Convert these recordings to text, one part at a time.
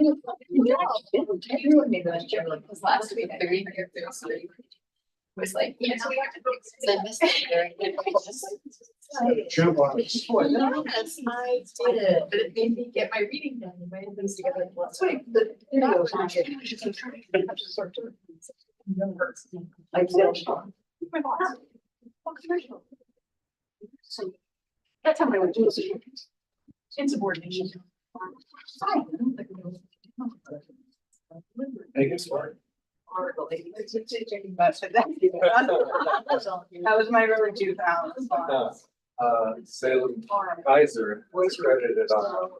You made that joke because last week was like, you know, I missed it. Yes, I did, but it made me get my reading done. I had things together last week. The video was not like so that's how I would do this. Insubordination. Make it smart. That was my rubber tooth out. Salem Kaiser was credited on.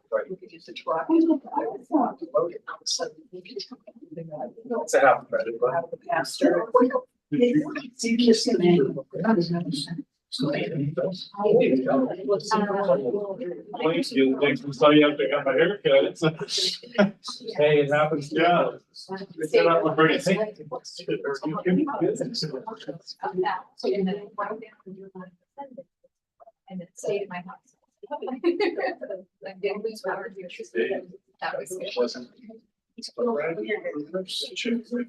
It's a half credit, but. Pastor. So you have to get my haircut. Hey, it happens. Yeah. It's not look pretty. And it stayed in my house. I didn't lose power. That was good.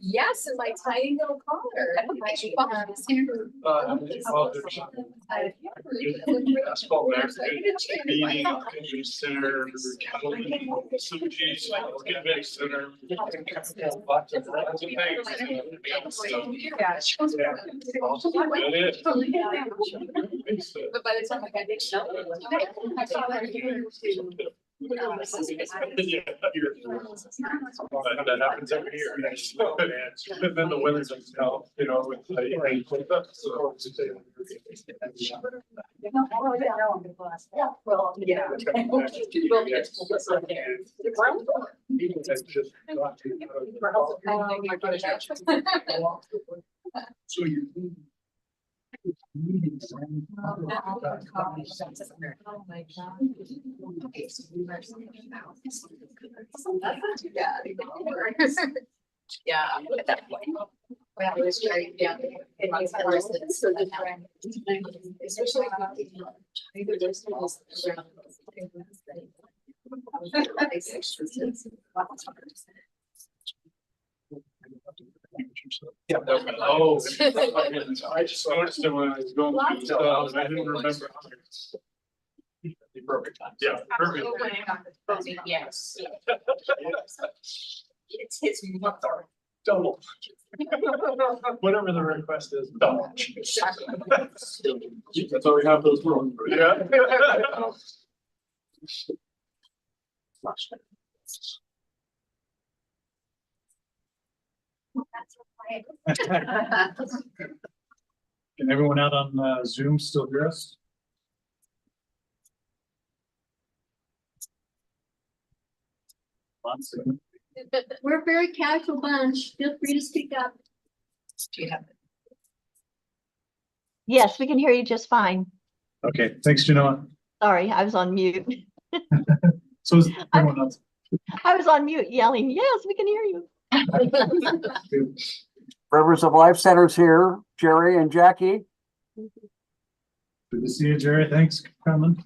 Yes, in my tiny little collar. Asphalt meeting, center, Suji, Civic Center. But by the time I got it, that happens every year. But then the weather doesn't help, you know, with the rain. So. Well, yeah. So you. Oh my God. Okay, so we were that's not too bad. Yeah, at that point. When I was trying down. Especially. Yeah. Oh. I just noticed it when I was going through stuff, I didn't remember. Perfect. Yeah, perfect. Yes. It's his mother. Double. Whatever the request is, double. That's why we have those rules. Yeah. Can everyone out on Zoom still hear us? We're a very casual bunch. Feel free to speak up. Yes, we can hear you just fine. Okay, thanks, Genoa. Sorry, I was on mute. So is everyone else. I was on mute yelling, yes, we can hear you. Rivers of Life Centers here, Jerry and Jackie. Good to see you, Jerry. Thanks for coming.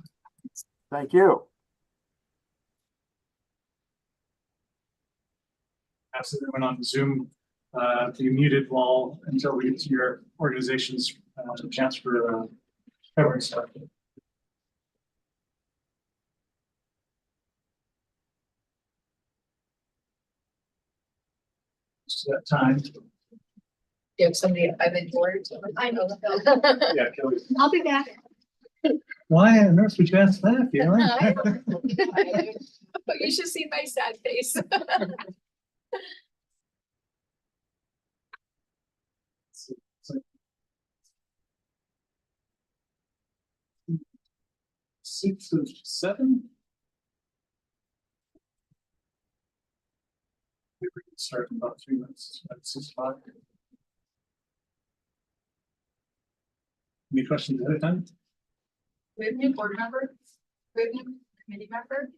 Thank you. Ask everyone on Zoom be muted while until we get to your organization's chance for covering stuff. It's that time. You have somebody I've been bored. I know. Yeah, Kelly. I'll be back. Why on earth would you ask that, Kelly? But you should see my sad face. 6 of 7. We can start in about 3 minutes at 6 o'clock. Any questions ahead of time? We have a new board member. We have a new committee member.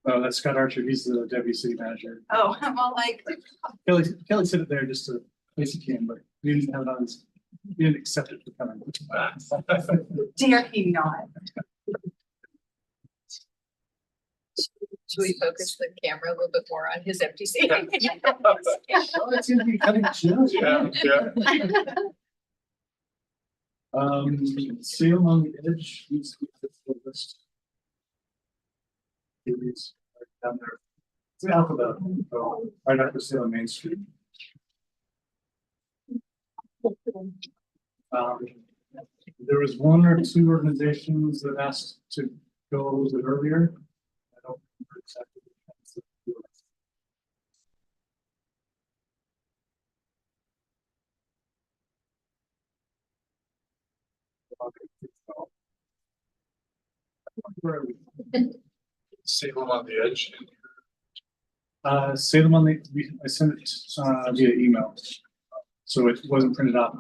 Oh, that's Scott Archer. He's the deputy city manager. Oh, I'm all like. Kelly said it there just to place it in, but we didn't have it on. We didn't accept it for coming. Dare he not? Should we focus the camera a little bit more on his empty seat? Oh, it's gonna be cutting chills. Yeah, yeah. Salem on the Edge. Needs to be the list. Series right down there. It's the alphabet, so right after Salem Main Street. There was one or two organizations that asked to go a little bit earlier. I don't remember exactly. Where are we? Salem on the edge. Salem on the, I sent it via email. So it wasn't printed out.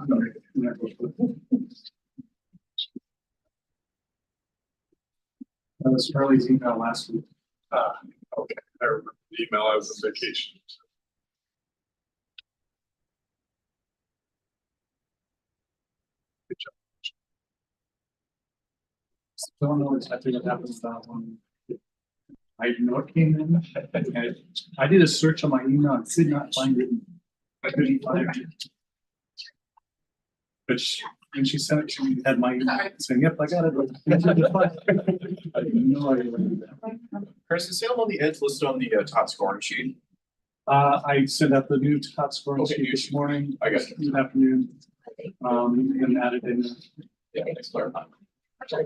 That was Charlie's email last week. Okay, I remember the email, I was on vacation. Good job. Don't know exactly what happened with that one. I know it came in. I did a search on my email and could not find it. I couldn't find it. But when she sent it to me, had my email saying, yep, I got it. I had no idea what it was. Chris, is Salem on the edge listed on the top scoring sheet? I sent out the new top scoring Okay, sheet this morning. I got it. This afternoon. And added in. Yeah, thanks for clarifying. Okay,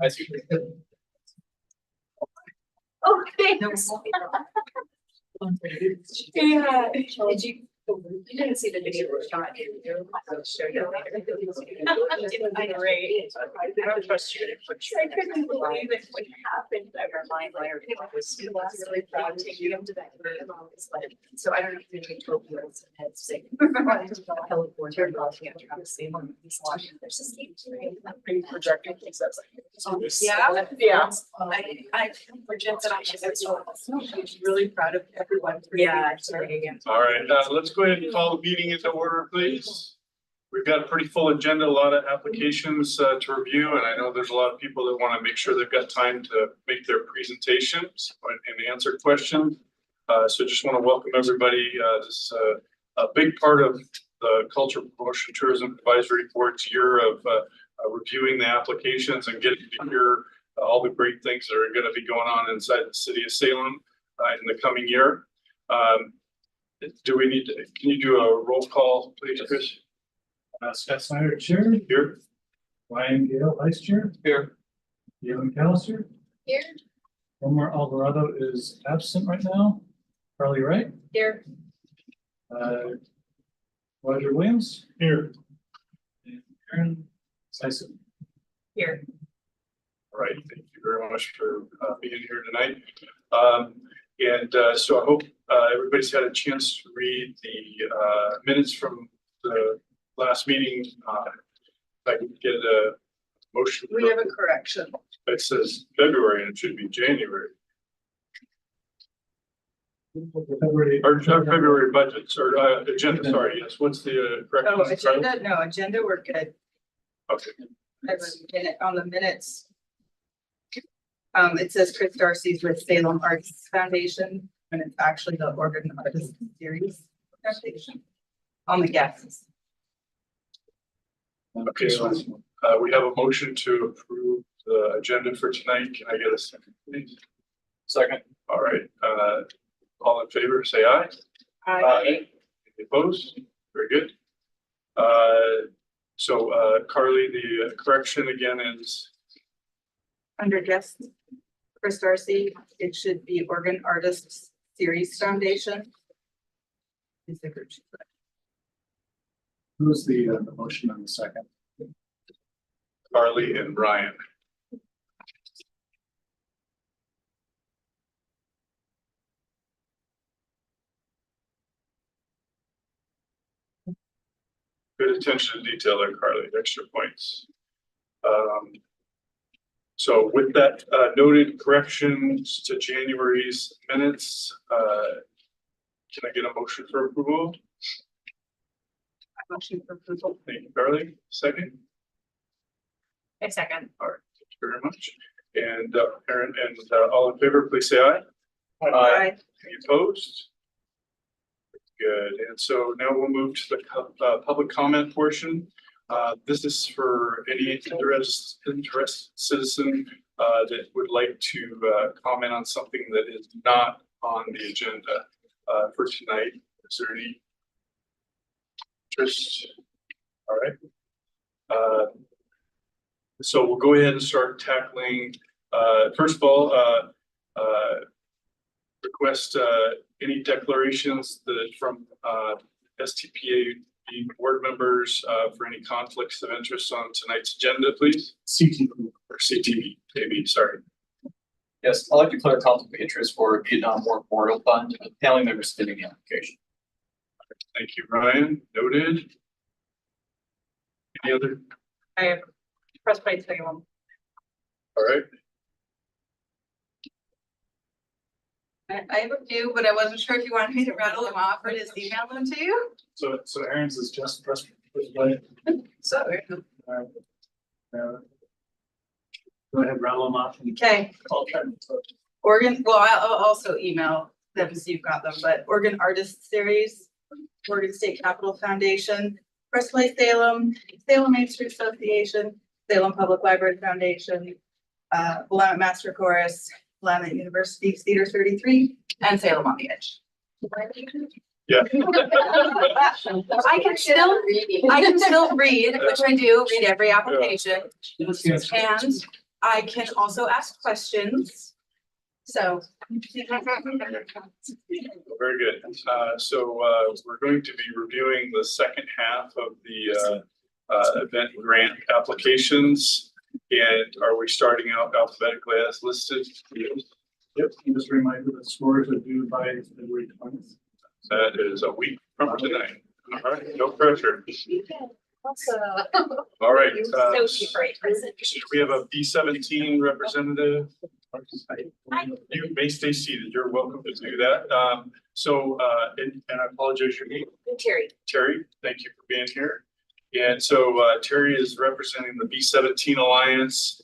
I see. Okay. Yeah. Did you didn't see the video we shot. I'll show you later. Great. I don't trust you. I couldn't believe it when it happened. I remind Larry, I was really proud to take him to that. So I don't know if they told you it's had sick. Heliports are crossing after I'm seeing one of these watching their systems. Pretty projecting things that's like. Yeah. Yeah. I projected on She's really proud of everyone. Yeah. All right, let's go ahead and call the meeting into order, please. We've got a pretty full agenda, a lot of applications to review, and I know there's a lot of people that want to make sure they've got time to make their presentations and answer questions. So just want to welcome everybody. This is a big part of the Culture Promotion Tourism Advisory Board's year of reviewing the applications and getting to hear all the great things that are going to be going on inside the city of Salem in the coming year. Do we need to, can you do a roll call, please, Chris? Scott Snyder, Chair. Here. Ryan Gale, Vice Chair. Here. Galen McAllister. Here. Omar Alvarado is absent right now. Carly Wright. Here. Roger Williams. Here. And Aaron Sison. Here. All right, thank you very much for being here tonight. So I hope everybody's had a chance to read the minutes from the last meeting. If I can get a motion. We have a correction. It says February and it should be January. Or February budgets or agenda, sorry, yes. What's the correction? Oh, agenda, no, agenda, we're good. Okay. On the minutes. It says Chris Darcy's with Salem Arts Foundation, and it's actually the Oregon Artist Series Foundation on the guests. Okay, so we have a motion to approve the agenda for tonight. Can I get a second, please? Second. All right, all in favor, say aye. Aye. Any opposed? Very good. Carly, the correction again is Under guests, Chris Darcy, it should be Oregon Artists Series Foundation. Is the group. Who's the motion on the second? Carly and Brian. Good attention to detail there, Carly, extra points. So with that noted corrections to January's minutes, can I get a motion for approval? Motion for approval. Thank you, Carly. Second. A second. All right, thank you very much. And Aaron, and all in favor, please say aye. Aye. Any opposed? Good, and so now we'll move to the public comment portion. This is for any interested citizen that would like to comment on something that is not on the agenda for tonight. Is there any interest? All right. So we'll go ahead and start tackling, first of all, request any declarations that from STPAB board members for any conflicts of interest on tonight's agenda, please. CTPAB. Or CTPAB, sorry. Yes, I'd like to declare a conflict of interest for Vietnam War Memorial Fund, family members submitting the application. Thank you, Ryan. Noted. Any other? I have press play Salem. All right. I have a few, but I wasn't sure if you wanted me to rattle them off or just email them to you. So Aaron's is just press play. So, Go ahead, rattle them off. okay, Oregon, well, I'll also email them so you've got them, but Oregon Artist Series, Oregon State Capitol Foundation, Press Play Salem, Salem Main Street Association, Salem Public Library Foundation, Willamette Master Chorus, Willamette University Theater 33, and Salem on the Edge. Yeah. I can still read, which I do, read every application, and I can also ask questions. So. Very good. So we're going to be reviewing the second half of the event grant applications. And are we starting out alphabetically as listed? Yep, just a reminder that scores are due by February 20th. That is a week from tonight. All right, no pressure. All right. We have a B17 representative. You may stay seated. You're welcome to do that. And I apologize, your name? Terry. Terry, thank you for being here. And so Terry is representing the B17 Alliance.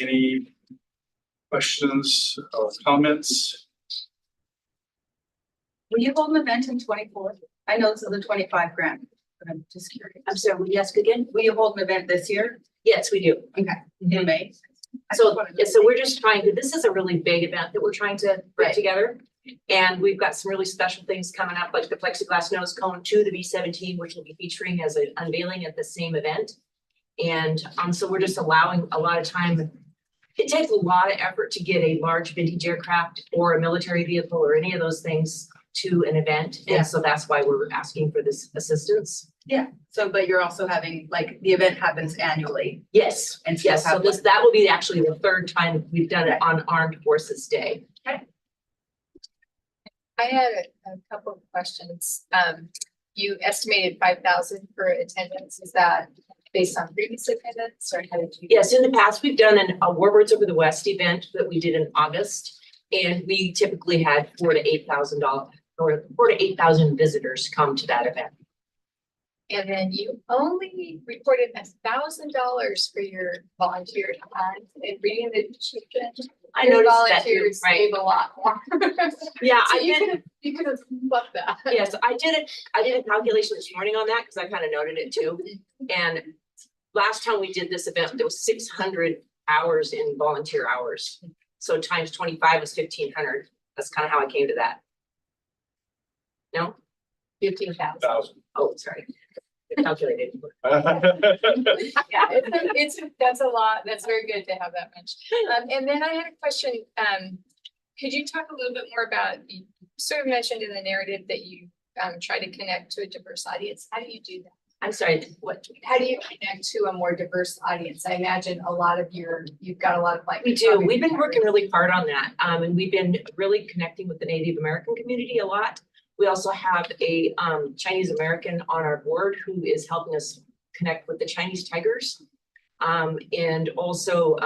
Any questions or comments? Will you hold an event in 24? I know this is a 25 grant, but I'm just curious. I'm sorry, will you ask again? Will you hold an event this year? Yes, we do. Okay, in May. So, yeah, so we're just trying to, this is a really big event that we're trying to put Right. together. And we've got some really special things coming up, like the plexiglass nose cone to the B17, which will be featuring as an unveiling at the same event. And so we're just allowing a lot of time. It takes a lot of effort to get a large vintage aircraft or a military vehicle or any of those things to an event. Yeah. And so that's why we're asking for this assistance. Yeah, so, but you're also having, like, the event happens annually. Yes, And still yes. So have that will be actually the third time we've done it on Armed Forces Day. I had a couple of questions. You estimated 5,000 for attendance. Is that based on previous attendance or how did you? Yes, in the past, we've done a Warbirds Over the West event that we did in August. And we typically had $4,000 to $8,000 or 4,000 to 8,000 visitors come to that event. And then you only reported $1,000 for your volunteer time and reading the description. I Your noticed that too, volunteers right? gave a lot more. Yeah, So I you did. could have loved that. Yes, I did a calculation this morning on that because I kind of noted it too. And last time we did this event, there was 600 hours in volunteer hours. So times 25 is 1,500. That's kind of how I came to that. No? 15,000. Oh, sorry. I calculated. Yeah, that's a lot. That's very good to have that much. And then I had a question. Could you talk a little bit more about, you sort of mentioned in the narrative that you try to connect to a diverse audience. How do you do that? I'm sorry, what? How do you connect to a more diverse audience? I imagine you've got a lot of like. We do. We've been working really hard on that. And we've been really connecting with the Native American community a lot. We also have a Chinese American on our board who is helping us connect with the Chinese Tigers. And also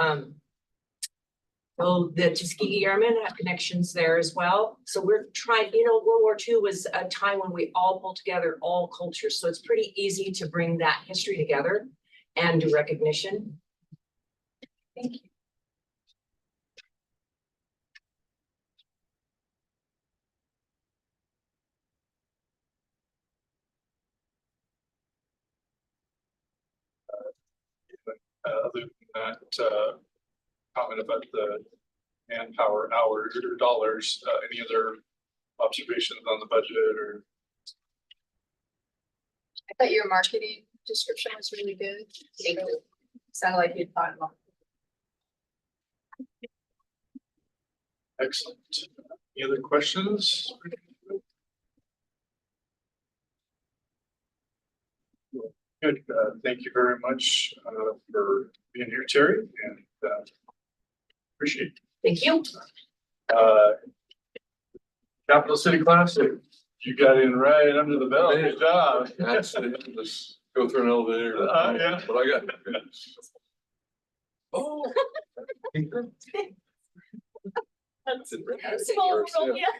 the Tuskegee Airmen have connections there as well. So we're trying, World War II was a time when we all pulled together all cultures. So it's pretty easy to bring that history together and do recognition. Thank you. Other than that, comment about the manpower hours or dollars, any other observations on the budget or? I thought your marketing description was really good. Thank you. Sounded like you'd thought about. Excellent. Any other questions? Good. Thank you very much for being here, Terry, and appreciate it. Thank you. Capital City Classic, you got in right under the bell. Good job. Actually, let's go through an elevator. Yeah. But I got. Oh. Small world, yeah.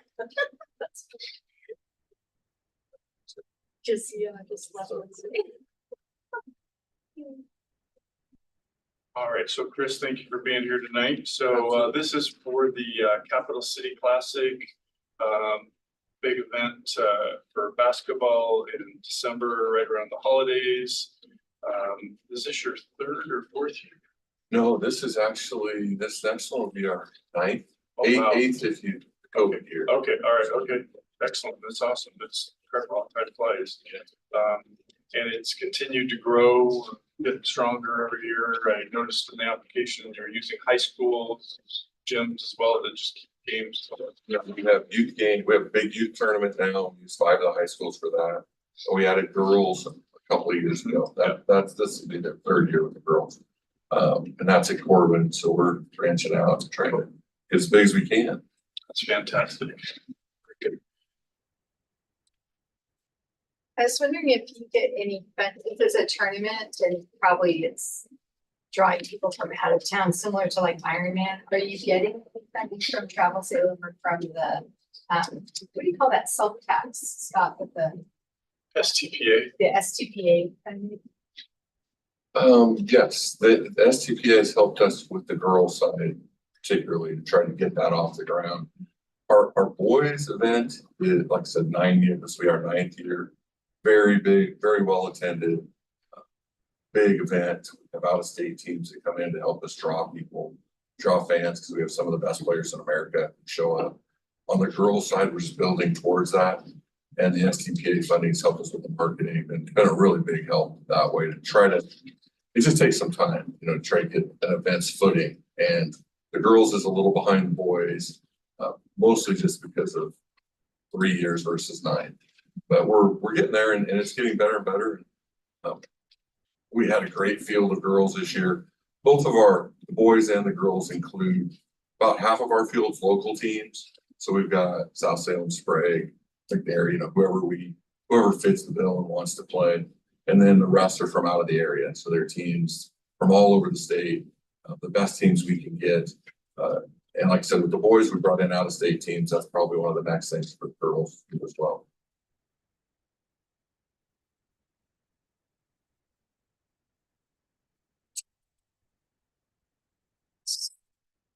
Just, yeah, just love it. All right, so Chris, thank you for being here tonight. So this is for the Capital City Classic. Big event for basketball in December, right around the holidays. Is this your third or fourth year? No, this is actually, this next one will be our ninth, Oh, wow. eighth if you go here. Okay, all right, okay, excellent. That's awesome. That's incredible. Time flies. And it's continued to grow, get stronger every year. I noticed in the application you're using high school gyms as well to just keep games. Yeah, we have youth game, we have a big youth tournament now. We use 5 of the high schools for that. So we added girls a couple of years ago. This will be their third year with the girls. And that's at Corbin. So we're branching out to try to get as big as we can. That's fantastic. I was wondering if you get any, if there's a tournament and probably it's drawing people from out of town, similar to like Ironman, are you getting funding from Travel Salem or from the, what do you call that, self-tax, Scott, with the STPA. STPA funding? Yes, the STPA has helped us with the girls side, particularly to try to get that off the ground. Our boys event is, like I said, 9 years, this will be our 9th year. Very big, very well attended, big event. We have out of state teams that come in to help us draw people, draw fans, because we have some of the best players in America show up. On the girls side, we're just building towards that. And the STPA funding has helped us with the marketing and been a really big help that way to try to, it just takes some time, you know, to try to get an event's footing. And the girls is a little behind the boys, mostly just because of 3 years versus 9. But we're getting there and it's getting better and better. We had a great field of girls this year. Both of our boys and the girls include about half of our field's local teams. So we've got South Salem, Sprague, McNair, you know, whoever fits the bill and wants to play. And then the rest are from out of the area. So they're teams from all over the state, the best teams we can get. And like I said, with the boys, we brought in out of state teams. That's probably one of the next things for the girls as well.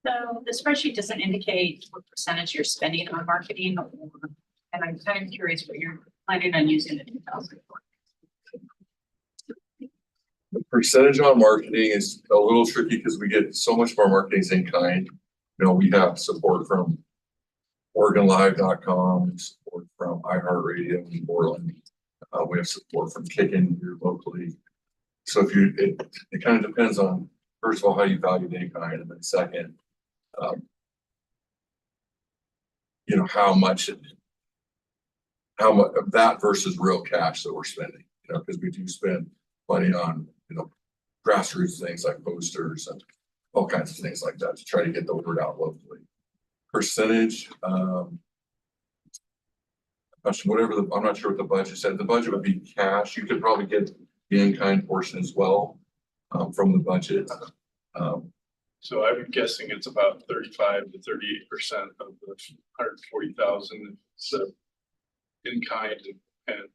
So the spreadsheet doesn't indicate what percentage you're spending on marketing, and I'm kind of curious what you're planning on using in 2004. The percentage on marketing is a little tricky because we get so much of our marketing is in kind. You know, we have support from OregonLive.com, support from iHeartRadio in Portland. We have support from Kickin' here locally. So if it kind of depends on, first of all, how you value the in kind, and then second, you know, how much of that versus real cash that we're spending, you know, because we do spend money on, you know, grassroots things like posters and all kinds of things like that to try to get the word out locally. Percentage, I'm not sure what the budget said. The budget would be cash. You could probably get the in-kind portion as well from the budget. So I'm guessing it's about 35 to 38% of the 140,000 in kind and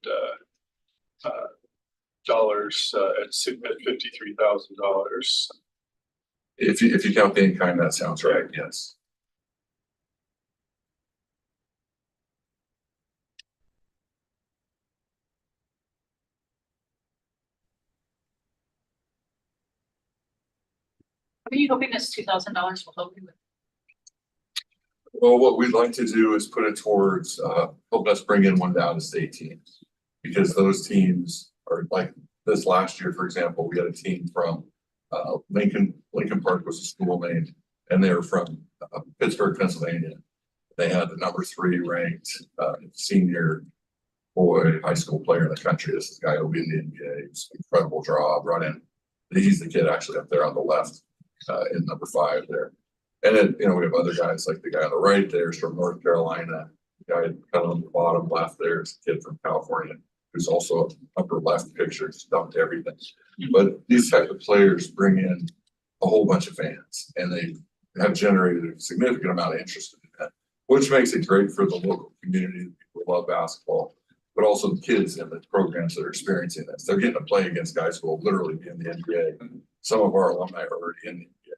dollars at $53,000. If you count the in-kind, that sounds right, yes. What are you hoping this $2,000 will help you with? Well, what we'd like to do is put it towards, help us bring in one down to state teams. Because those teams are like this last year, for example, we had a team from, Lincoln Park was a school named, and they were from Pittsburgh, Pennsylvania. They had the number 3 ranked, senior boy high school player in the country. This is the guy who'll be in the NBA. It's an incredible draw, running. He's the kid actually up there on the left, in number 5 there. And then, you know, we have other guys like the guy on the right there is from North Carolina. The guy kind of on the bottom left there is a kid from California who's also upper left picture, dumped everything. But these type of players bring in a whole bunch of fans, and they have generated a significant amount of interest in that, which makes it great for the local community. People who love basketball, but also the kids in the programs that are experiencing this. They're getting to play against guys who will literally be in the NBA. Some of our alumni are already in the NBA.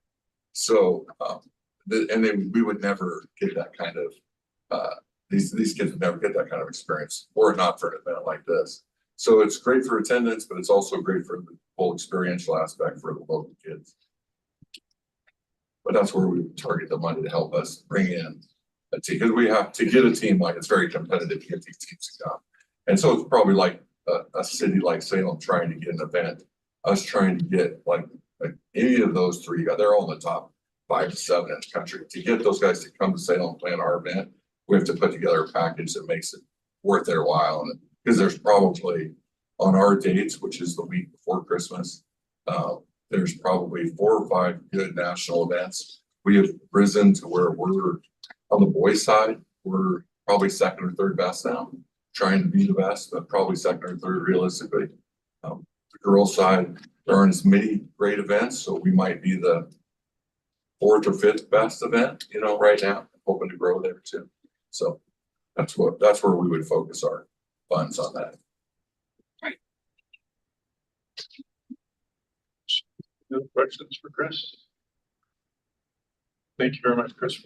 So, and then we would never get that kind of, these kids would never get that kind of experience, or not for an event like this. So it's great for attendance, but it's also great for the whole experiential aspect for the local kids. But that's where we target the money to help us bring in a team, because we have to get a team like, it's very competitive to get these teams to come. And so it's probably like a city like Salem trying to get an event, us trying to get like any of those 3 guys, they're all in the top 5 to 7 in the country. To get those guys to come to Salem and play in our event, we have to put together a package that makes it worth their while. And because there's probably on our dates, which is the week before Christmas, there's probably 4 or 5 good national events. We have risen to where we're on the boys' side, we're probably 2nd or 3rd best now, trying to be the best, but probably 2nd or 3rd realistically. The girls' side, there aren't as many great events, so we might be the 4th or 5th best event, you know, right now, hoping to grow there too. So that's where we would focus our funds on that. No questions for Chris? Thank you very much, Chris.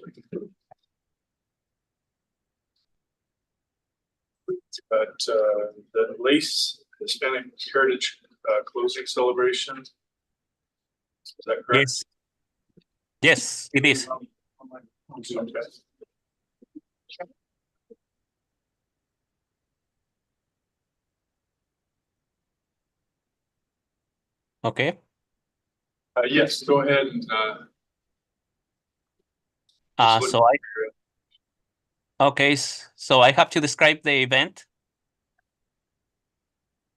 But the Lace Hispanic Heritage closing celebration. Is that correct? Yes. Yes, it is. Okay. Okay. Yes, go ahead and So so I have to describe the event.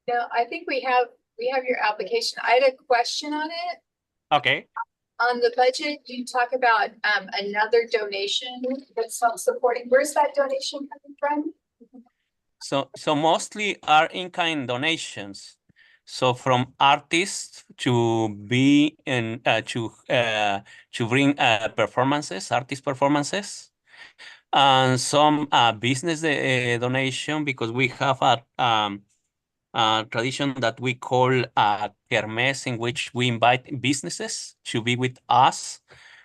No, I think we have your application. I had a question on it. Okay. On the budget, you talk about another donation that's self-supporting. Where's that donation coming from? So mostly are in-kind donations. So from artists to be in to bring artist performances, and some business donation, because we have a tradition that we call kermés, in which we invite businesses to be with us.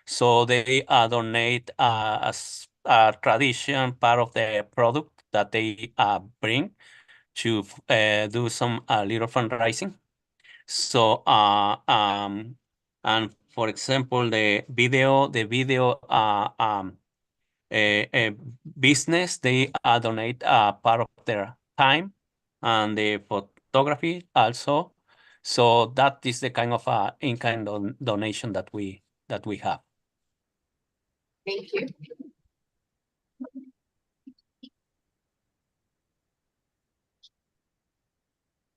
So they donate as a tradition part of the product that they bring to do some little fundraising. So and for example, the video business, they donate part of their time, and the photography also. So that is the kind of in-kind donation that we have. Thank you.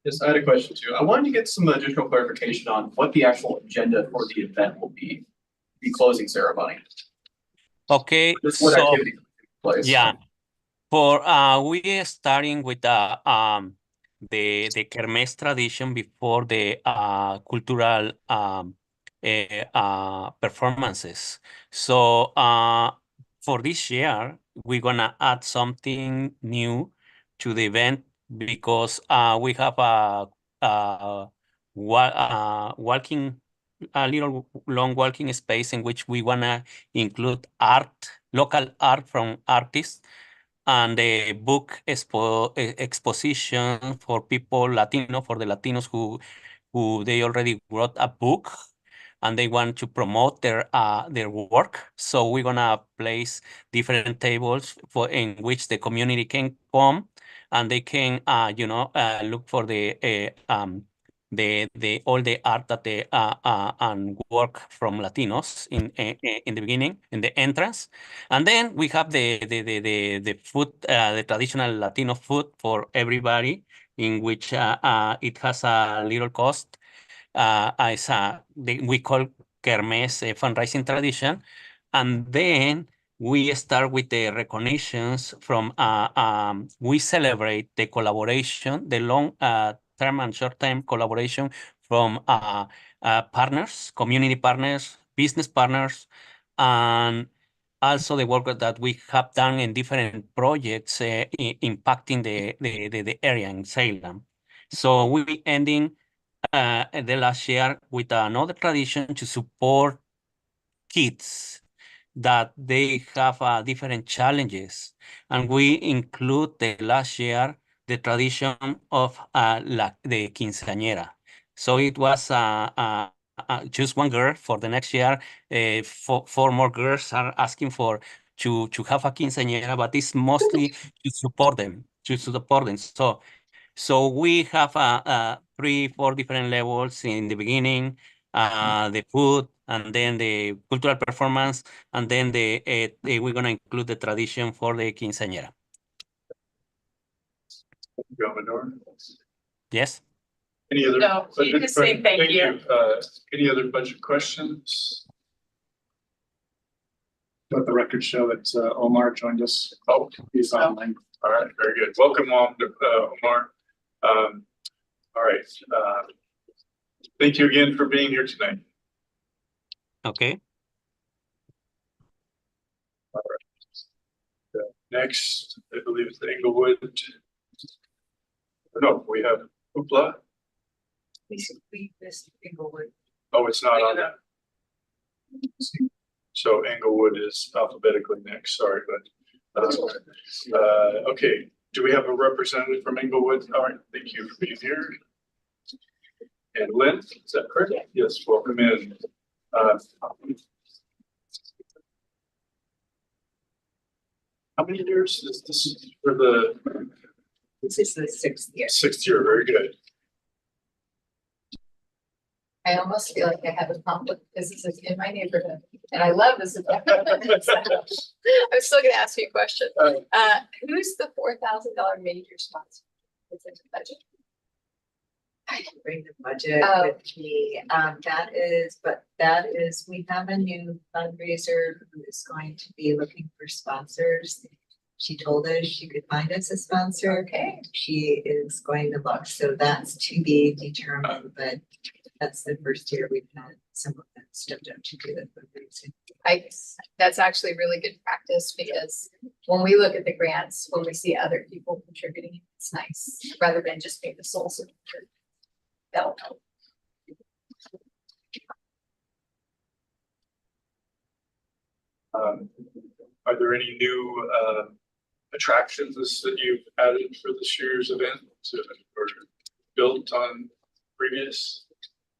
Yes, I had a question too. I wanted to get some additional clarification on what the actual agenda for the event will be, the closing ceremony. Okay, Just what so activity will take place. yeah, for we are starting with the kermés tradition before the cultural performances. So for this year, we're gonna add something new to the event, because we have a walking a little long walking space in which we wanna include art, local art from artists, and a book exposition for people for the Latinos who they already wrote a book and they want to promote their work. So we're gonna place different tables in which the community can come and they can look for the all the art that they and work from Latinos in the beginning, in the entrance. And then we have the food, the traditional Latino food for everybody, in which it has a little cost. We call Kermes a fundraising tradition. And then we start with the recognitions from, we celebrate the collaboration, the long term and short term collaboration from partners, community partners, business partners, and also the work that we have done in different projects impacting the area in Salem. So we'll be ending the last year with another tradition to support kids that they have different challenges. And we include the last year the tradition of the quinceañera. So it was just one girl. For the next year, four more girls are asking to have a quinceañera, but it's mostly to support them, So we have 3, 4 different levels in the beginning, the food, and then the cultural performance, and then we're gonna include the tradition for the quinceañera. Governor. Yes. Any other? No, you just say thank you. Any other budget questions? Let the record show that Omar joined us. Oh, He's online. all right, very good. Welcome, Omar. All right. Thank you again for being here tonight. Okay. All right. Next, I believe it's the Englewood. No, we have Hoopla. We missed Englewood. Oh, it's not on that. So Englewood is alphabetically next, sorry, but okay. Do we have a representative from Englewood? All right, thank you for being here. And Lynn, is that correct? Yes, welcome in. How many years is this for the? This is the 6th year. 6th year, very good. I almost feel like I have a conflict because this is in my neighborhood and I love this. I'm still gonna ask you a question. Who's the $4,000 major sponsor? Is it the budget? I can bring the budget Oh. with me. That is, we have a new fundraiser who is going to be looking for sponsors. She told us she could find us a sponsor. Okay. She is going to look, so that's to be determined, but that's the first year we've had someone that stepped up to do the fundraising. That's actually really good practice because when we look at the grants, when we see other people contributing, it's nice rather than just being the sole supporter. That'll help. Are there any new attractions that you've added for this year's event or built on previous?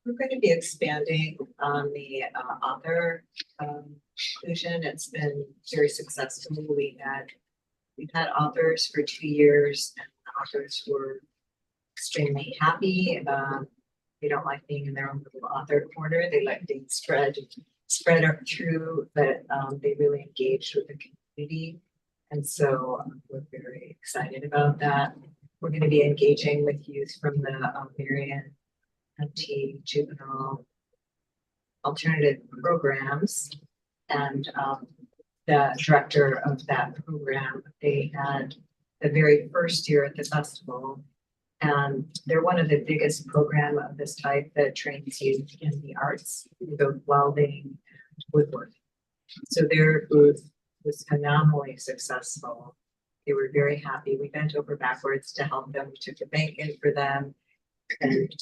We're going to be expanding on the author inclusion. It's been very successful. We've had authors for 2 years, and the authors were extremely happy. They don't like being in their own little author corner. They like being spread up through, but they really engaged with the community. And so we're very excited about that. We're going to be engaging with youth from the Marion County Juvenile Alternative Programs. And the director of that program, they had the very first year at the festival. And they're one of the biggest program of this type that trains youth in the arts, both welding and woodworking. So their booth was phenomenally successful. They were very happy. We bent over backwards to help them. We took a bank in for them. And,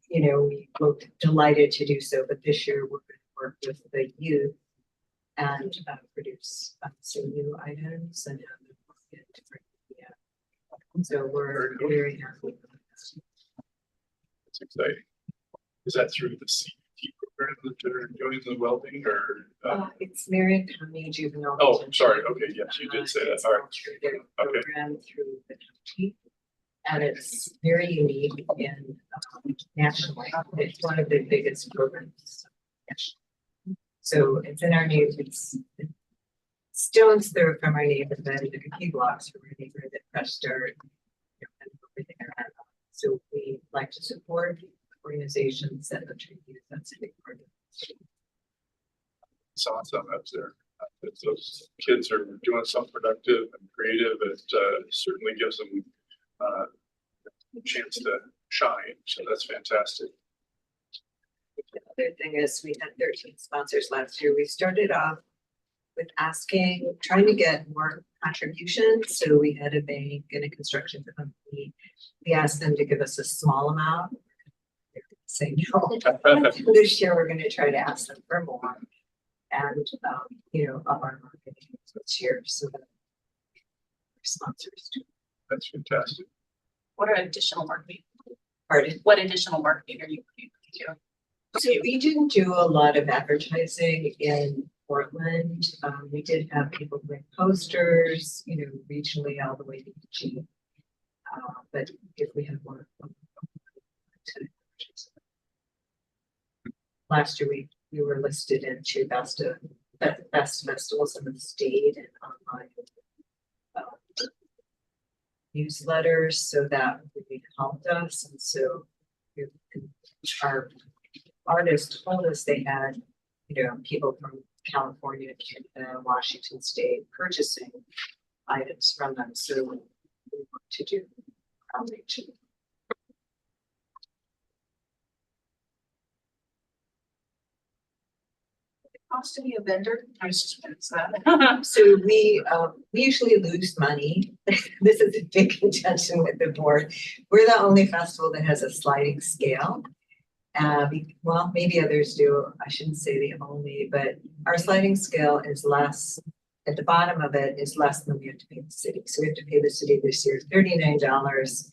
you know, we were delighted to do so, but this year we're going to work with the youth and produce some new items and have them in different media. So we're very happy. It's exciting. Is that through the CTPAB program that they're doing the well-being or? It's Marion County Juvenile. Oh, Detention. sorry. Okay, yes, you did say that. It's All right. sponsored their Okay. program through the county. And it's very unique in nationally. It's one of the biggest programs. So it's in our it's stones throw from our neighborhood, like a few blocks from our neighborhood at Fresh Start. And everything around. So we like to support organizations that are trying to use that's a big part of it. It's awesome up there. If those kids are doing something productive and creative, it certainly gives them a chance to shine. So that's fantastic. The other thing is we had 13 sponsors last year. We started off with trying to get more contributions. So we had a bank and a construction company. We asked them to give us a small amount. They're gonna say no. This year we're going to try to ask them for more. And you know, up our marketing this year so that sponsors do. That's fantastic. What are additional marketing? Pardon? What additional marketing are you doing? So we didn't do a lot of advertising in Portland. We did have people bring posters, you know, regionally all the way to G. But if we have more. Last year we were listed in two best festivals in the state and online newsletters, so that really helped us. And so our artists told us they had, you know, people from California, Canada, Washington State purchasing items from them. So we want to do outreach. Cost to be a vendor? I was just gonna say that. So we usually lose money. This is a big contention with the board. We're the only festival that has a sliding scale. Well, maybe others do. I shouldn't say the only, but our sliding scale is less. At the bottom of it is less than we have to pay the city. So we have to pay the city this year $39.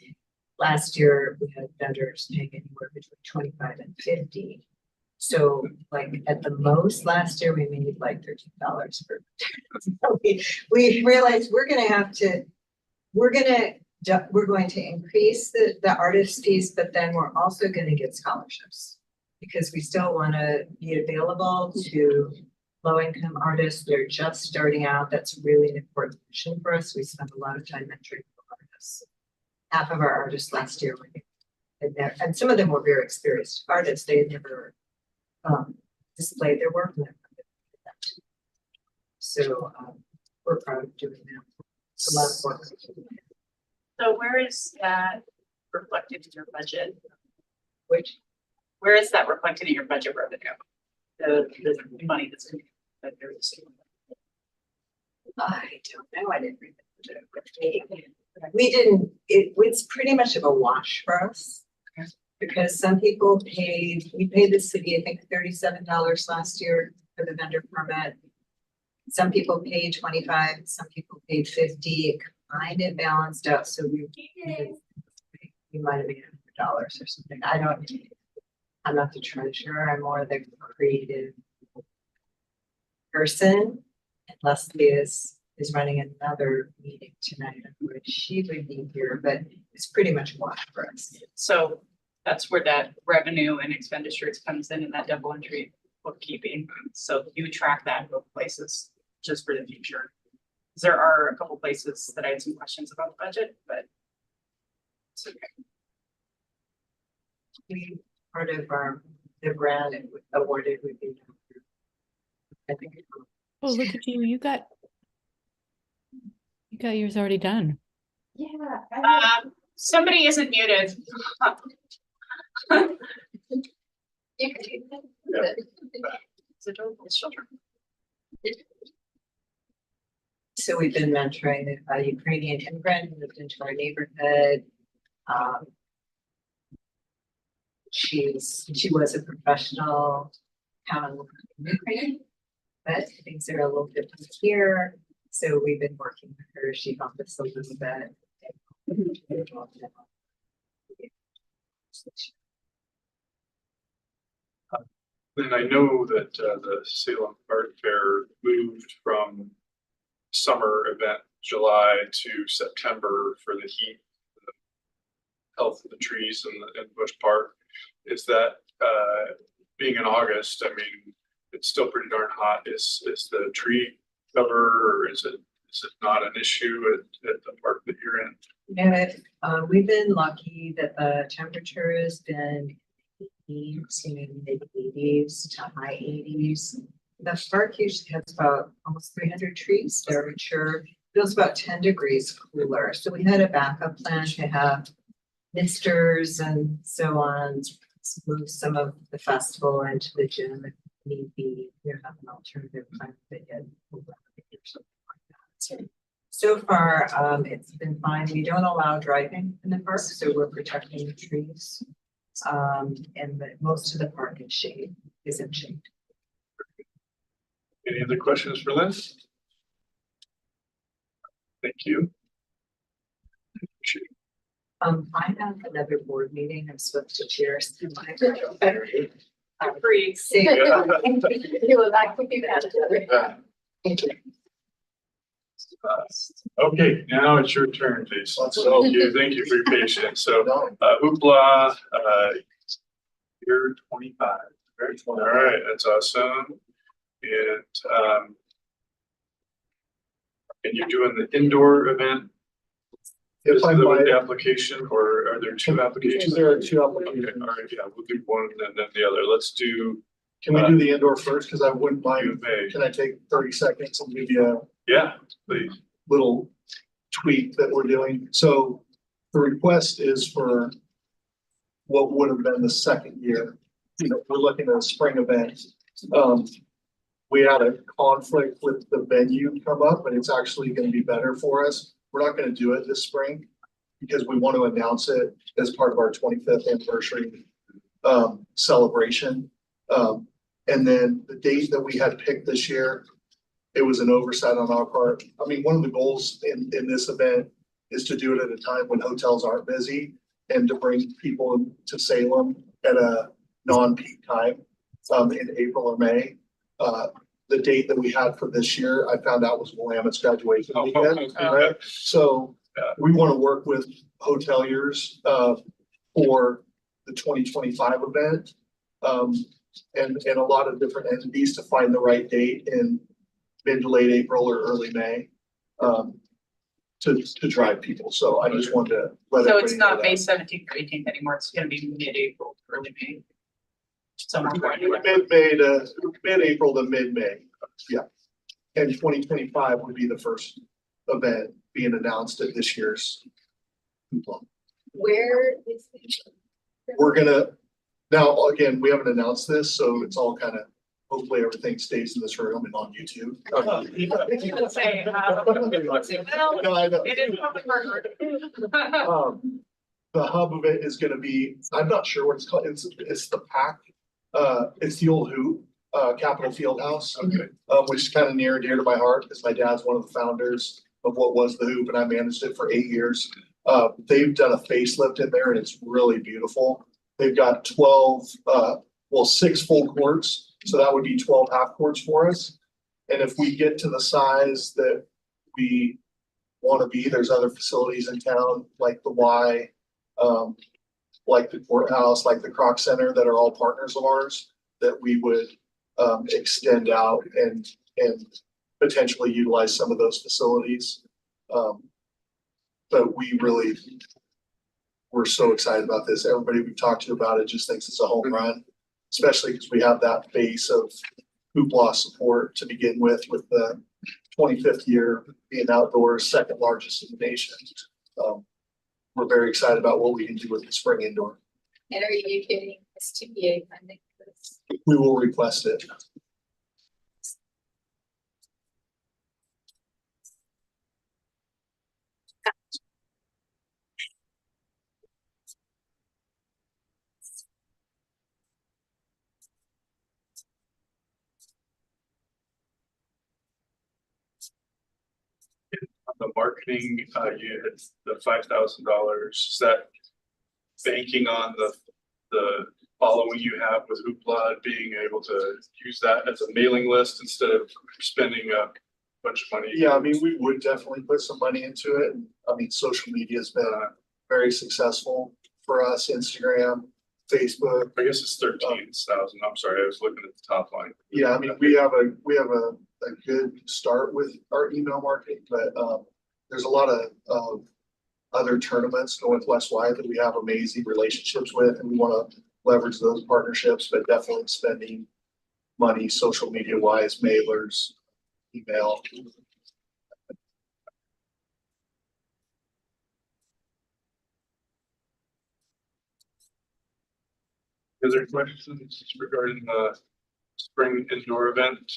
Last year we had vendors paying anywhere between $25 and $50. So like at the most last year we made like $13 per. So we realized we're going to increase the artist fees, but then we're also going to get scholarships because we still want to be available to low-income artists. They're just starting out. That's really an important mission for us. We spend a lot of time mentoring artists. Half of our artists last year were in there, and some of them were very experienced artists. They had never displayed their work. So we're proud of doing that. It's a lot of work. So where is that reflected in your budget? Where is that reflected in your budget revenue? The money that's in that there is. I don't know. I didn't read the budget with me. We didn't. It's pretty much of a wash for us. Because some people we paid the city, I think $37 last year for the vendor permit. Some people paid $25, some people paid $50. It kind of balanced out. So we might have made $100 or something. I'm not the treasurer. I'm more the creative person. And Leslie is running another meeting tonight, which she would be here, but it's pretty much a wash for us. So that's where that revenue and expenditures comes in that double entry bookkeeping. So you track that in both places just for the future. There are a couple places that I had some questions about the budget, but it's okay. Part of the grant awarded would be. I think. Oh, look at you! You got yours already done. Yeah. Somebody isn't muted. So we've been mentoring a Ukrainian immigrant who moved into our neighborhood. She was a professional town administrator, but things are a little different here. So we've been working with her. She helped us a little bit. Then I know that the Salem Art Fair moved from summer event July to September for the heat, the health of the trees in Bush Park. Is that being in August? I mean, it's still pretty darn hot. Is the tree cover, or is it not an issue at the park that you're in? Yeah, we've been lucky that the temperature has been mid 80s to high 80s. The park usually has about almost 300 trees that are mature. Feels about 10 degrees cooler. So we had a backup plan to have misters and so on, move some of the festival into the gym if need be. We have an alternative plan that yet something like that. So far, it's been fine. We don't allow driving in the park, so we're protecting the trees. Most of the park is in shade. Any other questions for Liz? Thank you. I have another board meeting. I'm supposed to chair. Free. You would like to do that? Thank you. Okay, now it's your turn, please. Thank you for your patience. So, Hoopla, you're 25. All right, that's awesome. And you're doing the indoor event? Is that with the application, or are there two applications? There are two applications. Okay, all right, yeah, we'll do one and then the other. Let's do. Can we do the indoor first? Because I wouldn't mind. You may. Can I take 30 seconds and give you a Yeah, please. little tweak that we're doing? So the request is for what would have been the second year. You know, we're looking at a spring event. We had a conflict with the venue come up, but it's actually going to be better for us. We're not going to do it this spring because we want to announce it as part of our 25th anniversary celebration. And then the date that we had picked this year, it was an oversight on our part. I mean, one of the goals in this event is to do it at a time when hotels aren't busy and to bring people to Salem at a non-peak time in April or May. The date that we had for this year, I found out was Willamette's graduation weekend, right? So we want to work with hoteliers for the 2025 event and a lot of different entities to find the right date in mid to late April or early May to drive people. So I just wanted to let So everybody it's know not May that. 17th or 18th anymore. It's gonna be mid-April, early May. Somewhere. Mid-May to mid-April to mid-May, yeah. And 2025 would be the first event being announced at this year's. Where is We're gonna, now, again, we haven't announced this, so it's all kind of, hopefully everything stays in this room and on YouTube. Say, No, I know. it is public record. The hub of it is gonna be, I'm not sure what it's called, it's the PAC. It's the old Hoop, Capitol Fieldhouse, which is kind of near and dear to my heart, because my dad's one of the founders of what was the Hoop, and I managed it for 8 years. They've done a facelift in there, and it's really beautiful. They've got 6 full courts, so that would be 12 half courts for us. And if we get to the size that we want to be, there's other facilities in town, like the Y, like the courthouse, like the Croc Center, that are all partners of ours, that we would extend out and potentially utilize some of those facilities. But we're so excited about this. Everybody we've talked to about it just thinks it's a home run, especially because we have that base of hoopla support to begin with the 25th year being outdoors, second largest in the nation. We're very excited about what we can do with the spring indoor. And are you getting CTPAB funding for this? We will request it. the marketing, you had the $5,000, is that banking on the following you have with Hoopla, being able to use that as a mailing list instead of spending a bunch of money? Yeah, I mean, we would definitely put some money into it. I mean, social media has been very successful for us, Instagram, Facebook. I guess it's 13,000. I'm sorry, I was looking at the top line. Yeah, I mean, we have a good start with our email marketing, but there's a lot of other tournaments Northwest-wide that we have amazing relationships with, and we want to leverage those partnerships, but definitely spending money social media wise, mailers, email. Other questions regarding the spring indoor event?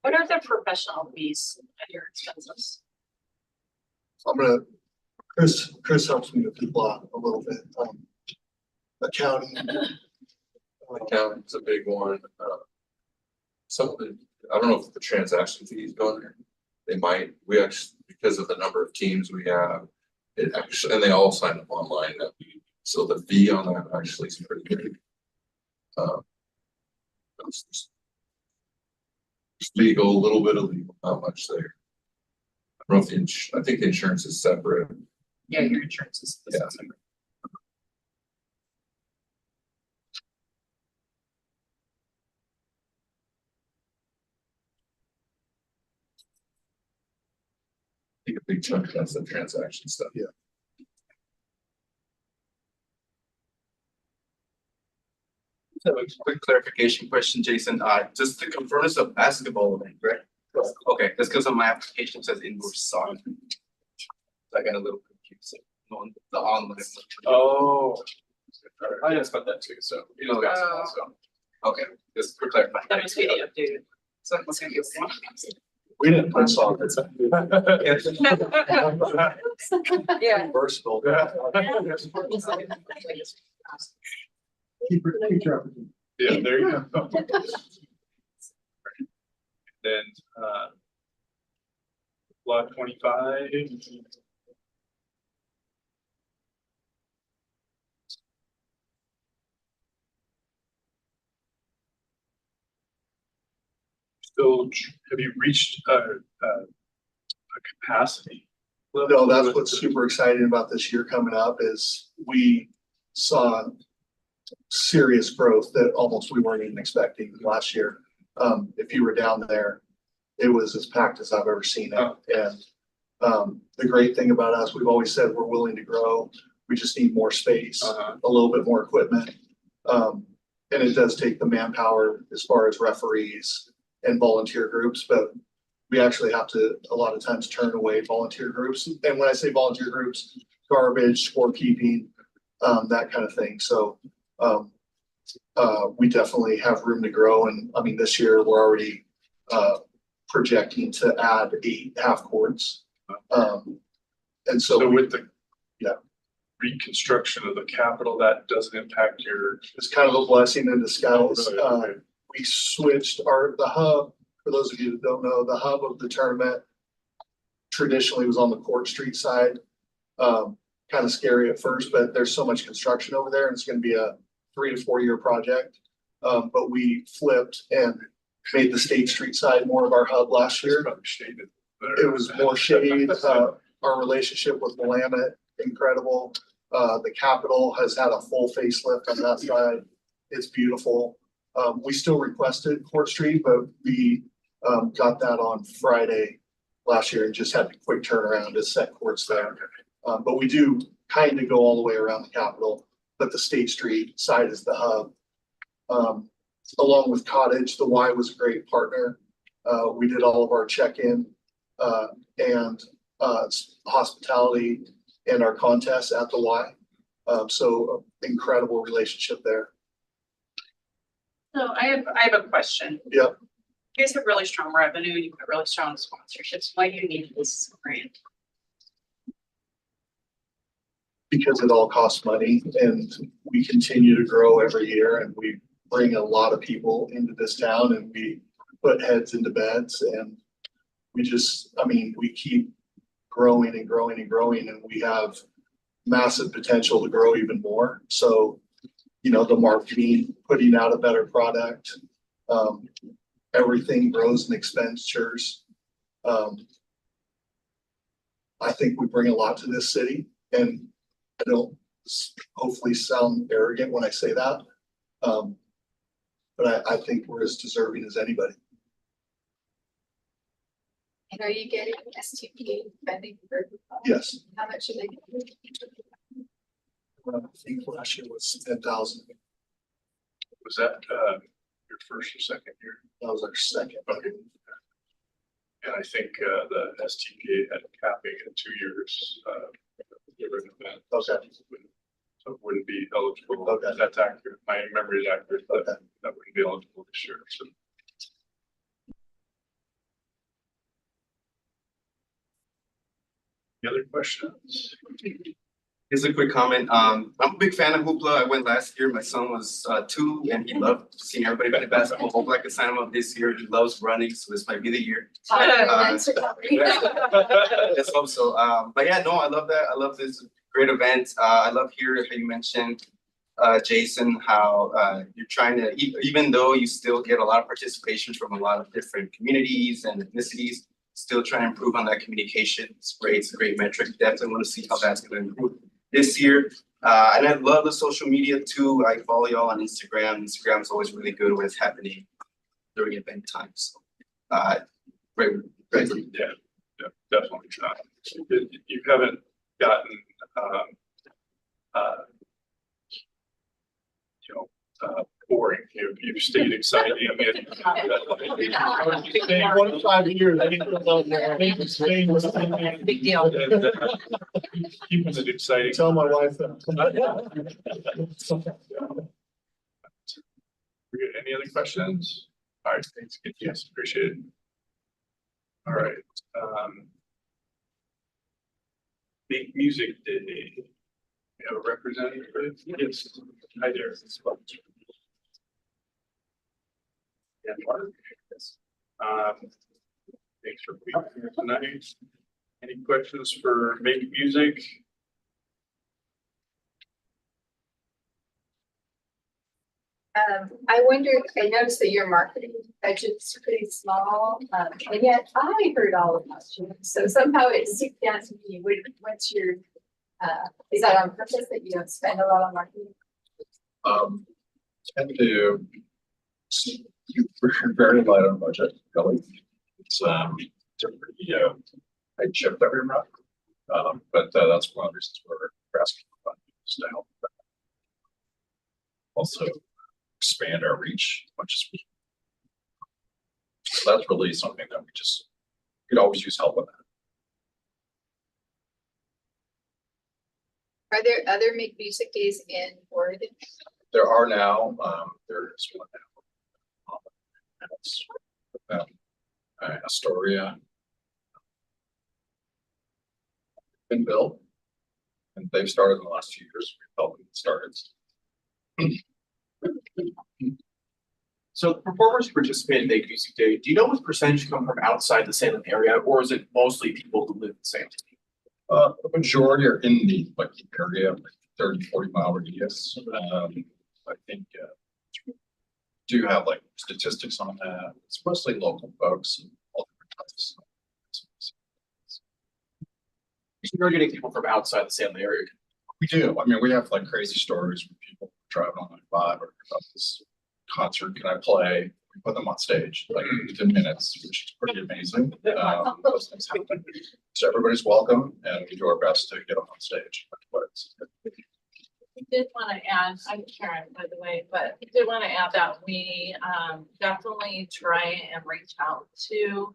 What are the professional fees at your expenses? Chris helps me with the block a little bit. Accounting. Accounting's a big one. Some of the, I don't know if the transaction fees go in there. They might, we actually, because of the number of teams we have, it actually, and they all sign up online that we, so the fee on that actually is pretty big. Legal, a little bit of legal, not much there. I don't know if I think the insurance is separate. Yeah, your insurance is. Yeah. I think a big chunk of that's the transaction stuff. Yeah. So a quick clarification question, Jason. Just to confirm, it's a basketball event, right? Okay, that's because on my application says indoor soccer. I got a little confused on the online. Oh. I just got that too, so. You know, basketball, so. Okay, just for clarifying. That must be the updated. So it must be one. We didn't put soccer. Yeah. Versatile. Keep track. Yeah, there you go. Then, lot 25. Still, have you reached a capacity? No, that's what's super exciting about this year coming up is we saw serious growth that almost we weren't even expecting last year. If you were down there, it was as packed as I've ever seen it. And the great thing about us, we've always said we're willing to grow. We just need more space, a little bit more equipment. And it does take the manpower as far as referees and volunteer groups, but we actually have to a lot of times turn away volunteer groups. And when I say volunteer groups, garbage, scorekeeping, that kind of thing. So we definitely have room to grow. And I mean, this year we're already projecting to add 8 half courts. And so with the reconstruction of the Capitol, that doesn't impact your. It's kind of a blessing in disguise. Oh, really? Okay. We switched the hub, for those of you that don't know, the hub of the tournament traditionally was on the Court Street side. Kind of scary at first, but there's so much construction over there and it's going to be a 3 to 4 year project. But we flipped and made the State Street side more of our hub last year. It was more shade. Our relationship with Willamette, incredible. The Capitol has had a full facelift on that side. It's beautiful. We still requested Court Street, but we got that on Friday last year and just had a quick turnaround to set courts there. But we do kind of go all the way around the Capitol, but the State Street side is the hub. Along with Cottage, the Y was a great partner. We did all of our check-in and hospitality and our contests at the Y. So incredible relationship there. So I have a question. Yep. You guys have really strong revenue, you've got really strong sponsorships. Why do you need this grant? Because it all costs money and we continue to grow every year and we bring a lot of people into this town and we put heads into beds and we just, I mean, we keep growing and growing and growing, and we have massive potential to grow even more. So, you know, the marketing, putting out a better product, everything grows in expenditures. I think we bring a lot to this city, and I don't hopefully sound arrogant when I say that. But I think we're as deserving as anybody. And are you getting STP funding for? Yes. How much are they? I think last year was 10,000. Was that, your first or second year? That was our second. Okay. And I think, the STPA had capping in 2 years, different event. Okay. So it wouldn't be eligible. Okay. That's accurate. My memory is accurate, but Okay. that wouldn't be eligible this year, so. Any other questions? Just a quick comment. I'm a big fan of Hoopla. I went last year. My son was 2 and he loved seeing everybody play basketball. Hopefully I can sign him up this year. He loves running, so this might be the year. Let's hope so. But yeah, no, I love that. I love this great event. I love hearing how you mentioned, Jason, how you're trying to, even though you still get a lot of participation from a lot of different communities and ethnicities, still trying to improve on that communication. It's great. It's a great metric. Definitely want to see how that's going to improve this year. And I love the social media too. I follow y'all on Instagram. Instagram is always really good when it's happening during event time. So, great. Yeah, definitely. You haven't gotten, boring. You've stayed exciting. In 25 years, I think Spain was Big deal. Keeping it exciting. Tell my wife that. Any other questions? All right, thanks. Yes, appreciate it. All right. Big Music Day. We have a representative. Yes. Hi there. Yeah, Mark. Yes. Thanks for being here tonight. Any questions for Make Music? I wondered, I noticed that your marketing budget's pretty small, and yet I heard all of last year. So somehow it seeped down to me. What's your, is that on purpose that you don't spend a lot on marketing? Tend to see you very light on budget, really. It's pretty tight ship every month. But that's one of the reasons we're asking for funding is to help also expand our reach as much as we can. So that's really something that we could always use help with that. Are there other Make Music Days in Oregon? There are now, there is one now. And it's Astoria. Been built. And they've started in the last few years. We've helped them get started. So the performers who participate in Make Music Day, do you know what percentage come from outside the Salem area, or is it mostly people who live in Salem? The majority are in the area, like 30-40 mile radius. I think do have like statistics on that. It's mostly local folks and all different types. You're getting people from outside the Salem area. We do. I mean, we have like crazy stories with people driving on I-5 or about this concert. Can I play? We put them on stage like within minutes, which is pretty amazing. Those things happen. So everybody's welcome, and we do our best to get them on stage. We did want to add, I'm Karen, by the way, but we did want to add that we definitely try and reach out to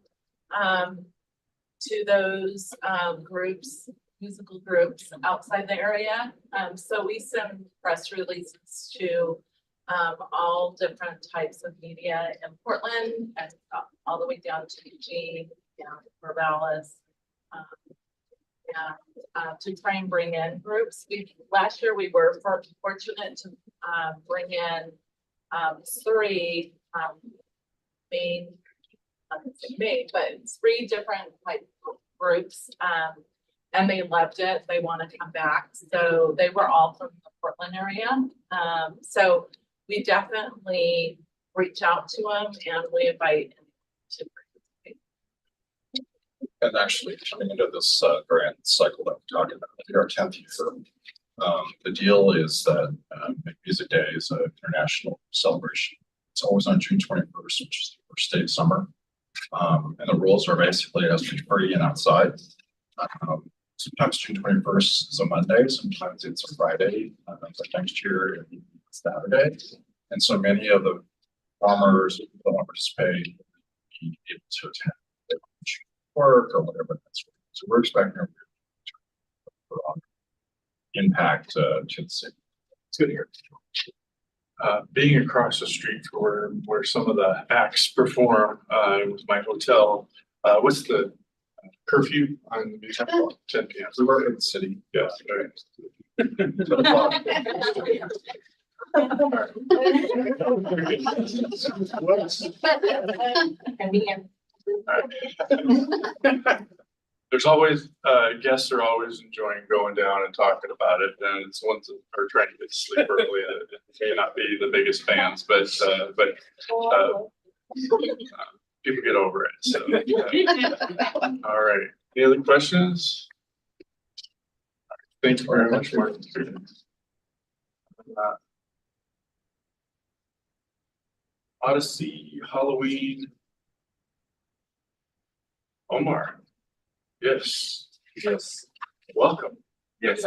those groups, musical groups outside the area. So we send press releases to all different types of media in Portland and all the way down to Eugene, Corvallis. To try and bring in groups. Last year we were fortunate to bring in 3 main me, but 3 different like groups. And they loved it. They want to come back. So they were all from the Portland area. So we definitely reach out to them and we invite them to participate. And actually coming into this grant cycle that we're talking about, here our 10th year. The deal is that Music Day is an international celebration. It's always on June 21st, which is the first day of summer. And the rules are basically it has to be free and outside. Sometimes June 21st is a Monday, sometimes it's a Friday, like next year it's Saturday. And so many of the farmers who don't participate be able to attend work or whatever. So we're expecting a impact to the city. It's good to hear. Being across the street from where some of the acts perform, with my hotel, what's the curfew on the 10 p.m. We were in the city. Yeah. There's always, guests are always enjoying going down and talking about it, and it's ones that are trying to get to sleep early that may not be the biggest fans, but people get over it, so. All right, any other questions? Thank you very much, Martin. Odyssey, Halloween. Omar. Yes. Yes. Welcome. Yes.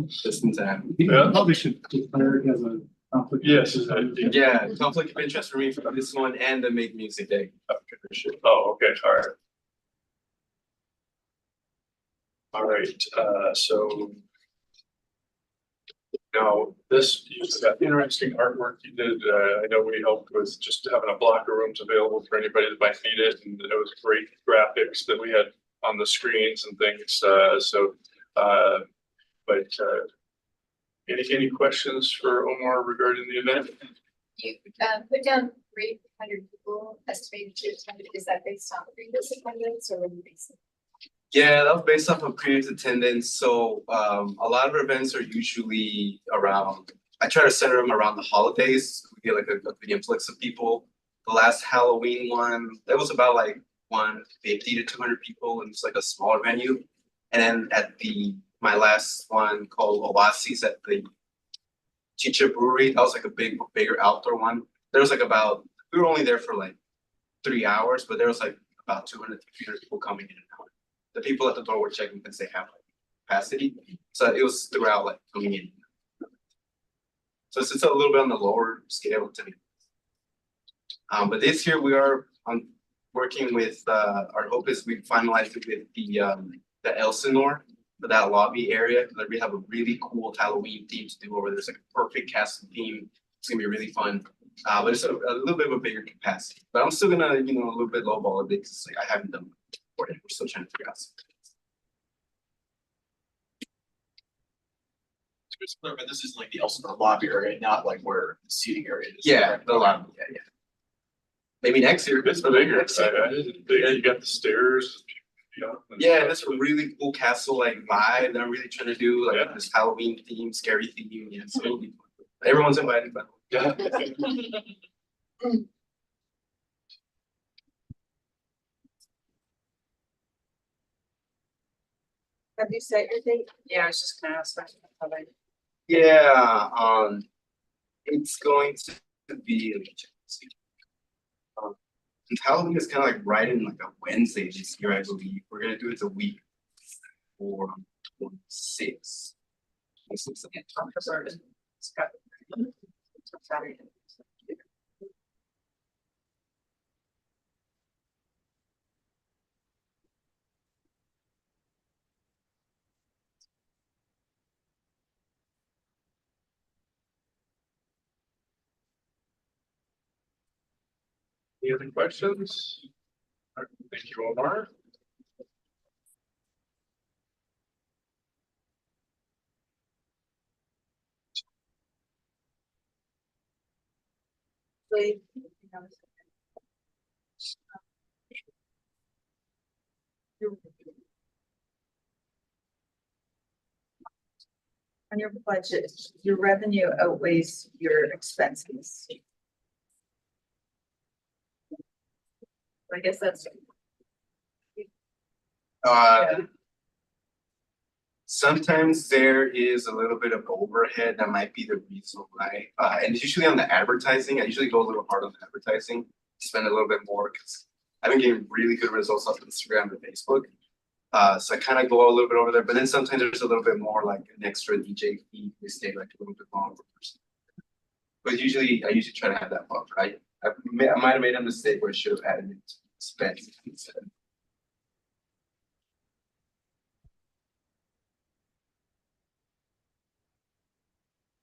Just in time. Yeah. Probably should declare it as a conflict. Yes. Yeah, conflict of interest for me for this one and the Make Music Day. Oh, okay, all right. All right, so now this, you've got interesting artwork you did. I know we helped with just having a block of rooms available for anybody that might need it, and it was great graphics that we had on the screens and things. Any questions for Omar regarding the event? You put down 300 people estimated to attend. Is that based on previous attendance or based? Yeah, that was based off of previous attendance. So a lot of our events are usually around, I try to center them around the holidays. We get like a big influx of people. The last Halloween one, that was about like 150 to 200 people, and it's like a smaller venue. And then at my last one called Oasis at the Chicha Brewery, that was like a bigger outdoor one. There was like we were only there for like 3 hours, but there was like about 200 to 300 people coming in and out. The people at the door were checking because they have like capacity. So it was throughout like coming in. So it's a little bit on the lower scale to me. But this year we are working with, our hope is we finalize it with the Elsinore, for that lobby area. Like we have a really cool Halloween theme to do over there. There's like a perfect castle theme. It's gonna be really fun. But it's a little bit of a bigger capacity. But I'm still gonna, a little bit lowball it because like I haven't done it before. We're still trying to figure out something. But this is like the Elsinore lobby area, not like where the seating area is. Yeah, the lobby. Yeah. Maybe next year. It's bigger. You got the stairs. Yeah, that's a really cool castle like vibe that I'm really trying to do, like this Halloween theme, scary theme. Yeah, so it'll be fun. Everyone's invited, but yeah. Have you set your date? Yeah, I was just gonna ask that. yeah, it's going to be. Let me check this here. And Halloween is kind of like right in like a Wednesday this year, I believe. We're gonna do it the week for 6. Any other questions? All right, thank you, Omar. On your budget, your revenue outweighs your expenses. I guess that's. Sometimes there is a little bit of overhead that might be the reason why, and it's usually on the advertising. I usually go a little hard on the advertising, spend a little bit more because I've been getting really good results off Instagram and Facebook. So I kind of go a little bit over there, but then sometimes there's a little bit more like an extra DJ fee. We stay like a little bit longer. But usually, I usually try to have that buffer. I might have made a mistake where I should have added it to expense instead.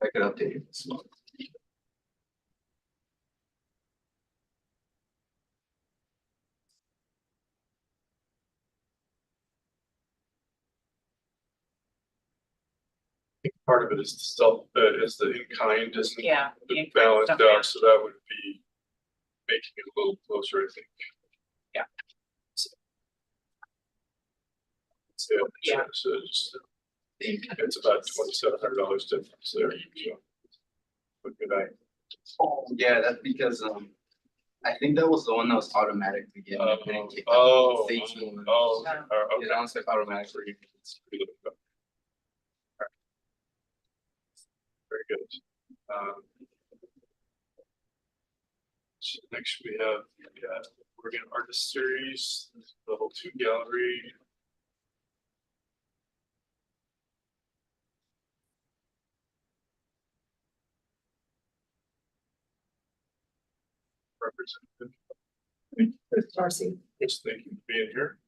I could update it as well. Part of it is the is the in-kind, isn't it? Yeah. The balanced out, so that would be making it a little closer, I think. Yeah. Yeah. So it's about $2,700 difference there. So what could I? Oh, yeah, that's because I think that was the one that was automatically getting. Okay. Okay. Yeah, it's like automatically. Very good. So next we have the Oregon Artist Series, level 2 gallery. Representative. Darcy. Yes, thank you for being here.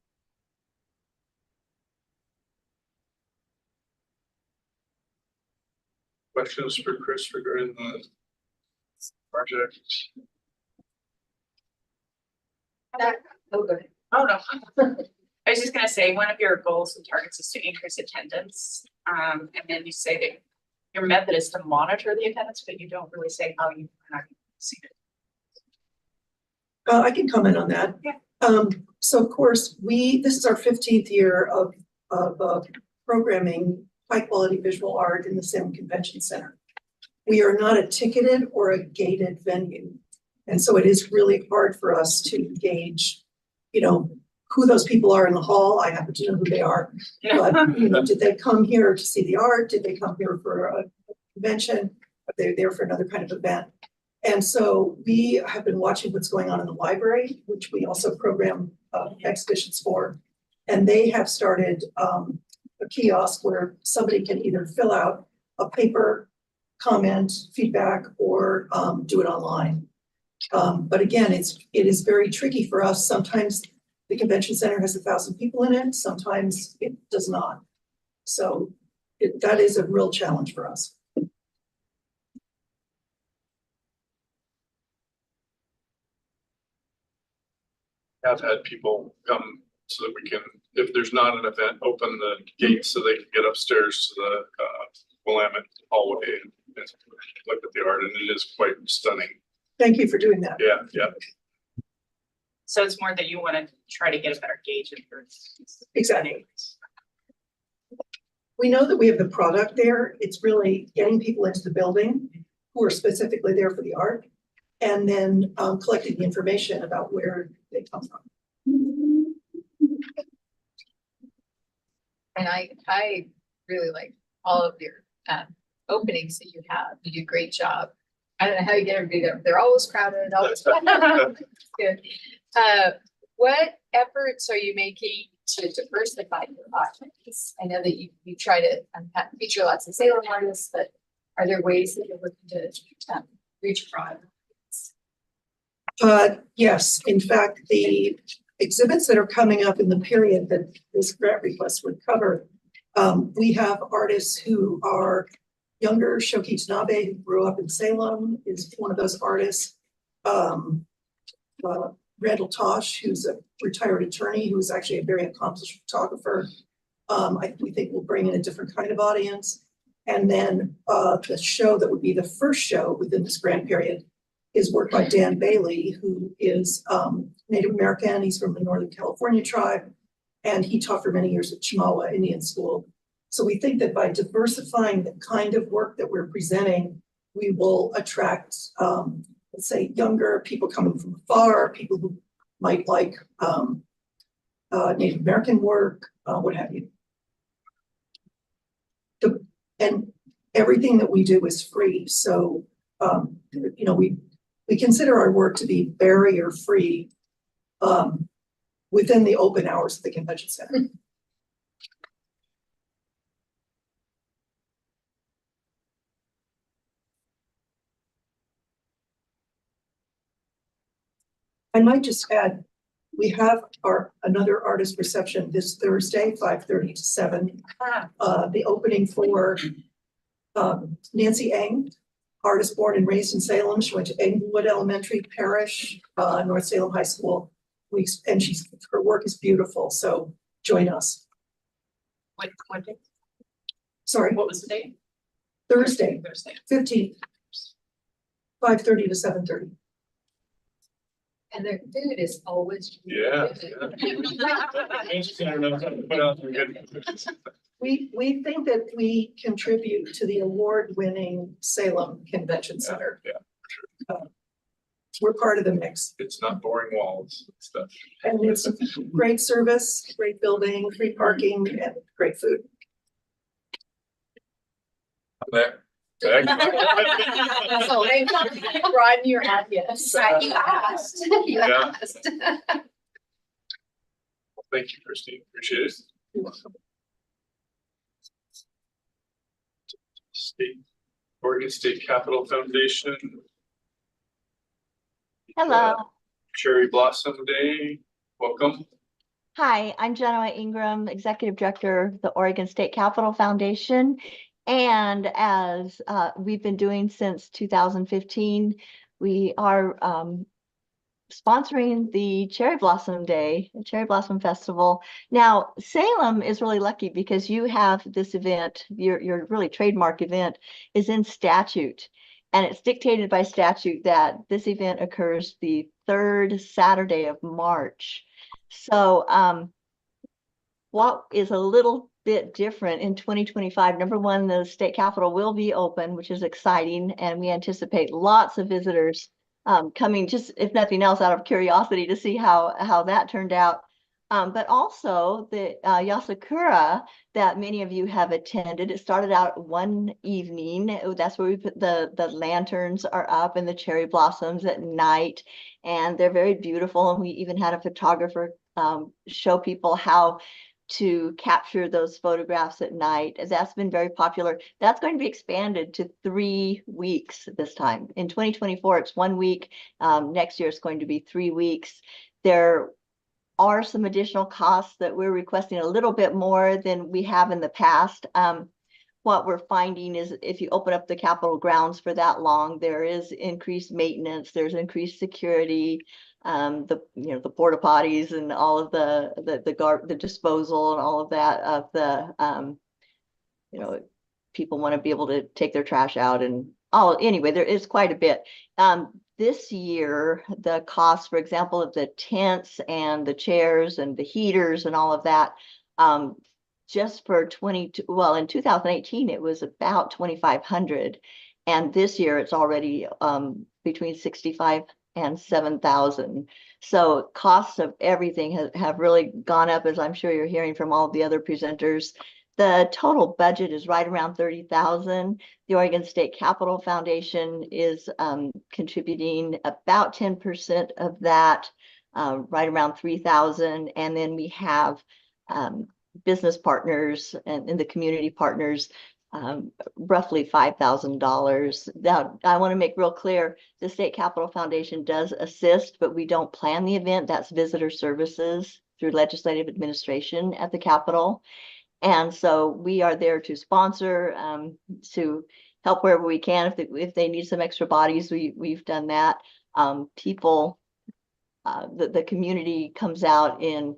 Questions for Chris regarding the project? Oh, good. Oh, no. I was just gonna say, one of your goals and targets is to increase attendance. And then you say that your method is to monitor the attendance, but you don't really say how you are not see it. I can comment on that. Yeah. So of course, this is our 15th year of programming high quality visual art in the Salem Convention Center. We are not a ticketed or a gated venue. And so it is really hard for us to gauge, who those people are in the hall. I happen to know who they are. But, did they come here to see the art? Did they come here for a convention? Are they there for another kind of event? And so we have been watching what's going on in the library, which we also program exhibitions for. And they have started a kiosk where somebody can either fill out a paper comment, feedback, or do it online. But again, it is very tricky for us. Sometimes the convention center has 1,000 people in it. Sometimes it does not. So that is a real challenge for us. Have had people come so that we can, if there's not an event, open the gates so they can get upstairs to the Willamette hallway and look at the art, and it is quite stunning. Thank you for doing that. Yeah, yeah. So it's more that you want to try to get a better gauge of your. Exactly. We know that we have the product there. It's really getting people into the building who are specifically there for the art, and then collecting the information about where they come from. And I really like all of your openings that you have. You do a great job. I don't know how you get everybody there. They're always crowded, always good. What efforts are you making to diversify your audience? I know that you try to feature lots of Salem artists, but are there ways that you're looking to reach broad? Yes, in fact, the exhibits that are coming up in the period that this grant request would cover, we have artists who are younger. Shoki Tanabe, who grew up in Salem, is one of those artists. Randall Tosh, who's a retired attorney, who's actually a very accomplished photographer. We think will bring in a different kind of audience. And then the show that would be the first show within this grant period is work by Dan Bailey, who is Native American. He's from the Northern California tribe, and he taught for many years at Chemawa Indian School. So we think that by diversifying the kind of work that we're presenting, we will attract, let's say, younger people coming from afar, people who might like Native American work, what have you. And everything that we do is free. So, you know, we consider our work to be barrier-free within the open hours of the convention center. I might just add, we have another artist reception this Thursday, 5:30 to 7. The opening for Nancy Eng, artist born and raised in Salem. She went to Englewood Elementary Parish, North Salem High School. And her work is beautiful, so join us. What day? Sorry, What was the date? Thursday, Thursday. 15th, 5:30 to 7:30. And their food is always. Yeah. We think that we contribute to the award-winning Salem Convention Center. Yeah. We're part of the mix. It's not boring walls and stuff. And it's great service, great building, free parking, and great food. There. So they broaden your audience. Right, you asked. You Yeah. asked. Thank you, Christine. Appreciate it. You're welcome. Oregon State Capitol Foundation, Hello. Cherry Blossom Day. Welcome. Hi, I'm Jenna Ingram, Executive Director of the Oregon State Capitol Foundation. And as we've been doing since 2015, we are sponsoring the Cherry Blossom Day, Cherry Blossom Festival. Now, Salem is really lucky because you have this event, your really trademark event is in statute. And it's dictated by statute that this event occurs the third Saturday of March. So what is a little bit different in 2025, number one, the state capitol will be open, which is exciting, and we anticipate lots of visitors coming, just if nothing else, out of curiosity to see how that turned out. But also the Yasakura that many of you have attended, it started out one evening. That's where we put the lanterns are up and the cherry blossoms at night, and they're very beautiful. And we even had a photographer show people how to capture those photographs at night. That's been very popular. That's going to be expanded to 3 weeks this time. In 2024, it's 1 week. Next year, it's going to be 3 weeks. There are some additional costs that we're requesting, a little bit more than we have in the past. What we're finding is if you open up the Capitol grounds for that long, there is increased maintenance, there's increased security, the porta potties and all of the disposal and all of that of the people want to be able to take their trash out and anyway, there is quite a bit. This year, the cost, for example, of the tents and the chairs and the heaters and all of that, just for in 2018, it was about 2,500. And this year it's already between 65 and 7,000. So costs of everything have really gone up, as I'm sure you're hearing from all the other presenters. The total budget is right around 30,000. The Oregon State Capitol Foundation is contributing about 10% of that, right around 3,000. And then we have business partners and the community partners, roughly $5,000. Now, I want to make real clear, the State Capitol Foundation does assist, but we don't plan the event. That's visitor services through legislative administration at the Capitol. And so we are there to sponsor, to help wherever we can. If they need some extra bodies, we've done that. The community comes out in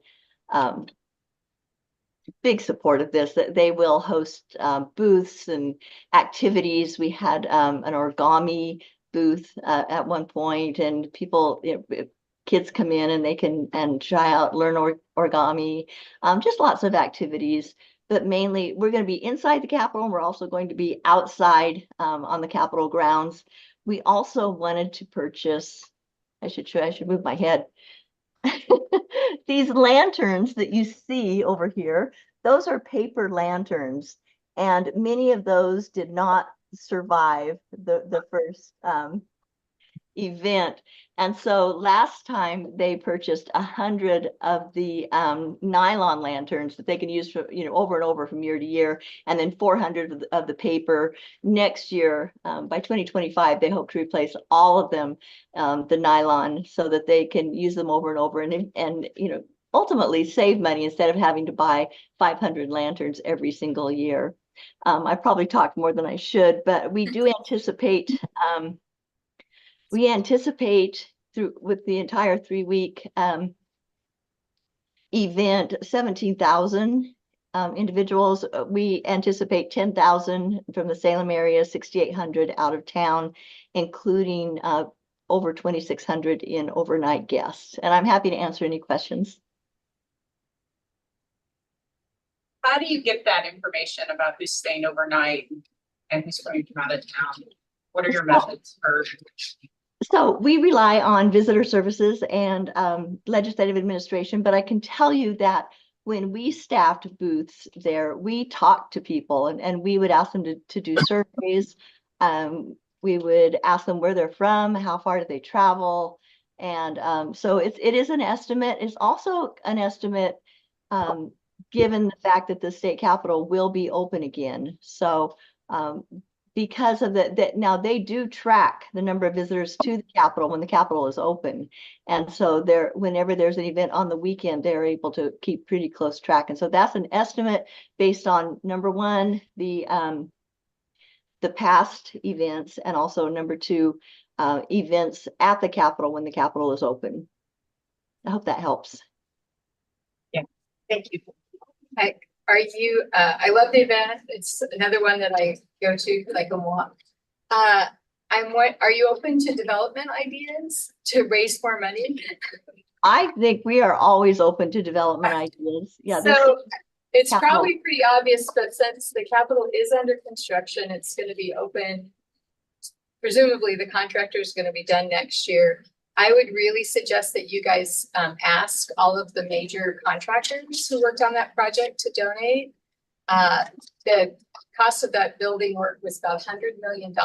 big support of this, that they will host booths and activities. We had an origami booth at one point, and people, kids come in and they can try out, learn origami, just lots of activities. But mainly, we're going to be inside the Capitol, and we're also going to be outside on the Capitol grounds. We also wanted to purchase, I should move my head. These lanterns that you see over here, those are paper lanterns, and many of those did not survive the first event. And so last time they purchased 100 of the nylon lanterns that they can use for, over and over from year to year, and then 400 of the paper. Next year, by 2025, they hope to replace all of them, the nylon, so that they can use them over and over, and ultimately save money instead of having to buy 500 lanterns every single year. I probably talked more than I should, but we do anticipate through with the entire 3-week event, 17,000 individuals. We anticipate 10,000 from the Salem area, 6,800 out of town, including over 2,600 in overnight guests. And I'm happy to answer any questions. How do you get that information about who's staying overnight and who's going to come out of town? What are your methods for? So we rely on visitor services and legislative administration, but I can tell you that when we staffed booths there, we talked to people, and we would ask them to do surveys. We would ask them where they're from, how far do they travel. And so it is an estimate. It's also an estimate given the fact that the state capitol will be open again. So because of that, now they do track the number of visitors to the Capitol when the Capitol is open. And so whenever there's an event on the weekend, they're able to keep pretty close track. And so that's an estimate based on, number one, the past events, and also number two, events at the Capitol when the Capitol is open. I hope that helps. Yeah, thank you. Are you, I love the event. It's another one that I go to because I can walk. Are you open to development ideas to raise more money? I think we are always open to development ideas. Yeah. So it's Capitol. probably pretty obvious, but since the Capitol is under construction, it's going to be open. Presumably the contractor is going to be done next year. I would really suggest that you guys ask all of the major contractors who worked on that project to donate. The cost of that building work was about $100 million.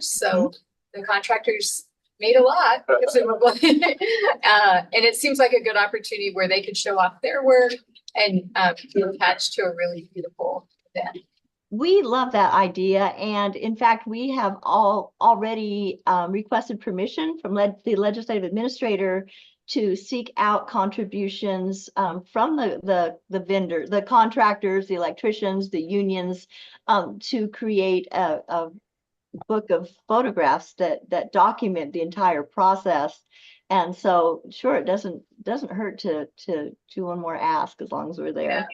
So the contractors made a lot, presumably. And it seems like a good opportunity where they could show off their work and be attached to a really beautiful event. We love that idea. And in fact, we have already requested permission from the legislative administrator to seek out contributions from the vendor, the contractors, the electricians, the unions, to create a book of photographs that document the entire process. And so, sure, it doesn't hurt to do one more ask as long as we're there. Yeah.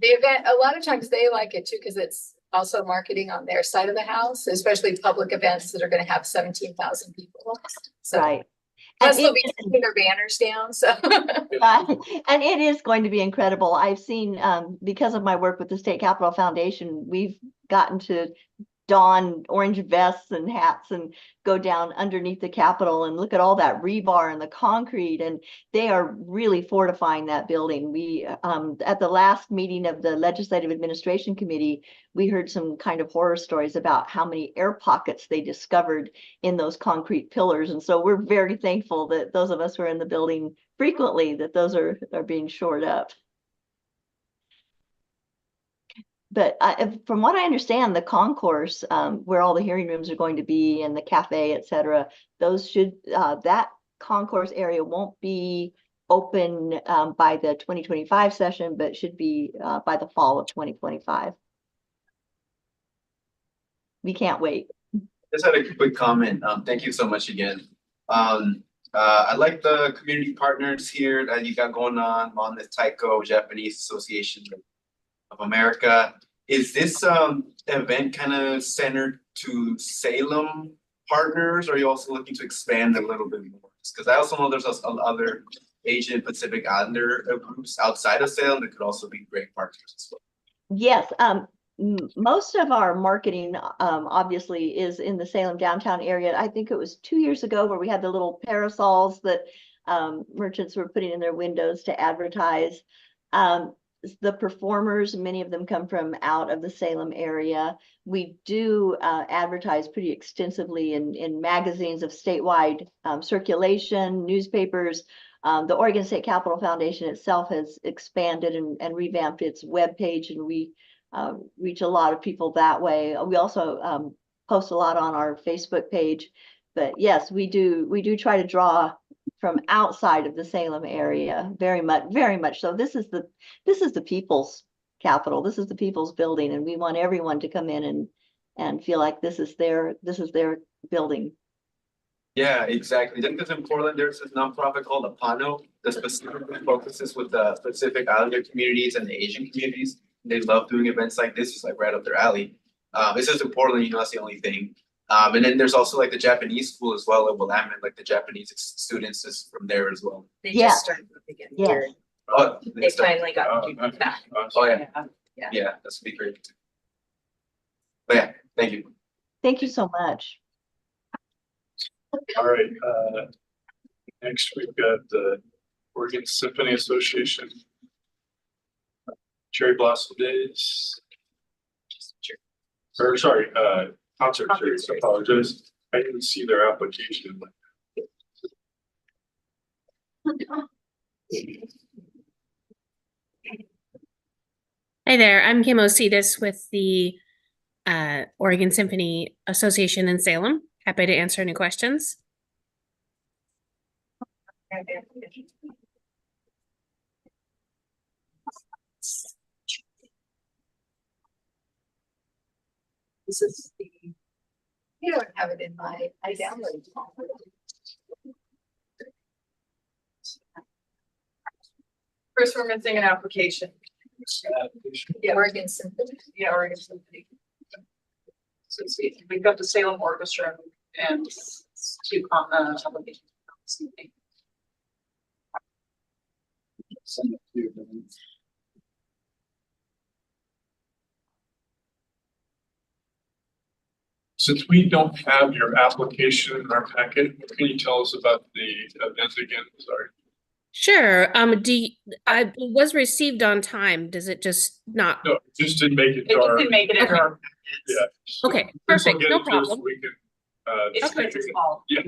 The event, a lot of times they like it too, because it's also marketing on their side of the house, especially public events that are going to have 17,000 people. So, right. Plus they'll be taking their banners down. So and it is going to be incredible. I've seen, because of my work with the State Capitol Foundation, we've gotten to don orange vests and hats and go down underneath the Capitol and look at all that rebar and the concrete, and they are really fortifying that building. We at the last meeting of the Legislative Administration Committee, we heard some kind of horror stories about how many air pockets they discovered in those concrete pillars. And so we're very thankful that those of us who are in the building frequently, that those are being shored up. But from what I understand, the concourse, where all the hearing rooms are going to be and the cafe, et cetera, those that concourse area won't be open by the 2025 session, but should be by the fall of 2025. We can't wait. Just had a quick comment. Thank you so much again. I like the community partners here that you got going on the Taiko Japanese Association of America. Is this event kind of centered to Salem partners, or are you also looking to expand a little bit more? Because I also know there's other Asian Pacific Islander groups outside of Salem that could also be great partners as well. Yes, most of our marketing, obviously is in the Salem downtown area. I think it was 2 years ago where we had the little parasols that merchants were putting in their windows to advertise. The performers, many of them come from out of the Salem area. We do advertise pretty extensively in magazines of statewide circulation, newspapers. The Oregon State Capitol Foundation itself has expanded and revamped its webpage, and we reach a lot of people that way. We also post a lot on our Facebook page. But yes, we do try to draw from outside of the Salem area, very much so. This is the people's capital. This is the people's building, and we want everyone to come in and feel like this is their building. Yeah, exactly. Just because in Portland, there's this nonprofit called Apano that specifically focuses with the Pacific Islander communities and the Asian communities. They love doing events like this. It's like right up their alley. It's just in Portland, you know, that's the only thing. And then there's also like the Japanese school as well at Willamette, like the Japanese students is from there as well. They Yeah. just started again. Yeah. Oh, They finally got to do that. Oh, yeah. Yeah. Yeah, that's be great. But yeah, thank you. Thank you so much. All right, next we've got the Oregon Symphony Association. Cherry Blossom Days. Or sorry, concert series, I apologize. I didn't see their application. Hi there, I'm Kim Ositis with the Oregon Symphony Association in Salem. Happy to answer any questions. This is the. You don't have it in my, I downloaded. First, we're missing an application. Yeah, Oregon Symphony. Yeah, Oregon Symphony. So see, we've got the Salem Orchestra and two applications. Since we don't have your application in our packet, can you tell us about the event again? Sorry. Sure. It was received on time. Does it just not? No, just didn't make it. It just didn't make it in our. Yeah. Okay, First we'll perfect. get No it to us so problem. we can, It's Okay. too small. Yeah.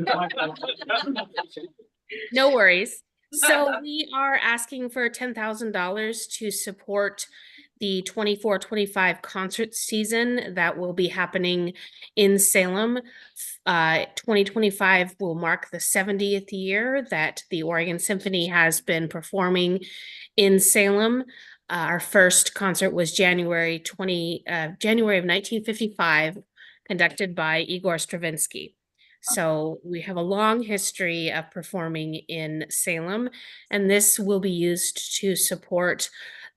No worries. So we are asking for $10,000 to support the 24-25 concert season that will be happening in Salem. 2025 will mark the 70th year that the Oregon Symphony has been performing in Salem. Our first concert was January of 1955, conducted by Igor Stravinsky. So we have a long history of performing in Salem, and this will be used to support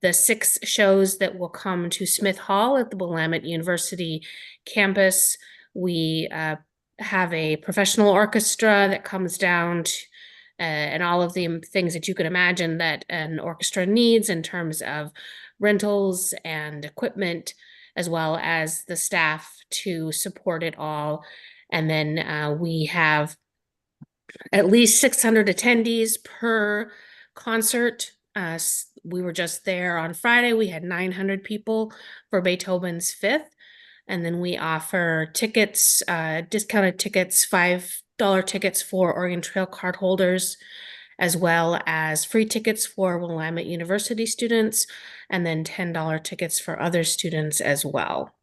the 6 shows that will come to Smith Hall at the Willamette University campus. We have a professional orchestra that comes down to, and all of the things that you could imagine that an orchestra needs in terms of rentals and equipment, as well as the staff to support it all. And then we have at least 600 attendees per concert. We were just there on Friday. We had 900 people for Beethoven's Fifth. And then we offer tickets, discounted tickets, $5 tickets for Oregon Trail card holders, as well as free tickets for Willamette University students, and then $10 tickets for other students as well.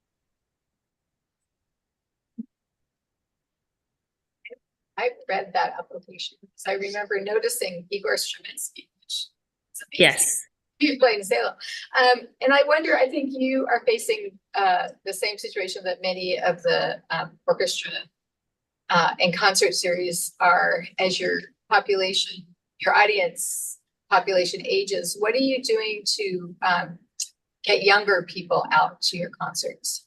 I read that application because I remember noticing Igor Stravinsky, which is amazing. Yes. You play in Salem. And I wonder, I think you are facing the same situation that many of the orchestra and concert series are as your population, your audience population ages. What are you doing to get younger people out to your concerts?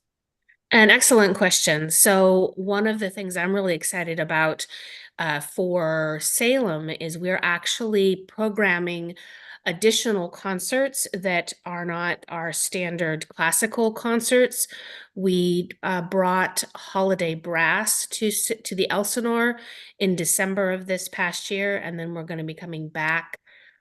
An excellent question. So one of the things I'm really excited about for Salem is we're actually programming additional concerts that are not our standard classical concerts. We brought Holiday Brass to the Elsinore in December of this past year, and then we're going to be coming back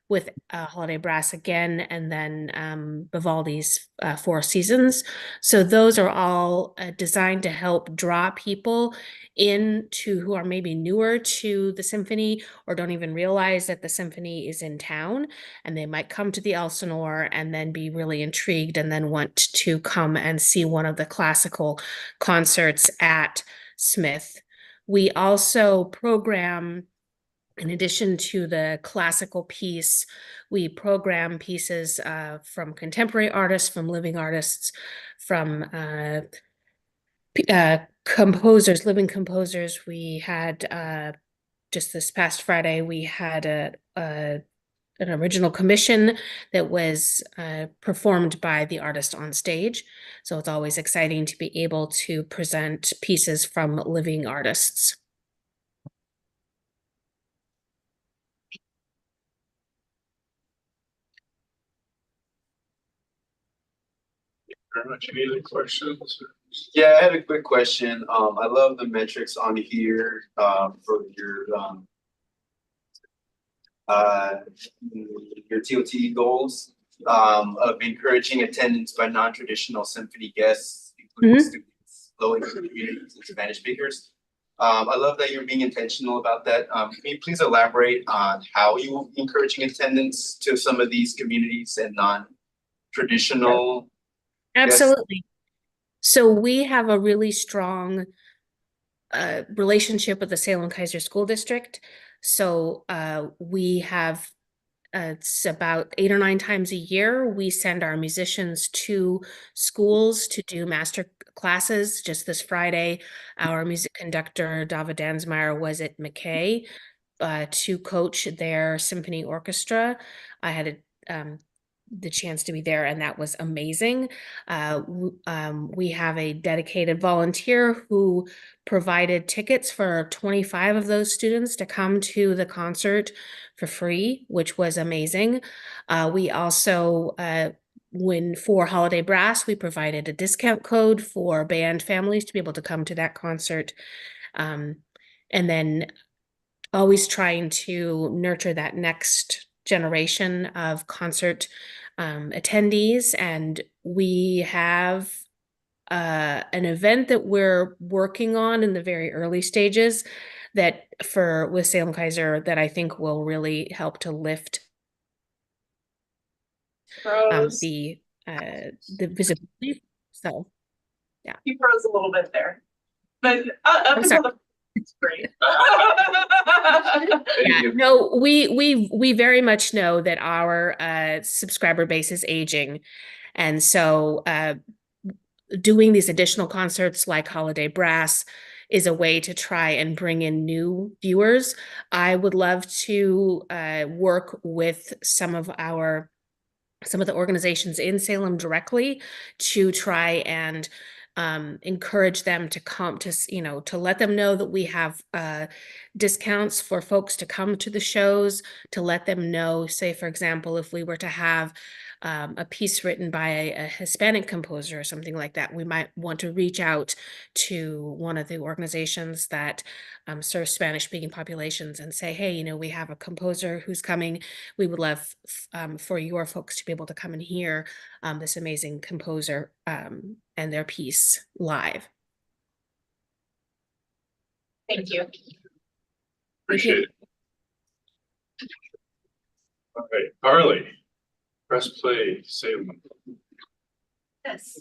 with Holiday Brass again, and then Vivaldi's Four Seasons. So those are all designed to help draw people into who are maybe newer to the symphony or don't even realize that the symphony is in town, and they might come to the Elsinore and then be really intrigued and then want to come and see one of the classical concerts at Smith. We also program, in addition to the classical piece, we program pieces from contemporary artists, from living artists, from composers, living composers. We had just this past Friday, we had an original commission that was performed by the artist on stage. So it's always exciting to be able to present pieces from living artists. Very much. Any other questions? Yeah, I had a quick question. I love the metrics on here, for your TOT goals, of encouraging attendance by non-traditional symphony guests, including students, low-income communities, and Spanish speakers. I love that you're being intentional about that. Can you please elaborate on how you encouraging attendance to some of these communities and non-traditional? Absolutely. So we have a really strong relationship with the Salem Kaiser School District. So we have, it's about 8 or 9 times a year, we send our musicians to schools to do master classes. Just this Friday, our music conductor, David Dansmeyer, was at McKay to coach their symphony orchestra. I had the chance to be there, and that was amazing. We have a dedicated volunteer who provided tickets for 25 of those students to come to the concert for free, which was amazing. We also, for Holiday Brass, we provided a discount code for band families to be able to come to that concert. And then always trying to nurture that next generation of concert attendees. And we have an event that we're working on in the very early stages that with Salem Kaiser that I think will really help to lift the visibility. So yeah. He froze a little bit there, but up until the it's great. Yeah, no, we very much know that our subscriber base is aging, and so doing these additional concerts like Holiday Brass is a way to try and bring in new viewers. I would love to work with some of the organizations in Salem directly to try and encourage them to come to, to let them know that we have discounts for folks to come to the shows, to let them know, say, for example, if we were to have a piece written by a Hispanic composer or something like that, we might want to reach out to one of the organizations that serve Spanish-speaking populations and say, hey, we have a composer who's coming. We would love for your folks to be able to come and hear this amazing composer and their piece live. Thank you. Appreciate it. All right, Carly, press play, Salem. Yes.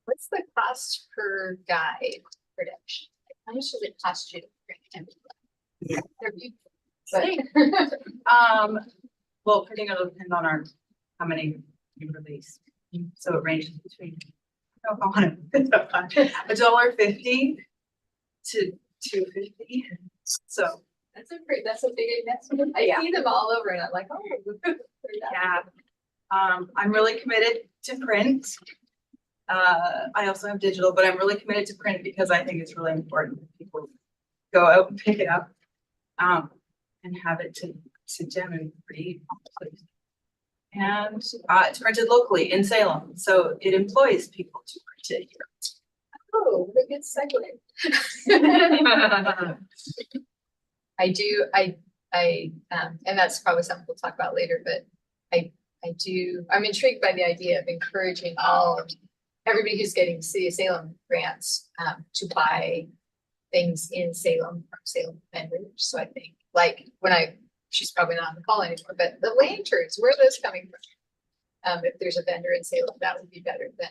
What's the cost per guide production? How much does it cost you to bring them? They're beautiful, but Well, pretty gonna depend on how many we release. So it ranges between, I don't know if I want to put that on, $1.50 to $2.50. So That's a big investment. I Yeah. see them all over and I'm like, oh. Yeah. I'm really committed to print. I also have digital, but I'm really committed to print because I think it's really important that people go out and pick it up. And have it to gem and read. And it's printed locally in Salem, so it employs people to print it here. Oh, what a good segue. And that's probably something we'll talk about later, but I'm intrigued by the idea of encouraging everybody who's getting City of Salem grants, to buy things in Salem from Salem vendors. So I think, like, she's probably not on the call anymore, but the lanterns, where are those coming from? If there's a vendor in Salem, that would be better than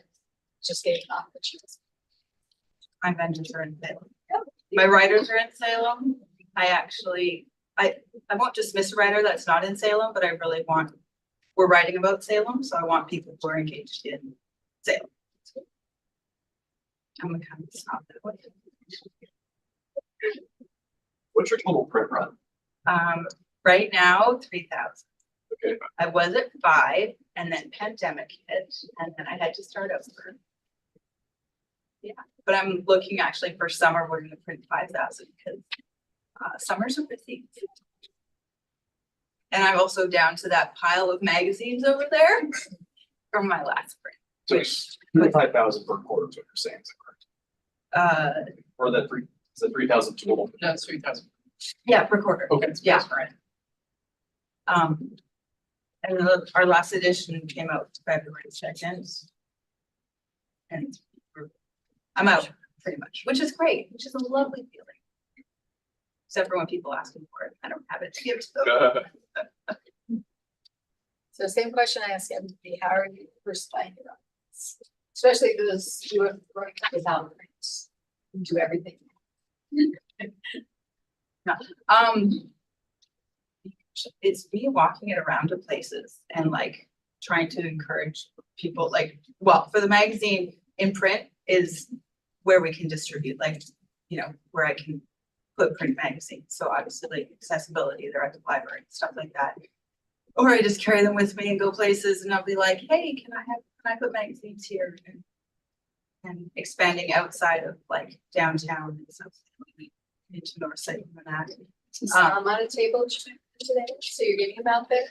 just getting off the cheese. My vendors are in Salem. My writers are in Salem. I won't dismiss a writer that's not in Salem, but we're writing about Salem, so I want people who are engaged in Salem. I'm gonna kind of stop that way. What's your total print run? Right now, 3,000. Okay. I was at 5, and then pandemic hit, and then I had to start over. Yeah, but I'm looking actually for summer, we're gonna print 5,000 because summers are busy. And I'm also down to that pile of magazines over there from my last print. So it's 5,000 per quarter is what you're saying, is that correct? Or is that 3,000 total? No, it's 3,000. Yeah, per quarter. Okay. Yeah. And our last edition came out February 2nd. And I'm out pretty much, which is great, which is a lovely feeling. Except for when people ask me for it, I don't have it to give to them. So same question I asked everybody, how are you diversifying your audience? Especially those who are growing up without prints and do everything. It's me walking it around to places and like trying to encourage people, like, well, for the magazine in print is where we can distribute, like, where I can put print magazines. So obviously like accessibility, they're at the library and stuff like that. Or I just carry them with me and go places and I'll be like, hey, can I put magazines here? And expanding outside of like downtown and stuff, into North Salem and that. I'm on a table today, so you're getting them out there.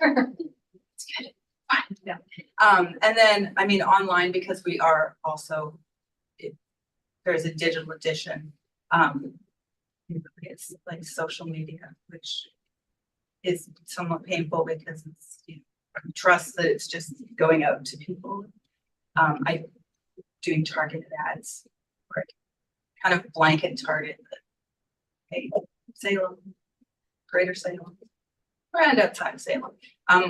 It's good. Fine. Yeah. And then, I mean, online, because we are also, there's a digital edition. It's like social media, which is somewhat painful because it's, trust that it's just going out to people. I doing targeted ads, where I kind of blanket target the, hey, Salem, Greater Salem, and outside of Salem.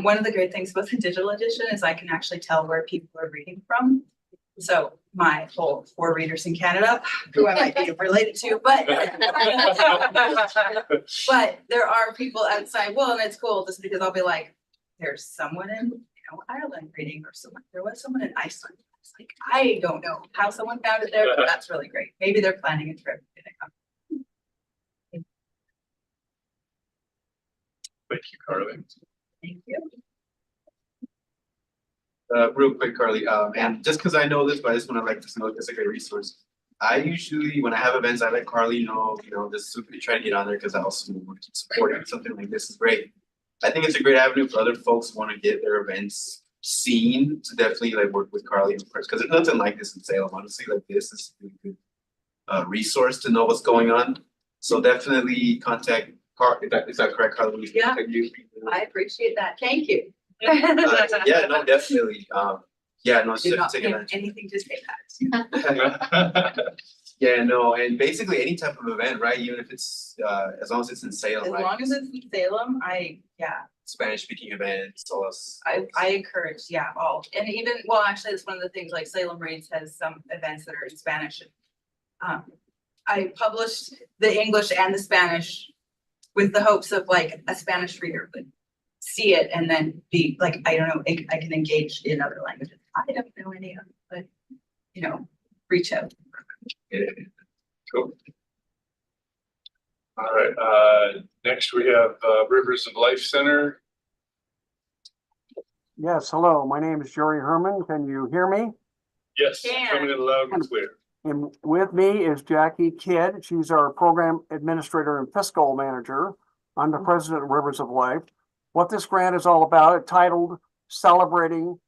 One of the great things about the digital edition is I can actually tell where people are reading from. So my whole 4 readers in Canada, who I might be related to, but but there are people outside. Well, and it's cool just because I'll be like, there's someone in Ireland reading, or there was someone in Iceland. It's like, I don't know how someone found it there, but that's really great. Maybe they're planning a trip. Thank you, Carly. Thank you. Real quick, Carly, and just because I know this, but I just want to like to know it's a great resource. I usually, when I have events, I let Carly know, just to try to get on there because I also want to support it. Something like this is great. I think it's a great avenue for other folks who want to get their events seen to definitely like work with Carly in person, because there's nothing like this in Salem. Honestly, like this is a really good resource to know what's going on. So definitely contact Carly. Is that correct, Carly? Yeah, I appreciate that. Thank you. Yeah, no, definitely. Yeah, no, Do not take pay advantage. anything to say that. Yeah, no, and basically any type of event, right? Even if it's as long as it's in Salem, As right? long as it's in Salem, Spanish speaking events, all us. I encourage, all, and even, well, actually, it's one of the things, like Salem Reads has some events that are in Spanish. I published the English and the Spanish with the hopes of like a Spanish reader would see it and then be like, I don't know, I can engage in other languages. I don't know any of it, but reach out. Yeah. Cool. All right, next we have, Rivers of Life Center. Yes, hello, my name is Jerry Herman. Can you hear me? Yes, coming in loud and clear. And with me is Jackie Kidd. She's our program administrator and fiscal manager. I'm the president of Rivers of Life. What this grant is all about, it's titled Celebrating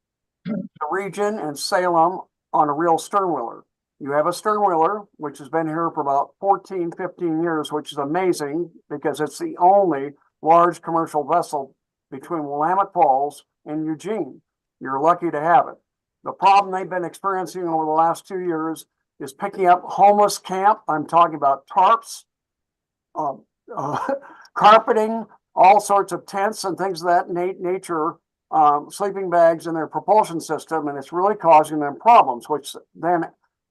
the Region and Salem on a Real Sternwheeler. You have a sternwheeler, which has been here for about 14, 15 years, which is amazing because it's the only large commercial vessel between Willamette Falls and Eugene. You're lucky to have it. The problem they've been experiencing over the last 2 years is picking up homeless camp. I'm talking about tarps, carpeting, all sorts of tents and things of that nature, sleeping bags in their propulsion system, and it's really causing them problems, which then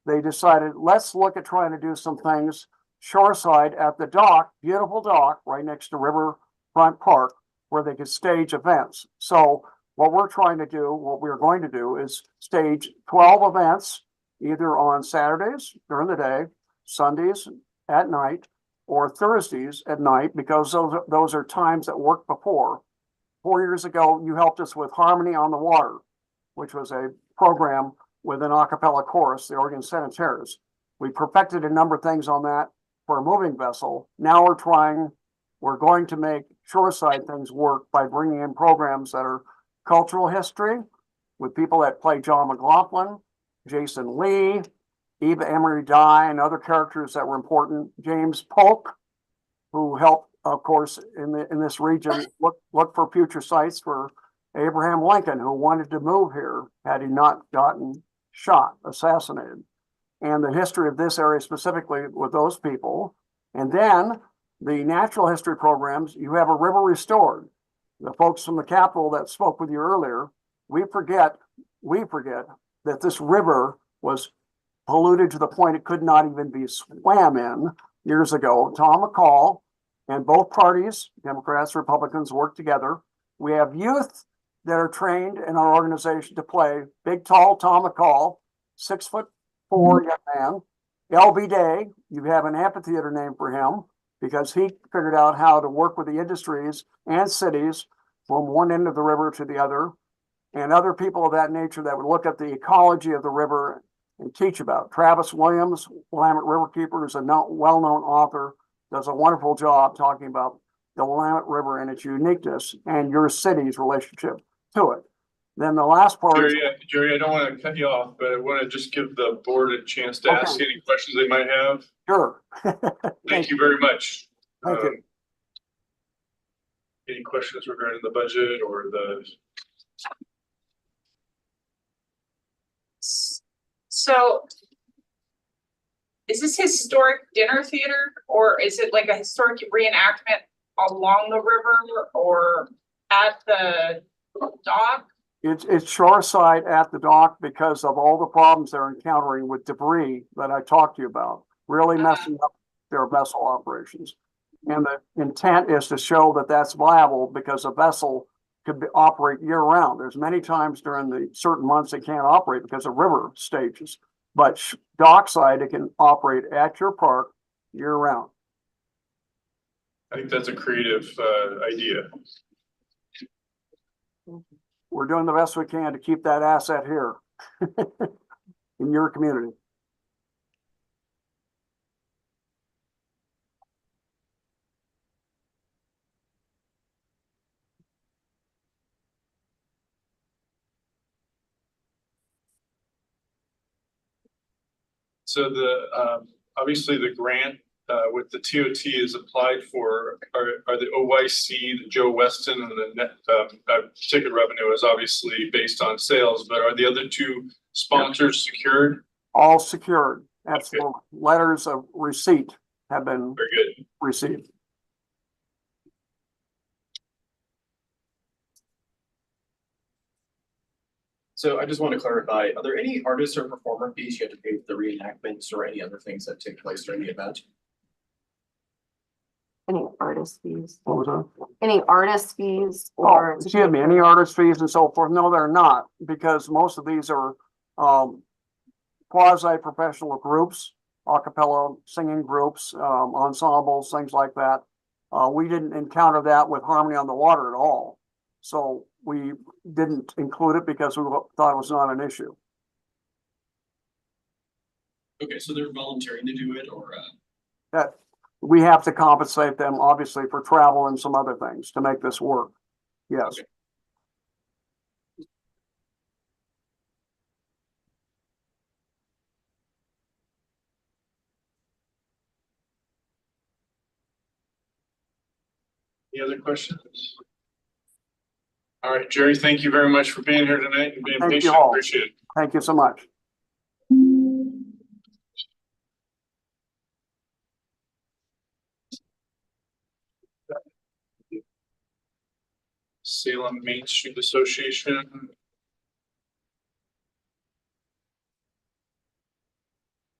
they decided, let's look at trying to do some things shoreside at the dock, beautiful dock right next to Riverfront Park, where they could stage events. So what we're trying to do, what we're going to do is stage 12 events, either on Saturdays during the day, Sundays at night, or Thursdays at night, because those are times that worked before. 4 years ago, you helped us with Harmony on the Water, which was a program with an a cappella chorus, the Oregon Sanitaires. We perfected a number of things on that for a moving vessel. Now we're going to make shoreside things work by bringing in programs that are cultural history with people that play John McLaughlin, Jason Lee, Eva Emery Dye, and other characters that were important. James Polk, who helped, of course, in this region, look for future sites for Abraham Lincoln, who wanted to move here had he not gotten shot, assassinated. And the history of this area specifically with those people. And then the natural history programs, you have a river restored. The folks from the Capitol that spoke with you earlier, we forget that this river was polluted to the point it could not even be swam in years ago. Tom McCall and both parties, Democrats, Republicans, work together. We have youth that are trained in our organization to play. Big, tall Tom McCall, 6'4" young man. LB Day, you have an amphitheater named for him because he figured out how to work with the industries and cities from one end of the river to the other, and other people of that nature that would look at the ecology of the river and teach about. Travis Williams, Willamette Riverkeeper, is a well-known author, does a wonderful job talking about the Willamette River and its uniqueness and your city's relationship to it. Then the last part. Jerry, I don't want to cut you off, but I want to just give the board a chance to ask any questions they might have. Sure. Thank you very much. Thank you. Any questions regarding the budget or the? So is this historic dinner theater or is it like a historic reenactment along the river or at the dock? It's shoreside at the dock because of all the problems they're encountering with debris that I talked to you about, really messing up their vessel operations. And the intent is to show that that's viable because a vessel could operate year round. There's many times during the certain months it can't operate because of river stages, but dockside it can operate at your park year round. I think that's a creative idea. We're doing the best we can to keep that asset here in your community. So obviously the grant with the TOT is applied for are the OYC, the Joe Weston, and the net ticket revenue is obviously based on sales, but are the other two sponsors secured? All secured, absolutely. Okay. Letters of receipt have been received. So I just want to clarify, are there any artists or performer fees you have to pay for the reenactments or any other things that take place during the event? Any artist fees? What was that? Any artist fees or? Excuse me, any artist fees and so forth? No, they're not, because most of these are quasi-professional groups a cappella singing groups, ensembles, things like that. We didn't encounter that with Harmony on the Water at all. So we didn't include it because we thought it was not an issue. Okay, so they're volunteering to do it or, That we have to compensate them obviously for travel and some other things to make this work. Yes. Okay. Any other questions? All right, Jerry, thank you very much for being here tonight and being Thank you patient. all. Appreciate it. Thank you so much. Salem Main Street Association.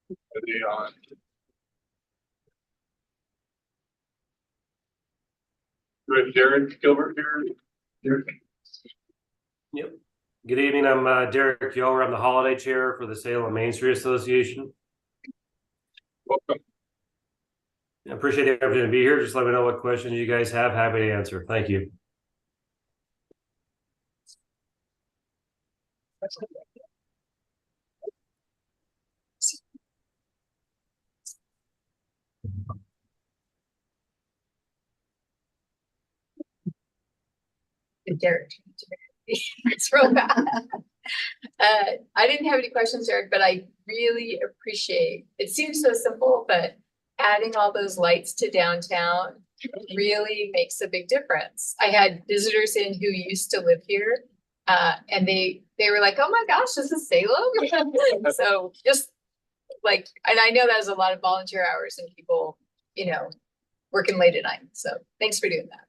Are they on? Do we have Derek Gilbert here? Derek? Yep. Good evening. I'm Derek Yower. I'm the holiday chair for the Salem Main Street Association. Welcome. I appreciate the opportunity to be here. Just let me know what questions you guys have. Happy to answer. Thank you. Derek. It's real bad. I didn't have any questions, Derek, but I really appreciate, it seems so simple, but adding all those lights to downtown really makes a big difference. I had visitors in who used to live here, and they were like, oh my gosh, this is Salem. So just like, and I know that was a lot of volunteer hours and people, you know, working late at night. So thanks for doing that.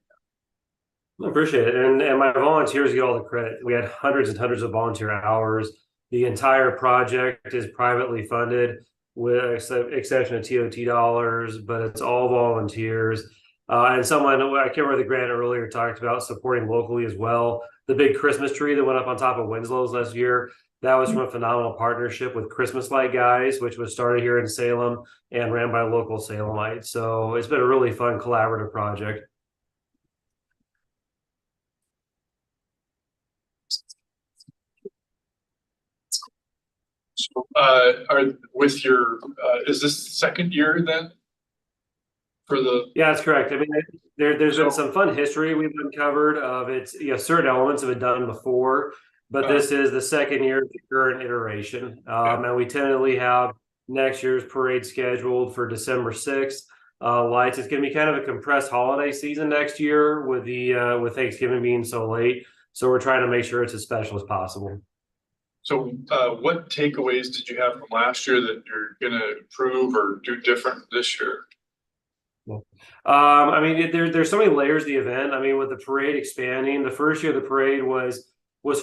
I appreciate it. And my volunteers get all the credit. We had hundreds and hundreds of volunteer hours. The entire project is privately funded with exception of TOT dollars, but it's all volunteers. And someone, I can't remember the grant earlier, talked about supporting locally as well. The big Christmas tree that went up on top of Winslow's last year, that was from a phenomenal partnership with Christmas Light Guys, which was started here in Salem and ran by local Salemites. So it's been a really fun collaborative project. So, are with your, is this the second year then? For the. Yeah, that's correct. I mean, there's been some fun history we've uncovered of it's, certain elements have been done before, but this is the second year of the current iteration. And we tentatively have next year's parade scheduled for December 6th. Lights, it's going to be kind of a compressed holiday season next year with the with Thanksgiving being so late. So we're trying to make sure it's as special as possible. So what takeaways did you have from last year that you're gonna improve or do different this year? I mean, there's so many layers to the event. I mean, with the parade expanding, the first year the parade was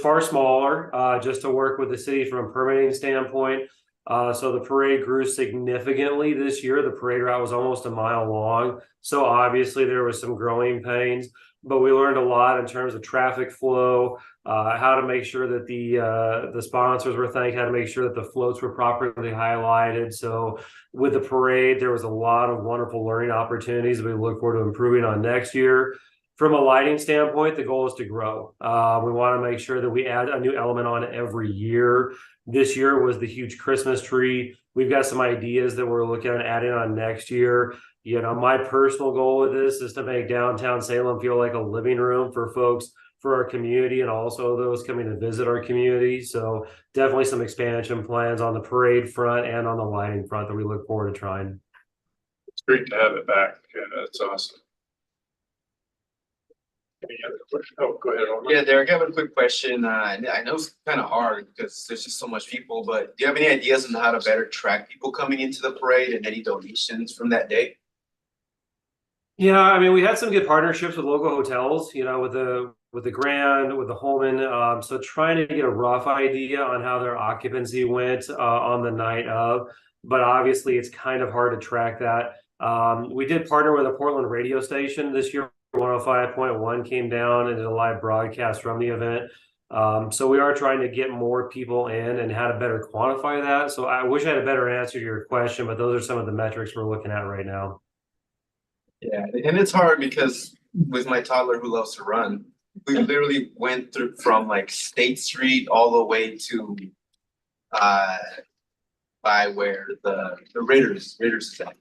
far smaller, just to work with the city from a permitting standpoint. So the parade grew significantly this year. The parade route was almost a mile long. So obviously there was some growing pains, but we learned a lot in terms of traffic flow, how to make sure that the sponsors were thanked, how to make sure that the floats were properly highlighted. So with the parade, there was a lot of wonderful learning opportunities we look forward to improving on next year. From a lighting standpoint, the goal is to grow. We want to make sure that we add a new element on every year. This year was the huge Christmas tree. We've got some ideas that we're looking at adding on next year. My personal goal with this is to make downtown Salem feel like a living room for folks, for our community, and also those coming to visit our community. So definitely some expansion plans on the parade front and on the lighting front that we look forward to trying. It's great to have it back. Yeah, that's awesome. Any other question? Oh, go ahead. Omar. Yeah, Derek, I have a quick question. I know it's kind of hard because there's just so much people, but do you have any ideas on how to better track people coming into the parade and any donations from that day? Yeah, I mean, we had some good partnerships with local hotels, with the Grand, with the Holman. So trying to get a rough idea on how their occupancy went on the night of, but obviously it's kind of hard to track that. We did partner with a Portland radio station this year. 105.1 came down and did a live broadcast from the event. So we are trying to get more people in and how to better quantify that. So I wish I had a better answer to your question, but those are some of the metrics we're looking at right now. Yeah, and it's hard because with my toddler who loves to run, we literally went through from like State Street all the way to by where the Raiders is at.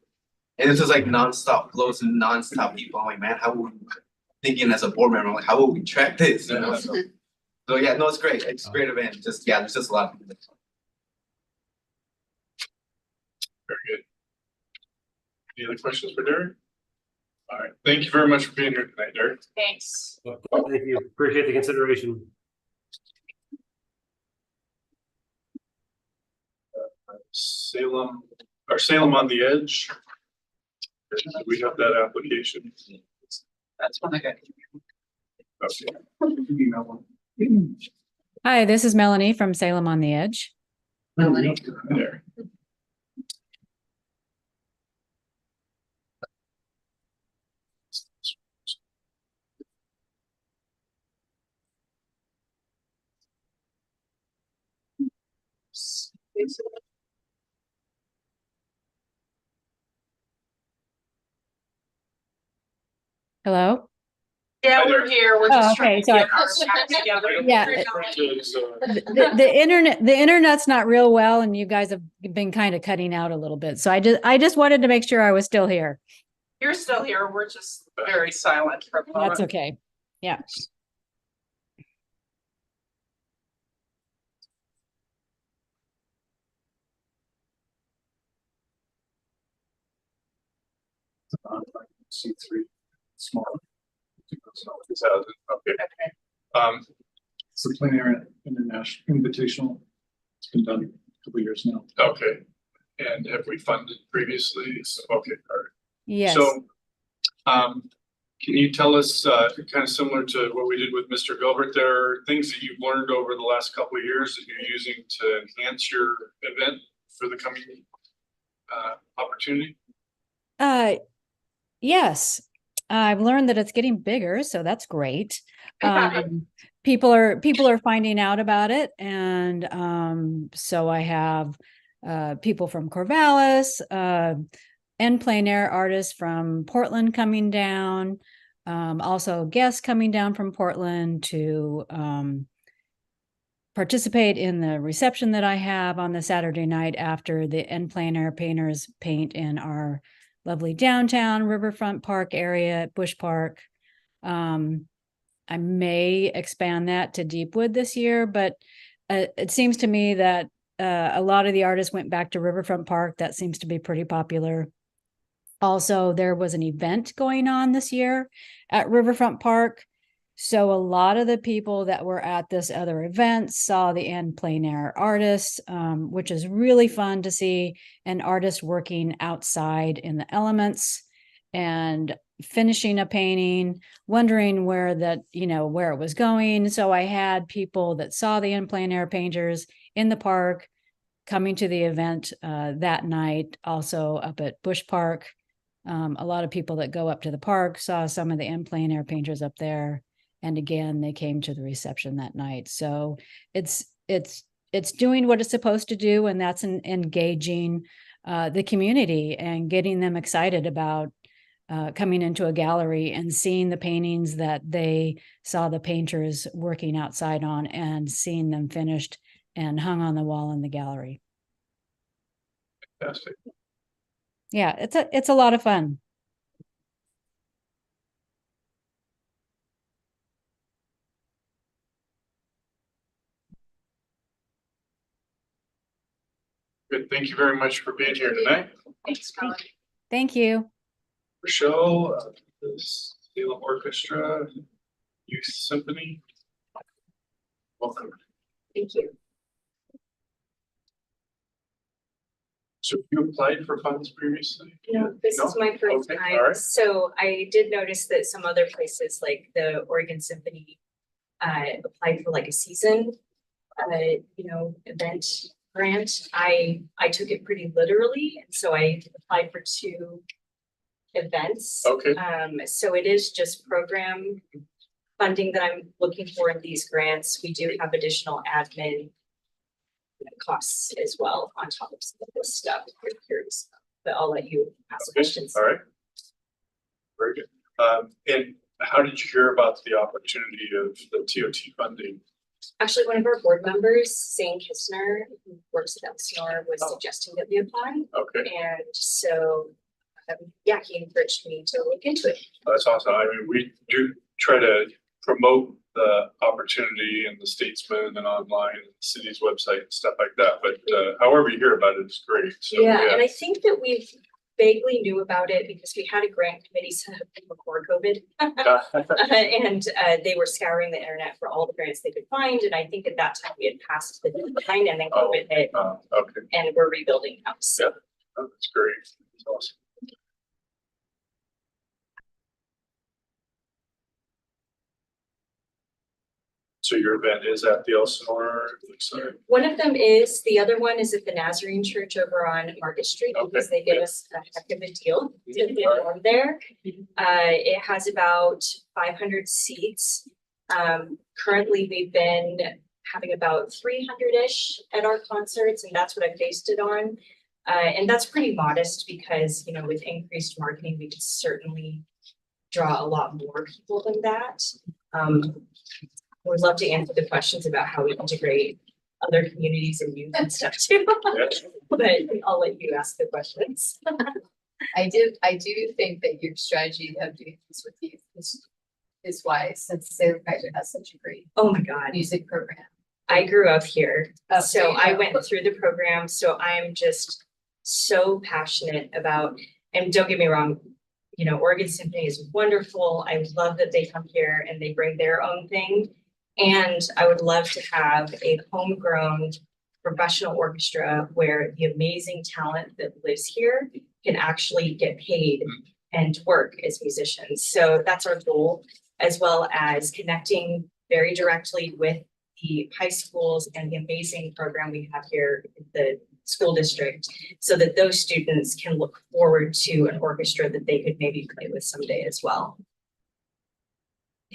And this was like nonstop flows and nonstop people. I'm like, man, how would we, thinking as a board member, I'm like, how will we track this? You know? So yeah, no, it's great. It's a great event. Just yeah, there's just a lot of people. Very good. Any other questions for Derek? All right, thank you very much for being here tonight, Derek. Thanks. Thank you. Appreciate the consideration. Salem on the Edge. We have that application. That's one I got. Okay. Hi, this is Melanie from Salem on the Edge. Melanie. There. Hello? Yeah, we're here. We're Oh, just trying okay, to sorry. get our act together. Yeah. The internet's not real well, and you guys have been kind of cutting out a little bit. So I just wanted to make sure I was still here. You're still here. We're just very silent for a moment. That's okay. Yeah. C3, small. 2000, okay. It's the Plain Air International Invitational. It's been done a couple of years now. Okay, and have we funded previously? So, okay, all right. Yes. So, can you tell us, kind of similar to what we did with Mr. Gilbert, there are things that you've learned over the last couple of years that you're using to enhance your event for the coming opportunity? Yes. I've learned that it's getting bigger, so that's great. People are finding out about it, and so I have people from Corvallis, and plein air artists from Portland coming down, also guests coming down from Portland to participate in the reception that I have on the Saturday night after the plein air painters paint in our lovely downtown Riverfront Park area at Bush Park. I may expand that to Deepwood this year, but it seems to me that a lot of the artists went back to Riverfront Park. That seems to be pretty popular. Also, there was an event going on this year at Riverfront Park. So a lot of the people that were at this other event saw the plein air artists, which is really fun to see an artist working outside in the elements and finishing a painting, wondering where it was going. So I had people that saw the plein air painters in the park coming to the event that night, also up at Bush Park. A lot of people that go up to the park saw some of the plein air painters up there. And again, they came to the reception that night. So it's doing what it's supposed to do, and that's engaging the community and getting them excited about coming into a gallery and seeing the paintings that they saw the painters working outside on and seeing them finished and hung on the wall in the gallery. Fantastic. Yeah, it's a lot of fun. Good. Thank you very much for being here tonight. Thanks, Colin. Thank you. Rochelle, the Salem Orchestra, Youth Symphony. Welcome. Thank you. So you applied for funds previously? No, this is my first Okay, time. all right. So I did notice that some other places like the Oregon Symphony applied for like a season, event grant. I took it pretty literally, and so I applied for 2 events. Okay. So it is just program funding that I'm looking for in these grants. We do have additional admin costs as well on top of some of this stuff. If you're curious, but I'll let you ask questions. All right. Very good. And how did you hear about the opportunity of the TOT funding? Actually, one of our board members, Zane Kistner, who works at Elsinore, was suggesting that we apply. Okay. And so, yeah, he encouraged me to look into it. That's awesome. I mean, we do try to promote the opportunity in the Statesman and online and the city's website and stuff like that. But however you hear about it is great. So, Yeah, and I think that we've vaguely knew about it because we had a grant committee set up before COVID. And they were scouring the internet for all the grants they could find. And I think at that time we had passed the deadline and then COVID hit. Okay. And we're rebuilding now. So. Yeah, that's great. That's awesome. So your event is at the Elsinore? One of them is, the other one is at the Nazarene Church over on Market Street because they give us a heck of a deal to be on there. It has about 500 seats. Currently, we've been having about 300-ish at our concerts, and that's what I based it on. And that's pretty modest because, you know, with increased marketing, we could certainly draw a lot more people than that. Would love to answer the questions about how we integrate other communities and youth and stuff too. But I'll let you ask the questions. I do think that your strategy of doing this with youth is wise, since Salem Kaiser has such a great music program. I grew up here, Oh, so there you I go. went through the program. So I'm just so passionate about, and don't get me wrong, you know, Oregon Symphony is wonderful. I love that they come here and they bring their own thing. And I would love to have a homegrown professional orchestra where the amazing talent that lives here can actually get paid and work as musicians. So that's our goal, as well as connecting very directly with the high schools and the amazing program we have here in the school district, so that those students can look forward to an orchestra that they could maybe play with someday as well.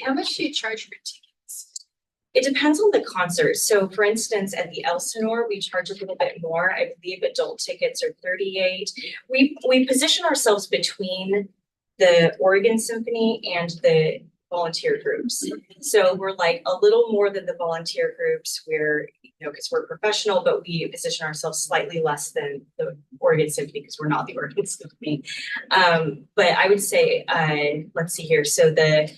How much do you charge for tickets? It depends on the concert. So for instance, at the Elsinore, we charge a little bit more. I believe adult tickets are 38. We position ourselves between the Oregon Symphony and the volunteer groups. So we're like a little more than the volunteer groups. We're, you know, because we're professional, but we position ourselves slightly less than the Oregon Symphony because we're not the Oregon Symphony. But I would say, let's see here. So the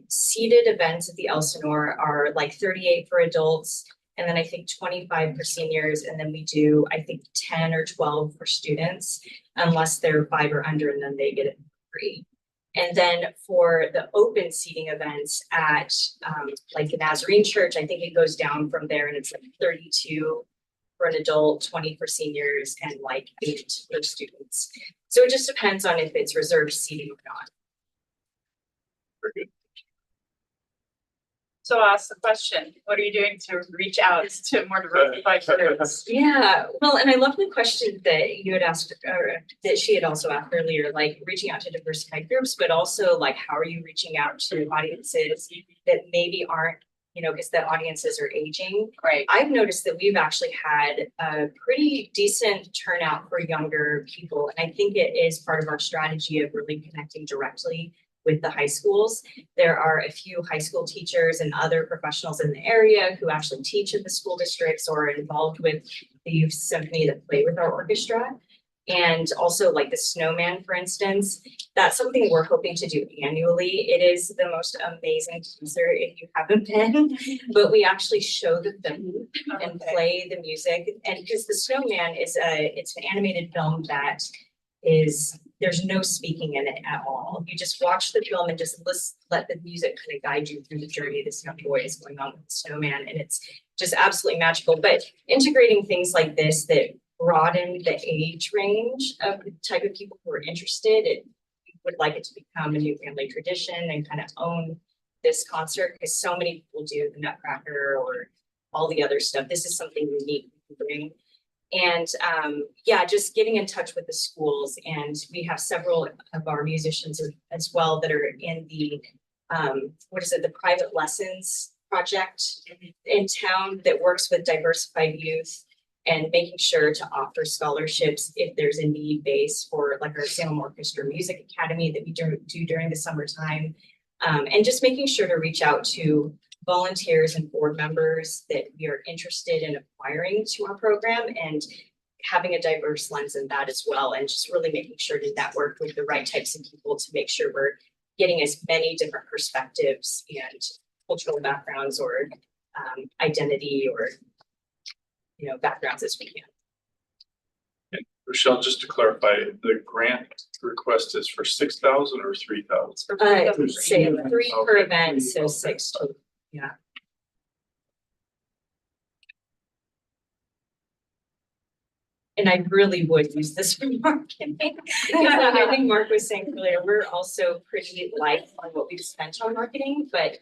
seated events at the Elsinore are like 38 for adults, and then I think 25 for seniors, and then we do, I think, 10 or 12 for students, unless they're 5 or under, and then they get it free. And then for the open seating events at like the Nazarene Church, I think it goes down from there, and it's like 32 for an adult, 20 for seniors, and like 8 for students. So it just depends on if it's reserved seating or not. So I'll ask the question, what are you doing to reach out to more diversified groups? Yeah, well, and I love the question that you had asked, or that she had also asked earlier, like reaching out to diversified groups, but also like, how are you reaching out to audiences that maybe aren't, you know, because the audiences are aging. Right. I've noticed that we've actually had a pretty decent turnout for younger people. And I think it is part of our strategy of really connecting directly with the high schools. There are a few high school teachers and other professionals in the area who actually teach at the school districts or are involved with the youth symphony that play with our orchestra. And also like the Snowman, for instance, that's something we're hoping to do annually. It is the most amazing concert if you haven't been, but we actually show the film and play the music. And because the Snowman is it's an animated film that is, there's no speaking in it at all. You just watch the film and just let the music kind of guide you through the journey this young boy is going on with the Snowman. And it's just absolutely magical. But integrating things like this that broaden the age range of the type of people who are interested, it would like it to become a new family tradition and kind of own this concert, because so many people do the Nutcracker or all the other stuff. This is something unique we can bring. And yeah, just getting in touch with the schools. And we have several of our musicians as well that are in the what is it, the private lessons project in town that works with diversified youth and making sure to offer scholarships if there's a need base for like our Salem Orchestra Music Academy that we do during the summertime. And just making sure to reach out to volunteers and board members that we are interested in acquiring to our program and having a diverse lens in that as well. And just really making sure to network with the right types of people to make sure we're getting as many different perspectives and cultural backgrounds or identity or, you know, backgrounds as we can. Rochelle, just to clarify, the grant request is for 6,000 or 3,000? Say 3 per event, so 6 total, yeah. And I really would use this for marketing. I think Mark was saying earlier, we're also pretty light on what we've spent on marketing, but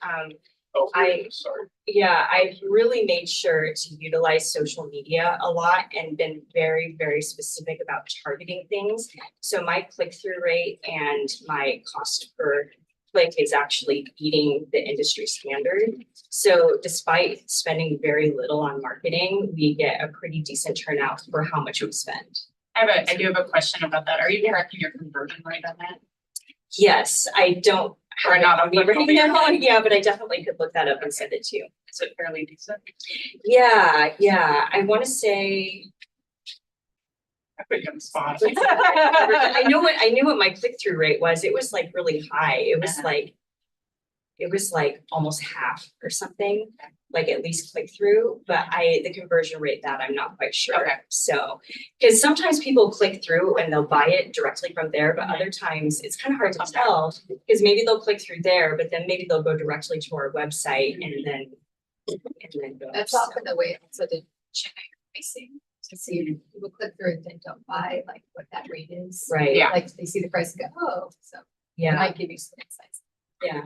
I've really made sure to utilize social media a lot and been very, very specific about targeting things. So my click-through rate and my cost per click is actually beating the industry standard. So despite spending very little on marketing, we get a pretty decent turnout for how much we spend. I do have a question about that. Are you tracking your conversion rate on that? Yes, I don't have it on me right now. Yeah, but I definitely could look that up and send it to you. Is it fairly decent? Yeah. I want to say. I put you on the spot. I knew what my click-through rate was. It was like really high. It was like almost half or something, like at least click-through. But the conversion rate that I'm not quite sure. Okay. So, because sometimes people click through and they'll buy it directly from there, but other times it's kind of hard to tell because maybe they'll click through there, but then maybe they'll go directly to our website and then go. That's often the way also to check your pricing. To see if people click through and then don't buy, like what that rate is. Right. Yeah. Like they see the price and go, oh, so it Yeah. might give you some insights. Yeah.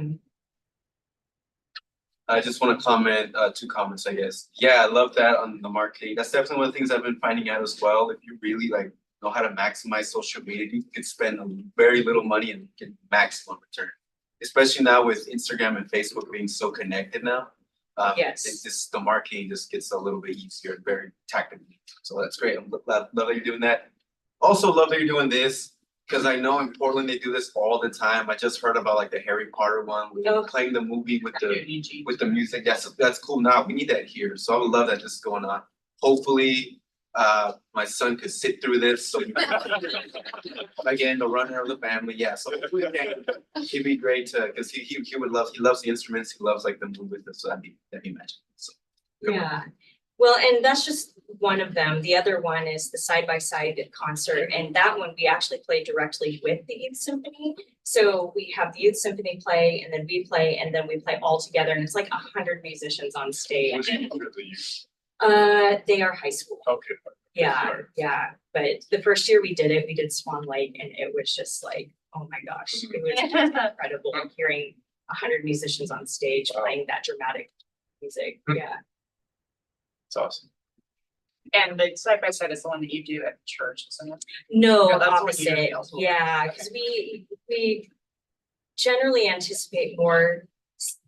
I just want to comment, 2 comments, I guess. Yeah, I love that on the marketing. That's definitely one of the things I've been finding out as well. If you really like know how to maximize social media, you can spend very little money and get maximum return. Especially now with Instagram and Facebook being so connected now. Yes. It's just the marketing just gets a little bit easier and very tactical. So that's great. I'm love that you're doing that. Also love that you're doing this because I know in Portland they do this all the time. I just heard about like the Harry Potter one, where they're playing the movie with the music. That's cool. Now we need that here. So I would love that this is going on. Hopefully, my son could sit through this. So again, the runner of the family. Yeah. So hopefully, it'd be great to because he loves the instruments. He loves like the movies. So that'd be magic. So yeah. Well, and that's just one of them. The other one is the side-by-side concert. And that one we actually play directly with the Youth Symphony. So we have the Youth Symphony play and then we play and then we play all together. And it's like 100 musicians on stage. They are high school. Okay. Yeah. But the first year we did Swan Lake and it was just like, oh my gosh, it was incredible hearing 100 musicians on stage playing that dramatic music. Yeah. It's awesome. And the side by side is the one that you do at church, isn't it? No, that's what you opposite. do. Yeah, because we generally anticipate more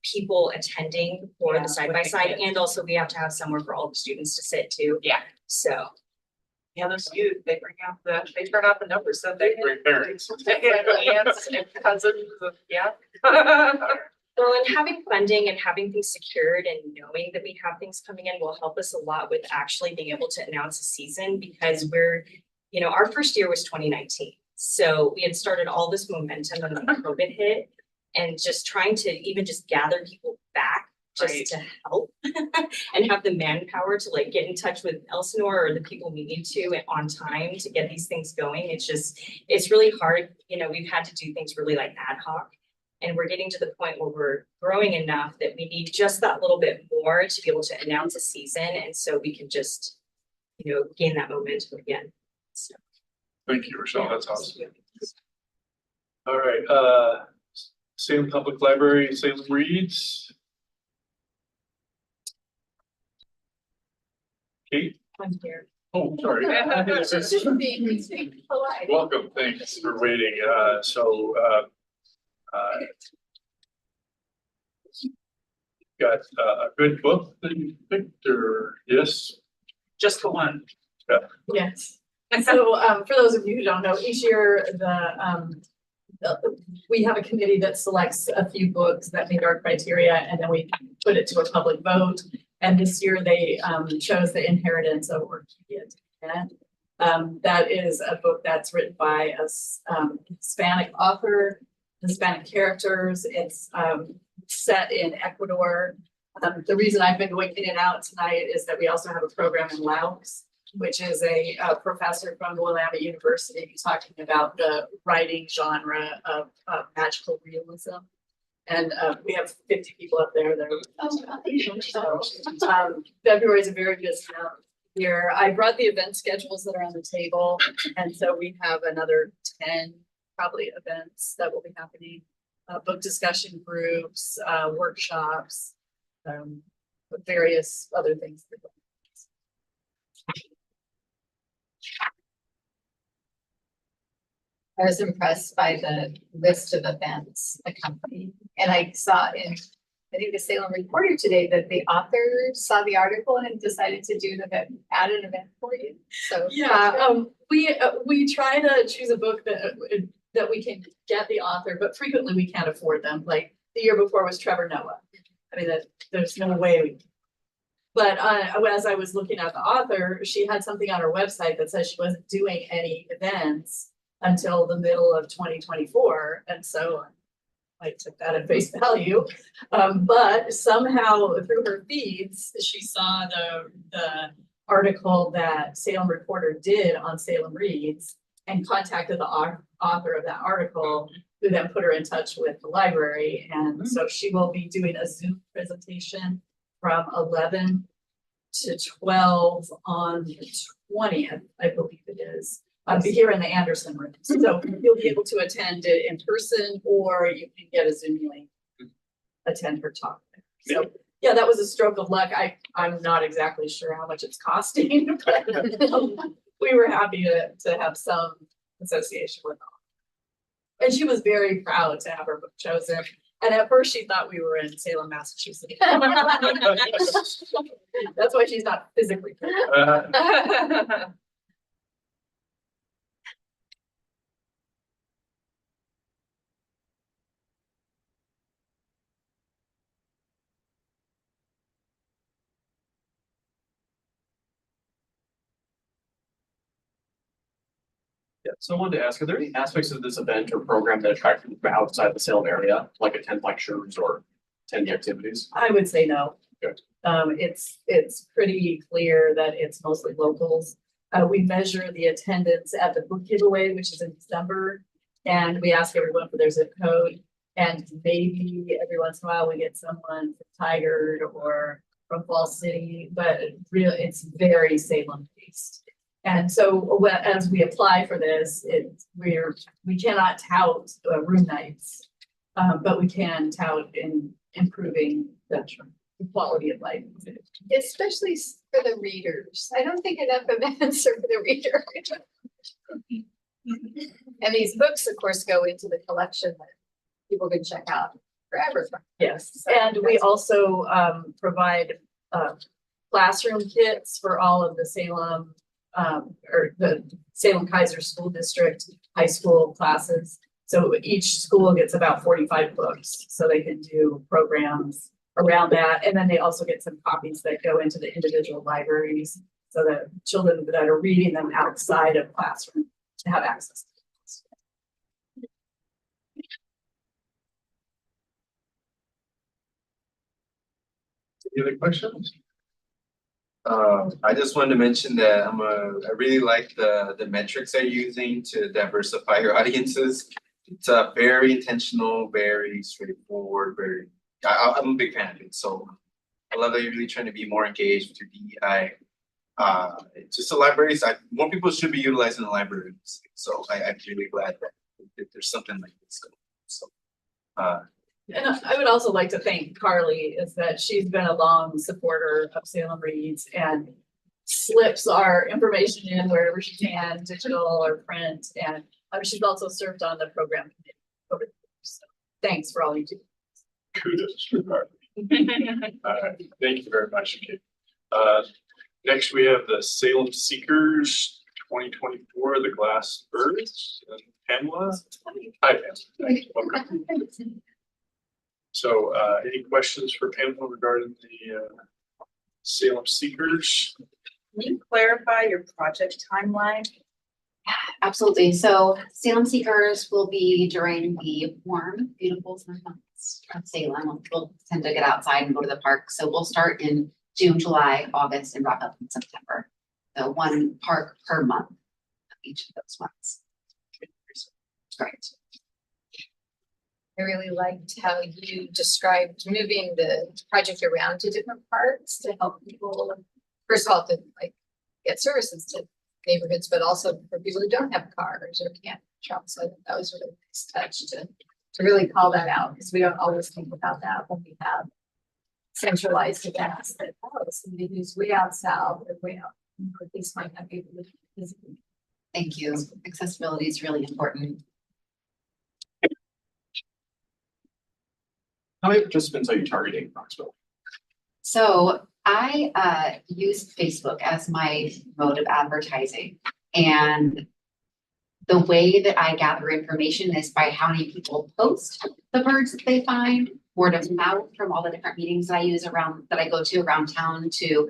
people attending for the side by side, and also we have to have somewhere for all the students to sit too. Yeah. So. Yeah, those youth, they turn out the numbers, so they bring parents. Aunts and cousins, yeah. Well, and having funding and having things secured and knowing that we have things coming in will help us a lot with actually being able to announce a season because our first year was 2019. So we had started all this momentum and then COVID hit and just trying to even just gather people back just to help and have the manpower to like get in touch with Elsinore or the people we need to on time to get these things going. It's really hard. We've had to do things really like ad hoc. And we're getting to the point where we're growing enough that we need just that little bit more to be able to announce a season. And so we can just, gain that momentum again. So. Thank you, Rochelle. That's awesome. All right. Salem Public Library, Salem Reads. Kate? I'm here. Oh, sorry. Welcome. Thanks for waiting. Got a good book that you picked, or yes? Just the one. Yeah. Yes. And so, for those of you who don't know, each year we have a committee that selects a few books that meet our criteria, and then we put it to a public vote. And this year they chose The Inheritance of Orchidea. That is a book that's written by a Hispanic author, Hispanic characters. It's set in Ecuador. The reason I've been winging it out tonight is that we also have a program in Laos, which is a professor from Willamette University talking about the writing genre of magical realism. And we have 50 people up there that are, February is a very busy month here. I brought the event schedules that are on the table. And so we have another 10 probably events that will be happening. Book discussion groups, workshops, various other things. I was impressed by the list of events accompanied, and I saw in, I think, the Salem Reporter today that the author saw the article and decided to do add an event for you. So yeah, we try to choose a book that we can get the author, but frequently we can't afford them. Like the year before was Trevor Noah. I mean, there's no way. But as I was looking at the author, she had something on her website that says she wasn't doing any events until the middle of 2024. And so I took that at face value. But somehow through her feeds, she saw the article that Salem Reporter did on Salem Reads and contacted the author of that article, who then put her in touch with the library. And so she will be doing a Zoom presentation from 11 to 12 on the 20th, I believe it is. I'll be here in the Anderson room. So you'll be able to attend it in person, or you can get a Zoom link, attend her talk. So yeah, that was a stroke of luck. I'm not exactly sure how much it's costing, but we were happy to have some association with her. And she was very proud to have her book chosen. And at first she thought we were in Salem, Massachusetts. That's why she's not physically. Yeah, so I wanted to ask, are there any aspects of this event or program that attract people from outside the Salem area, like attend lectures or attend the activities? I would say no. Good. It's pretty clear that it's mostly locals. We measure the attendance at the book giveaway, which is in December, and we ask everyone for their zip code. And maybe every once in a while we get someone from Tigard or from Falls City, but really it's very Salem based. And so as we apply for this, we cannot tout room nights, but we can tout in improving the quality of life. especially for the readers. I don't think enough events are for the reader. And these books, of course, go into the collection that people can check out forever. Yes, and we also provide classroom kits for all of the Salem or the Salem Kaiser School District high school classes. So each school gets about 45 books, so they can do programs around that. And then they also get some copies that go into the individual libraries, so that children that are reading them outside of classroom have access. Any other questions? I just wanted to mention that I really like the metrics they're using to diversify your audiences. It's very intentional, very straightforward, I'm a big fan of it. So I love that you're really trying to be more engaged with your DEI. Just the libraries, more people should be utilizing the libraries. So I'm really glad that there's something like this. So And I would also like to thank Carly, is that she's been a long supporter of Salem Reads and slips our information in wherever she can, digital or print. And she's also served on the program committee over the years. So thanks for all you do. Kudos for Carly. Thank you very much, Kate. Next we have the Salem Seekers 2024, the Glass Birds, and Pamela. Hi, Pamela. Welcome. So, any questions for Pamela regarding the Salem Seekers? Can you clarify your project timeline? Absolutely. So Salem Seekers will be during the warm, beautiful summer months of Salem. We'll tend to get outside and go to the park. So we'll start in June, July, August, and wrap up in September. So one park per month of each of those months. Great. I really liked how you described moving the project around to different parts to help people, first of all, to like get services to neighborhoods, but also for people who don't have cars or can't travel. So I think that was a really nice touch to really call that out, because we don't always think about that when we have centralized events that, oh, somebody who's way out south or way out northeast might not be able to physically. Thank you. Accessibility is really important. How many participants are you targeting approximately? So I use Facebook as my mode of advertising, and the way that I gather information is by how many people post the birds that they find, word of mouth from all the different meetings that I go to around town to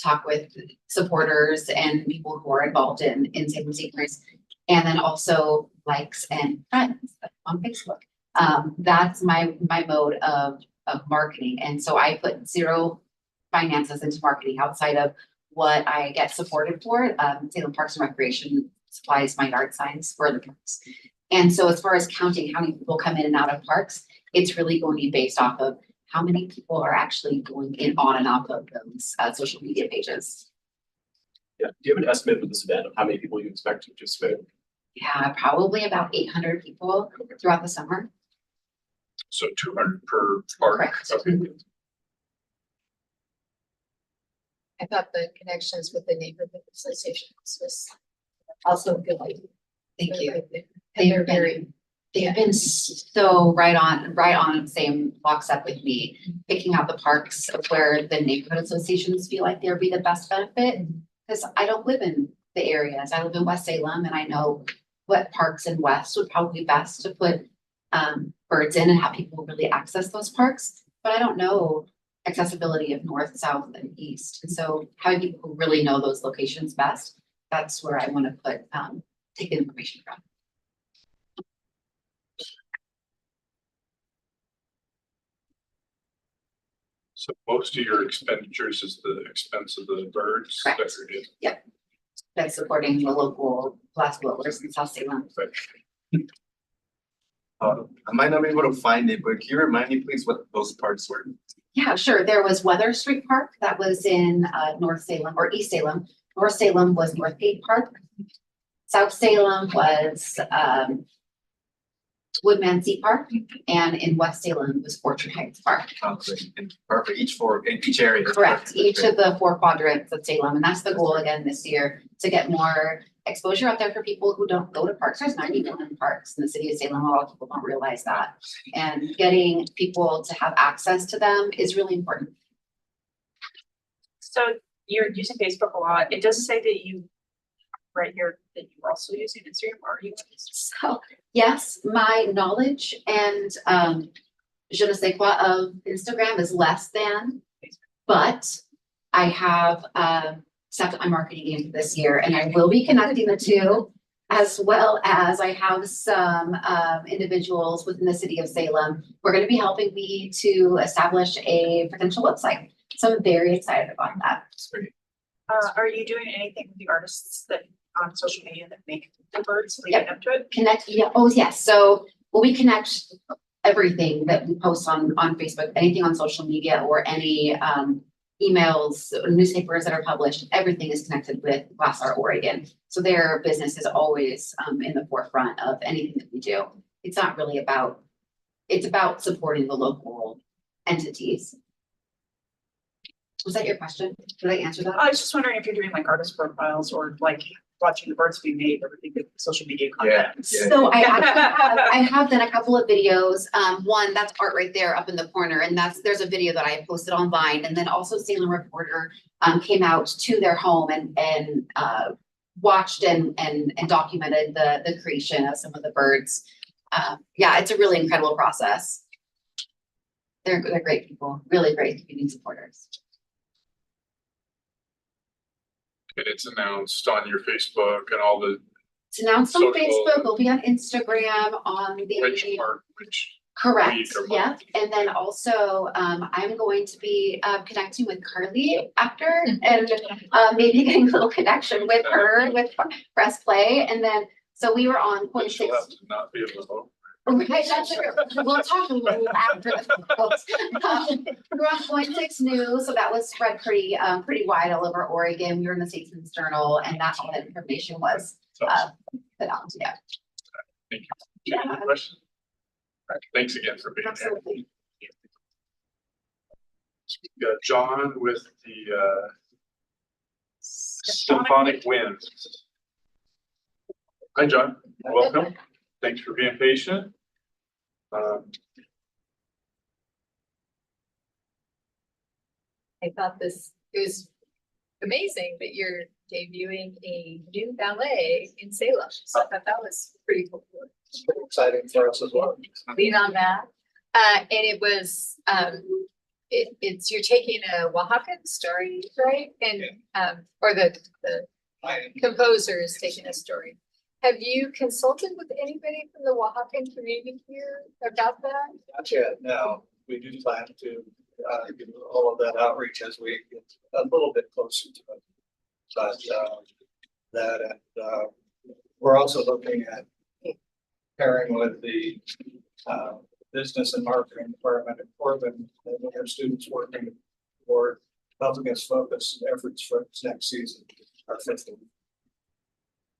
talk with supporters and people who are involved in Salem Seekers, and then also likes and friends on Facebook. That's my mode of marketing. And so I put zero finances into marketing outside of what I get supported for. Salem Parks and Recreation supplies my yard signs for the parks. And so as far as counting how many people come in and out of parks, it's really going to be based off of how many people are actually going in on and off of those social media pages. Yeah. Do you have an estimate for this event of how many people you expect to participate? Yeah, probably about 800 people throughout the summer. So 200 per park. Correct. Okay. I thought the connections with the neighborhood associations was also a good idea. Thank you. They're They've been so right on same lockstep with me, picking out the parks where the neighborhood associations feel like there'd be the best benefit. Because I don't live in the areas. I live in West Salem, and I know what parks in West would probably be best to put birds in and have people really access those parks. But I don't know accessibility of north, south, and east. And so having people who really know those locations best, that's where I want to put take the information from. So most of your expenditures is the expense of the birds. Correct. That you're doing. Yep. That's supporting the local glass blowers in South Salem. I might not be able to find it, but can you remind me please what those parts were? Yeah, sure. There was Weather Street Park that was in North Salem or East Salem. North Salem was Northgate Park. South Salem was Woodmansee Park, and in West Salem was Orchard Heights Park. Perfect. Each area. Correct. Each of the 4 quadrants of Salem, and that's the goal again this year, to get more exposure out there for people who don't go to parks. There's 91 parks in the city of Salem. A lot of people don't realize that, and getting people to have access to them is really important. So you're using Facebook a lot. It doesn't say that you right here that you're also using Instagram, or are you? So yes, my knowledge and je ne sais quoi of Instagram is less than, but I have stepped my marketing game this year, and I will be connecting the two, as well as I have some individuals within the city of Salem who are going to be helping me to establish a potential website. So I'm very excited about that. Are you doing anything with the artists that on social media that make the birds leading up to it? Connect, yeah, oh yes, so we connect everything that we post on Facebook, anything on social media or any emails, newspapers that are published, everything is connected with Glass Art Oregon. So their business is always in the forefront of anything that we do. It's not really about, it's about supporting the local entities. Was that your question? Did I answer that? I was just wondering if you're doing like artist profiles or like watching the birds be made or the social media content. So I have done a couple of videos. One, that's art right there up in the corner, and there's a video that I posted on Vine. And then also Salem Reporter came out to their home and watched and documented the creation of some of the birds. Yeah, it's a really incredible process. They're great people, really great community supporters. And it's announced on your Facebook and all the. It's announced on social- Facebook, it'll be on Instagram, on the. Which part, which. Correct, week or yeah, month. and then also, I'm going to be, connecting with Carly after and, maybe getting a little connection with her with Press Play, and then, so we were on point She'll six. have to not be able to vote. Right, that's true. We'll talk a little after the votes. We're on point six news, so that was spread pretty wide all over Oregon. We were in the Statesman's Journal, and that's all that information was, put out, yeah. Thank you. Any other questions? All right, thanks again for being here. Absolutely. We got John with the symphonic winds. Hi, John. Welcome. Thanks for being patient. I thought it was amazing that you're debuting a new ballet in Salem. So I thought that was pretty cool. Pretty exciting for us as well. Lean on that. And it was, it's, you're taking a Oaxacan story, right? And, or the composer is taking a story. Have you consulted with anybody from the Oaxacan community here about that? Not yet, no. We do plan to do all of that outreach as we get a little bit closer to it. But that and we're also looking at pairing with the business and marketing department at Corbin. And we have students working toward Health Against Focus efforts for this next season, our fifth one.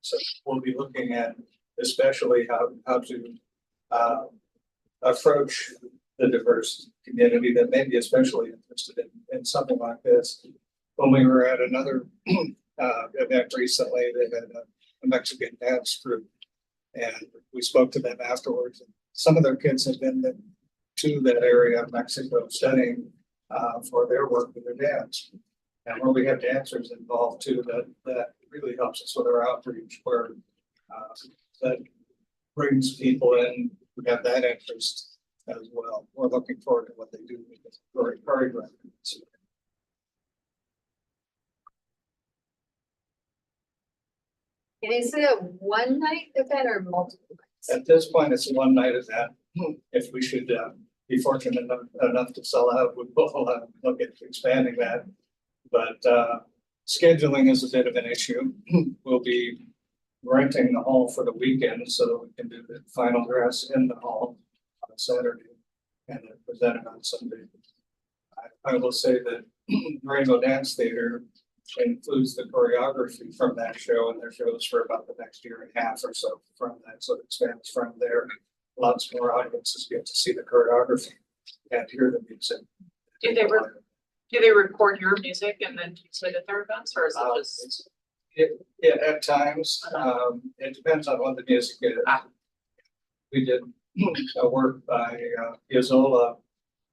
So we'll be looking at especially how to approach the diverse community that may be especially interested in something like this. When we were at another event recently, they had a Mexican dance group, and we spoke to them afterwards. Some of their kids have been to that area of Mexico studying for their work with their dance. And when we have dancers involved too, that really helps us with our outreach, where that brings people in who have that interest as well. We're looking forward to what they do with this choreography. And is it a one night event or multiple nights? At this point, it's a one night event. If we should be fortunate enough to sell out, we will look at expanding that. But scheduling is a bit of an issue. We'll be renting the hall for the weekend so that we can do the final dress in the hall on Saturday and then present it on Sunday. I will say that Rainbow Dance Theater includes the choreography from that show, and their shows for about the next year and a half or so from that. So it expands from there. Lots more audiences get to see the choreography and hear the music. Do they record your music and then play at their events, or is it just? Yeah, at times, it depends on what the music is. We did a work by Piazzolla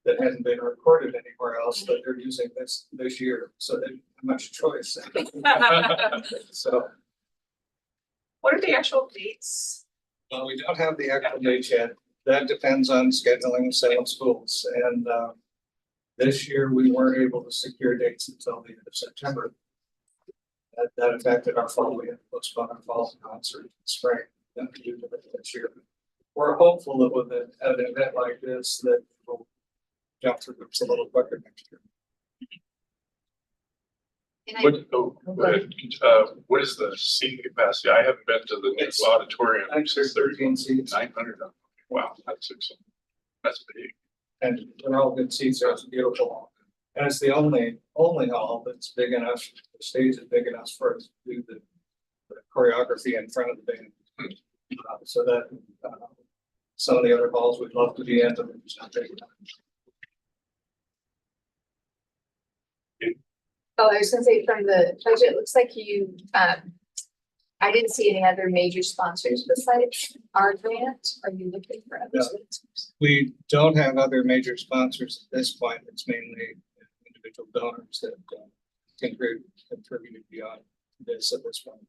that hadn't been recorded anywhere else, but they're using this year, so they have much choice. So. What are the actual dates? Well, we don't have the actual dates yet. That depends on scheduling Salem schools, and this year we weren't able to secure dates until the end of September. That affected our fall. We had to postpone our fall concert in spring due to this year. We're hopeful that with an event like this that we'll jump through hoops a little quicker next year. What is the seating capacity? I haven't been to the new auditorium. There's 13 seats. 900. Wow, that's excellent. That's big. And they're all good seats. So it's a beautiful hall. And it's the only hall that's big enough, the stage is big enough for us to do the choreography in front of the band. So that some of the other halls we'd love to be in, but it's not big enough. Oh, I was gonna say from the budget, it looks like you I didn't see any other major sponsors besides our grant. Are you looking for other No. sponsors? We don't have other major sponsors at this point. It's mainly individual donors that contributed beyond this at this point.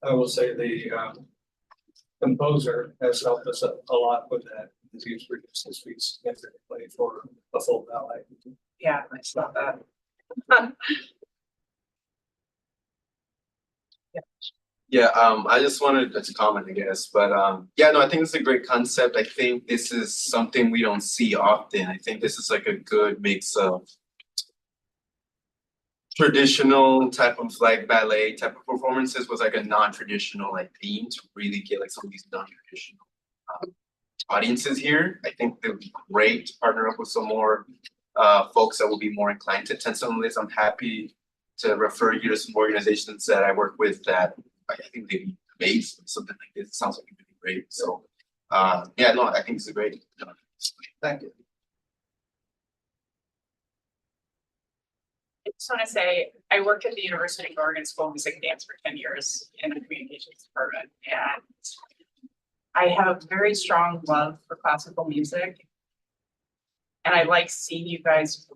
I will say the composer has helped us a lot with that. He's reduced his fees significantly for a full ballet. Yeah, I saw that. Yeah, I just wanted to comment, I guess, but yeah, no, I think it's a great concept. I think this is something we don't see often. I think this is like a good mix of traditional type of like ballet type of performances with like a non-traditional like theme to really get like some of these non-traditional audiences here. I think it would be great to partner up with some more folks that will be more inclined to attend some of this. I'm happy to refer you to some organizations that I work with that I think they'd be amazed. Something like this. It sounds like it'd be great. So yeah, no, I think it's a great. Thank you. I just want to say, I worked at the University of Oregon School of Music and Dance for 10 years in the communications department, and I have a very strong love for classical music. And I like seeing you guys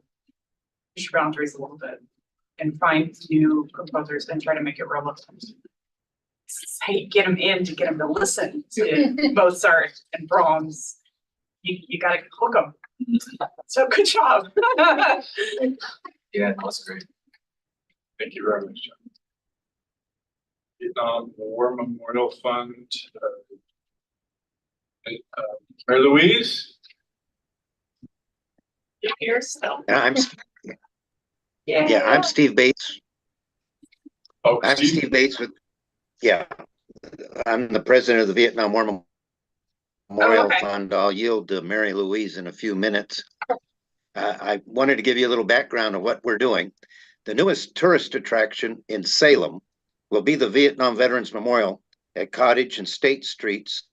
push boundaries a little bit and find new composers and try to make it relevant. Say, get them in to get them to listen to Mozart and Brahms. You gotta hook them. So good job. Yeah, that's great. Thank you very much, John. Vietnam War Memorial Fund. Mary Louise? You're here still. I'm Yeah. I'm Steve Bates. Oh, I'm Steve Bates with, I'm the president of the Vietnam War Memorial Fund. I'll yield to Mary Louise in a few minutes. I wanted to give you a little background of what we're doing. The newest tourist attraction in Salem will be the Vietnam Veterans Memorial at Cottage and State Streets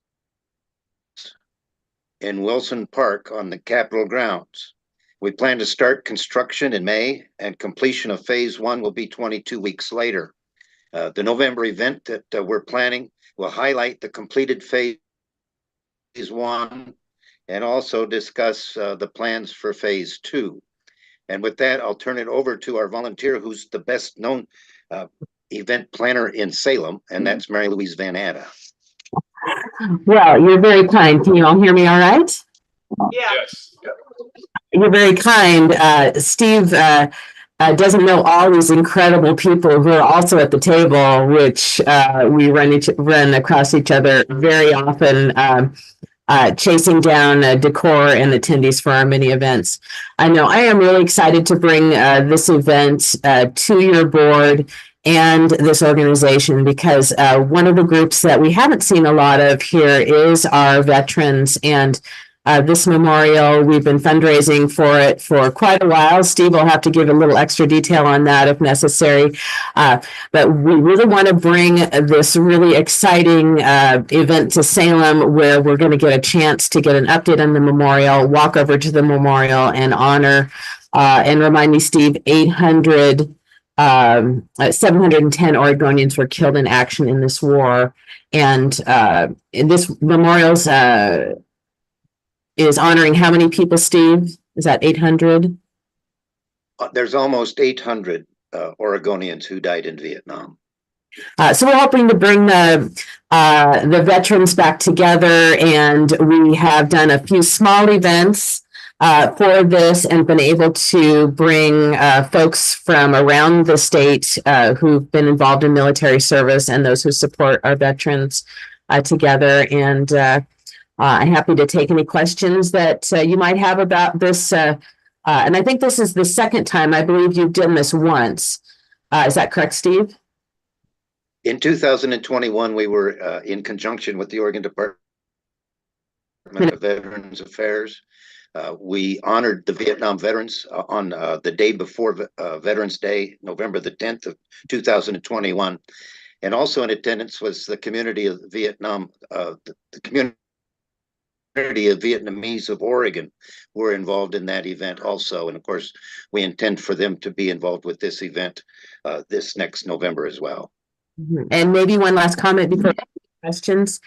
in Wilson Park on the Capitol grounds. We plan to start construction in May, and completion of phase 1 will be 22 weeks later. The November event that we're planning will highlight the completed phase 1 and also discuss the plans for phase 2. And with that, I'll turn it over to our volunteer, who's the best known event planner in Salem, and that's Mary Louise Van Atta. Well, you're very kind. Can you all hear me all right? Yeah. Yes. You're very kind. Steve doesn't know all these incredible people who are also at the table, which we run across each other very often, chasing down decor and attendees for our many events. I know I am really excited to bring this event to your board and this organization, because one of the groups that we haven't seen a lot of here is our veterans. And this memorial, we've been fundraising for it for quite a while. Steve will have to give a little extra detail on that if necessary. But we really want to bring this really exciting event to Salem, where we're going to get a chance to get an update on the memorial, walk over to the memorial and honor, and remind me, Steve, 710 Oregonians were killed in action in this war. And in this memorial's is honoring how many people, Steve? Is that 800? There's almost 800 Oregonians who died in Vietnam. So we're hoping to bring the veterans back together, and we have done a few small events for this and been able to bring folks from around the state who've been involved in military service and those who support our veterans together. And I'm happy to take any questions that you might have about this. And I think this is the second time. I believe you've done this once. Is that correct, Steve? In 2021, we were in conjunction with the Oregon Department of Veterans Affairs. We honored the Vietnam veterans on the day before Veterans Day, November the 10th of 2021. And also in attendance was the community of Vietnam, the community of Vietnamese of Oregon were involved in that event also. And of course, we intend for them to be involved with this event this next November as well. And maybe one last comment before questions.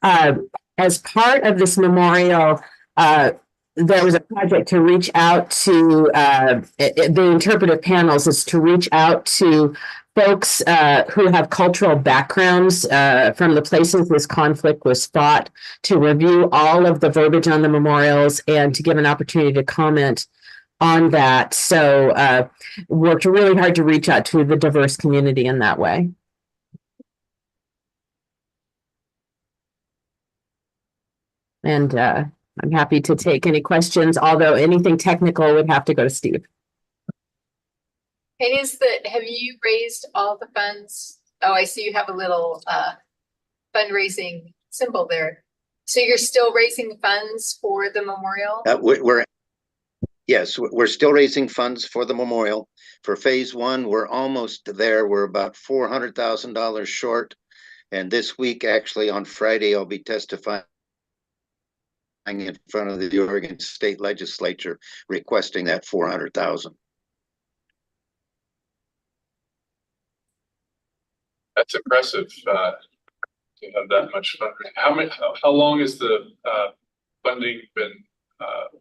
As part of this memorial, there was a project to reach out to the interpretive panels is to reach out to folks who have cultural backgrounds from the places this conflict was fought, to review all of the verbiage on the memorials and to give an opportunity to comment on that. So worked really hard to reach out to the diverse community in that way. And I'm happy to take any questions, although anything technical would have to go to Steve. And have you raised all the funds? Oh, I see you have a little fundraising symbol there. So you're still raising funds for the memorial? Yes, we're still raising funds for the memorial. For phase one, we're almost there. We're about $400,000 short. And this week, actually on Friday, I'll be testifying in front of the Oregon State Legislature requesting that $400,000. That's impressive, to have that much funding. How long has the, funding been,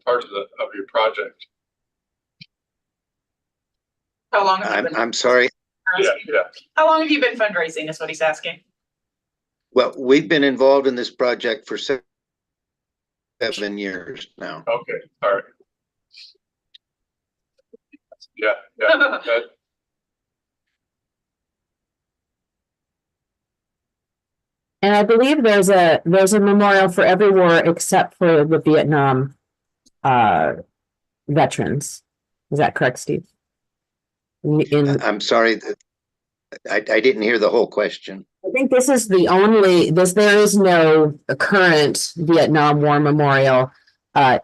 part of your project? How long have you been? I'm sorry. Yeah. How long have you been fundraising is what he's asking. Well, we've been involved in this project for 7 years now. Okay, all right. Yeah. That, And I believe there's a memorial for every war except for the Vietnam veterans. Is that correct, Steve? I'm sorry, I didn't hear the whole question. I think this is the only there is no current Vietnam War memorial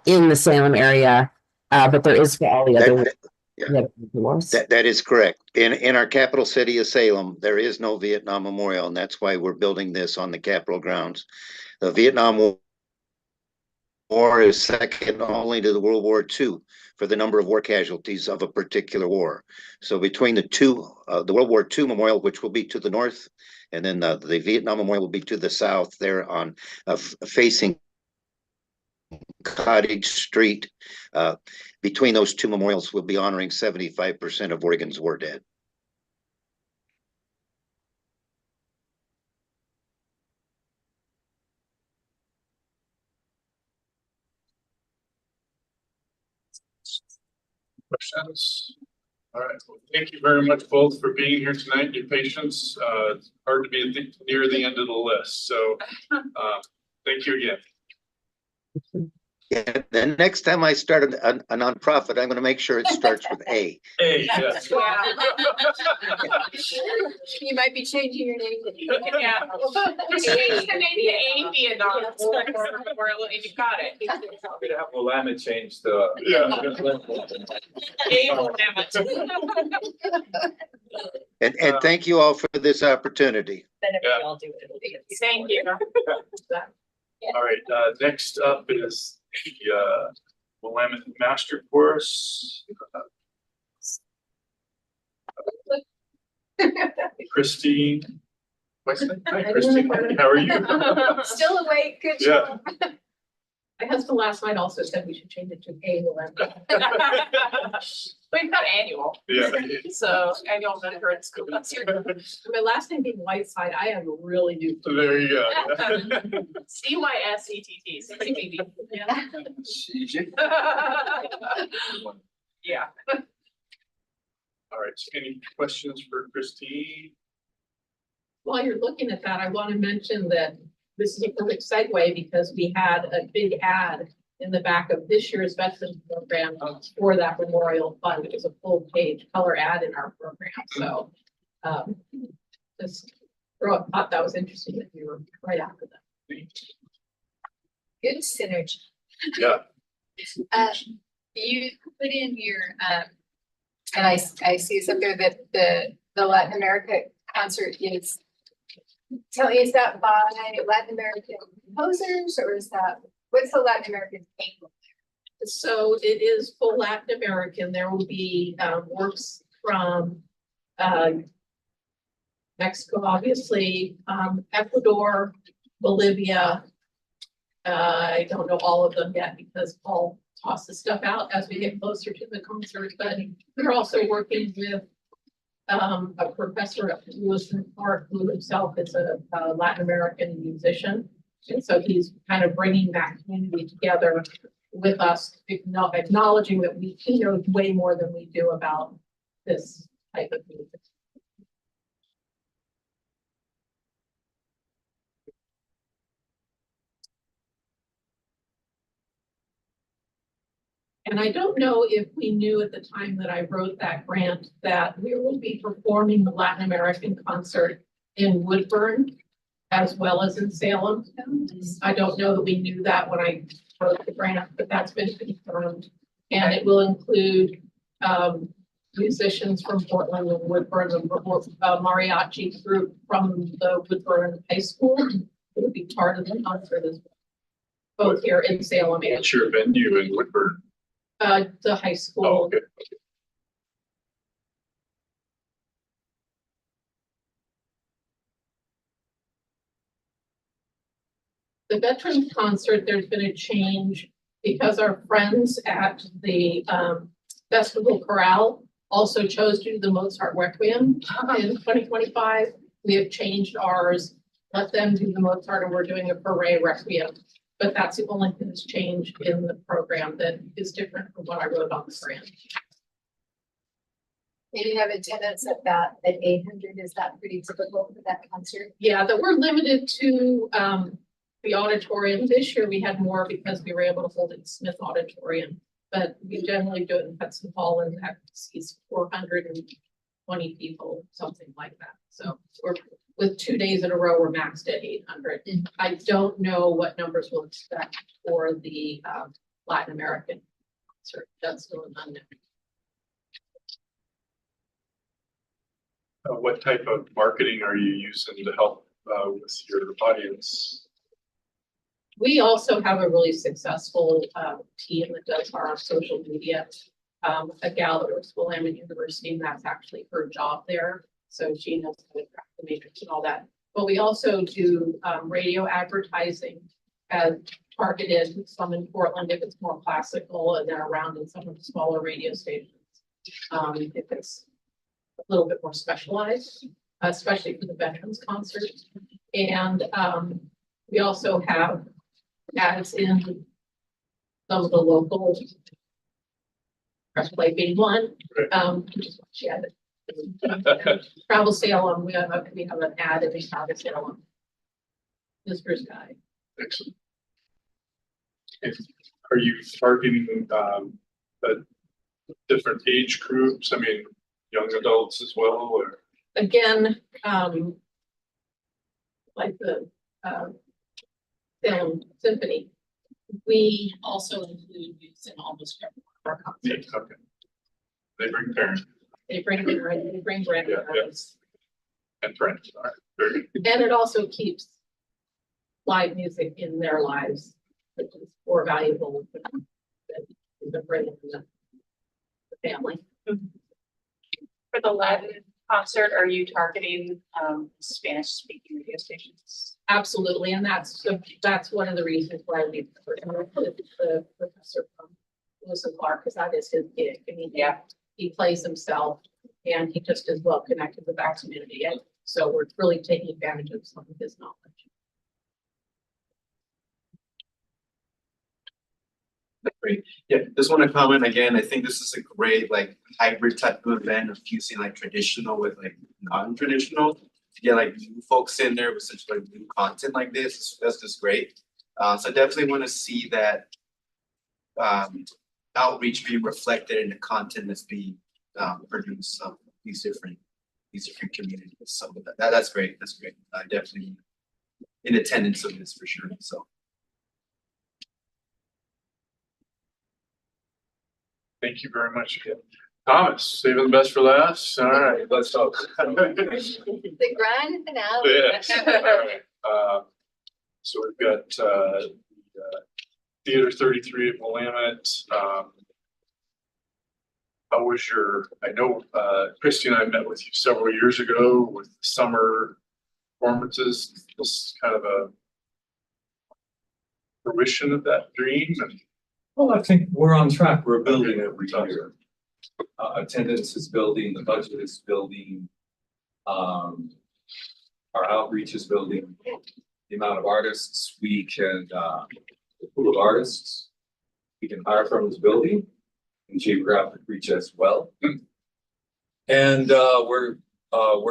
in the Salem area, but there is for all the other wars. That is correct. In our capital city of Salem, there is no Vietnam memorial, and that's why we're building this on the Capitol grounds. The Vietnam War is second only to the World War II for the number of war casualties of a particular war. So between the two, the World War II memorial, which will be to the north, and then the Vietnam memorial will be to the south, there on facing Cottage Street. Between those two memorials, we'll be honoring 75% of Oregon's war dead. questions? All right, well, thank you very much both for being here tonight, your patience. It's hard to be near the end of the list, so thank you again. Yeah, the next time I start a nonprofit, I'm going to make sure it starts with A. A, yes. You might be changing your name. Yeah. Maybe A be a non-memorial if you got it. I'm gonna have Willamette change the. And thank you all for this opportunity. Then if we all do it. Thank you. All right, next up is the Willamette Master Course. Christine. Hi, Christine. How are you? Still awake, good Yeah. job. My husband last night also said we should change it to annual. We've got annual. Yeah. So annual veterans school. My last name being Whiteside, I have a really new. There you go. CYSETT, CTPAB. Yeah. All right, so any questions for Christine? While you're looking at that, I want to mention that this is a perfect segue because we had a big ad in the back of this year's veterans program for that memorial fund. It was a full page color ad in our program. So just thought that was interesting that you were right after that. Good synergy. Yeah. You put in your and I see something that the Latin America concert is. Tell me, is that by Latin American composers or is that What's the Latin American angle? So it is full Latin American. There will be works from Mexico, obviously, Ecuador, Bolivia. I don't know all of them yet because Paul tosses stuff out as we get closer to the concert, but we're also working with a professor at Lewiston Park who himself is a Latin American musician. And so he's kind of bringing that community together with us, acknowledging that we know way more than we do about this type of music. And I don't know if we knew at the time that I wrote that grant that we will be performing the Latin American concert in Woodburn as well as in Salem. I don't know that we knew that when I wrote the grant, but that's been confirmed. And it will include musicians from Portland and Woodburn, and mariachi group from the Woodburn High School. It will be part of the concert as well, both here in Salem. What's your venue in Woodburn? The high school. Oh, okay. The Veterans Concert, there's been a change because our friends at the Festival Chorale also chose to do the Mozart Requiem in 2025. We have changed ours, let them do the Mozart, and we're doing a Parade Requiem. But that's the only thing that's changed in the program that is different from what I wrote on the grant. They didn't have attendance at that, at 800. Is that pretty typical for that concert? Yeah, that we're limited to the auditorium. This year we had more because we were able to hold it in Smith Auditorium. But we generally do it in Hudson Hall, and that seats 420 people, something like that. So we're with 2 days in a row, we're maxed at 800. I don't know what numbers we'll expect for the Latin American concert. That's still an unknown. What type of marketing are you using to help with your audience? We also have a really successful team that does our social media. A gal that works at Willamette University, and that's actually her job there. So she knows how to craft the matrix and all that. But we also do radio advertising as targeted, some in Portland if it's more classical, and then around in some of the smaller radio stations. If it's a little bit more specialized, especially for the Veterans Concert. And we also have ads in some of the local press play being one, which is what she had. Travel Salem, we have an ad in the Travel Salem. Mr. Guy. Excellent. Are you targeting different age groups? I mean, young adults as well, or? Again, like the Salem Symphony, we also include youth in almost every one of our concerts. Yeah, okay. They bring parents. They bring grandparents. And friends. All right. Very good. And it also keeps live music in their lives, which is more valuable than the friend and the family. For the Latin concert, are you targeting Spanish speaking radio stations? Absolutely, and that's one of the reasons why we the professor from Lewis and Clark, because that is his gig. I mean, yeah, he plays himself, and he just is well connected with that community, and so we're really taking advantage of some of his knowledge. Great. Yeah, just want to comment again. I think this is a great like hybrid type of event of fusing like traditional with like non-traditional to get like new folks in there with such like new content like this. That's just great. So I definitely want to see that outreach being reflected in the content that's being produced these different communities. So that's great. That's great. Definitely in attendance of this for sure. So. Thank you very much. Thomas, saving the best for last. All right, let's talk. The grand finale. Yes. So we've got Theater 33 at Willamette. How was I know, Christy and I met with you several years ago with summer performances. This kind of a fruition of that dream. And Well, I think we're on track. We're building every year. Attendance is building, the budget is building. Our outreach is building. The amount of artists we can, the pool of artists we can hire from is building, and geographic reach as well. And we're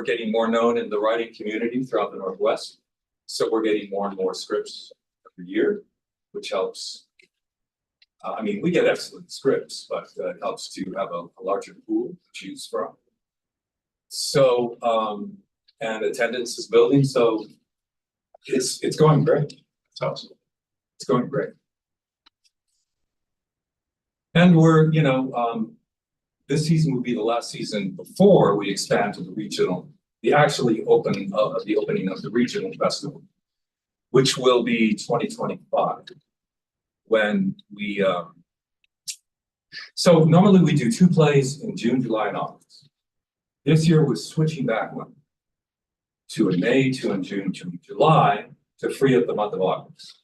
getting more known in the writing community throughout the Northwest. So we're getting more and more scripts every year, which helps. I mean, we get excellent scripts, but it helps to have a larger pool to choose from. So, and attendance is building, so it's going great. It's awesome. It's going great. And we're, this season will be the last season before we expand to the regional, the opening of the regional festival, which will be 2025. When we, so normally we do 2 plays in June, July, and August. This year we're switching back one. 2 in May, 2 in June, 2 in July, to free up the month of August.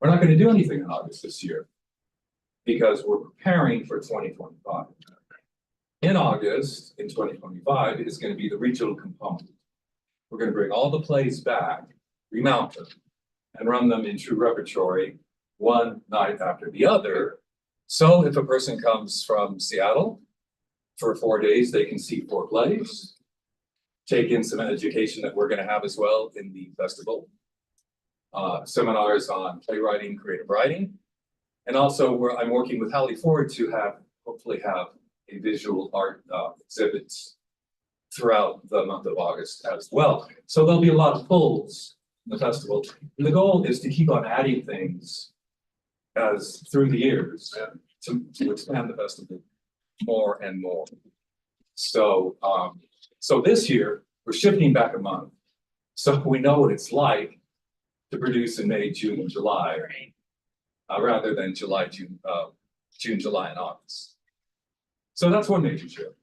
We're not going to do anything in August this year because we're preparing for 2025. In August, in 2025, is going to be the regional component. We're going to bring all the plays back, remount them, and run them in true repertory one night after the other. So if a person comes from Seattle for 4 days, they can see 4 plays, take in some education that we're going to have as well in the festival, seminars on playwriting, creative writing, and also I'm working with Hallie Ford to hopefully have a visual art exhibits throughout the month of August as well. So there'll be a lot of pulls in the festival. And the goal is to keep on adding things as through the years to expand the festival more and more. So so this year we're shifting back a month, so we know what it's like to produce in May, June, and July, rather than June, July, and August. So that's one major shift.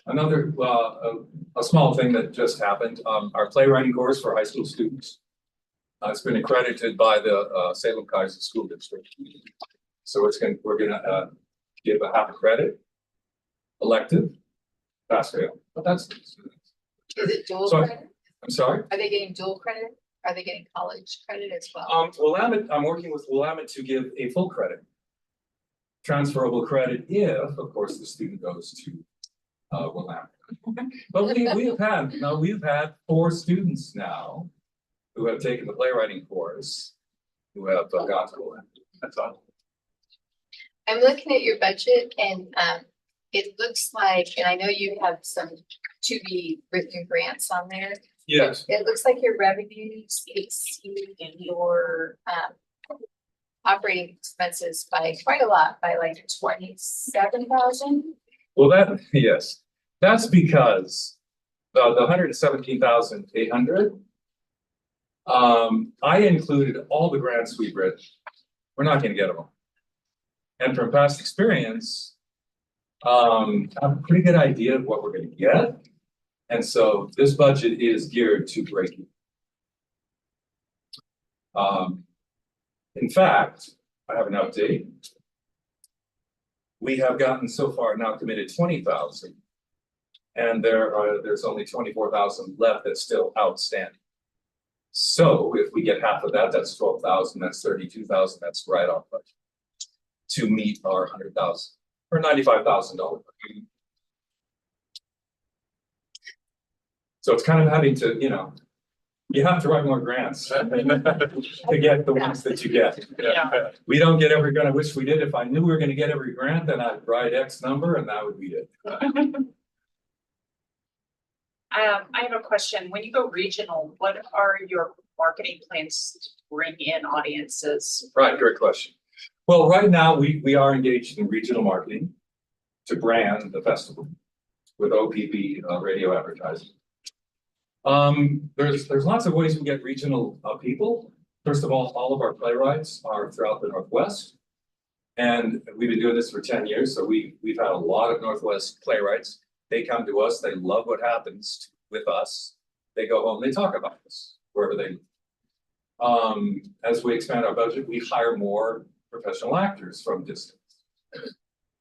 Another a small thing that just happened, our playwriting course for high school students. It's been accredited by the Salem Kaiser School District. So we're gonna give a half a credit, elective, pass fail, but that's. Is it dual So, credit? I'm sorry? Are they getting dual credit? Are they getting college credit as well? Willamette, I'm working with Willamette to give a full credit. Transferable credit if, of course, the student goes to Willamette. But we've had 4 students now who have taken the playwriting course, who have gone to Willamette. That's all. I'm looking at your budget and it looks like, and I know you have some to be written grants on there. Yes. It looks like your revenues exceed your operating expenses by quite a lot, by like 27,000. Well, yes, that's because the 117,800. I included all the grants we've written. We're not going to get them all. And from past experience, I have a pretty good idea of what we're going to get. And so this budget is geared to breaking. In fact, I have an update. We have gotten so far now committed 20,000, and there's only 24,000 left that's still outstanding. So if we get half of that, that's 12,000. That's 32,000. That's right off budget to meet our 100,000 or $95,000. So it's kind of having to, you have to write more grants to get the ones that you get. Yeah. We don't get every grant. I wish we did. If I knew we were going to get every grant, then I'd write X number and that would be it. I have a question. When you go regional, what are your marketing plans to bring in audiences? Right, great question. Well, right now we are engaged in regional marketing to brand the festival with OPB radio advertising. There's lots of ways we get regional people. First of all of our playwrights are throughout the Northwest. And we've been doing this for 10 years, so we've had a lot of Northwest playwrights. They come to us, they love what happens with us. They go home, they talk about us wherever they live. As we expand our budget, we hire more professional actors from distance.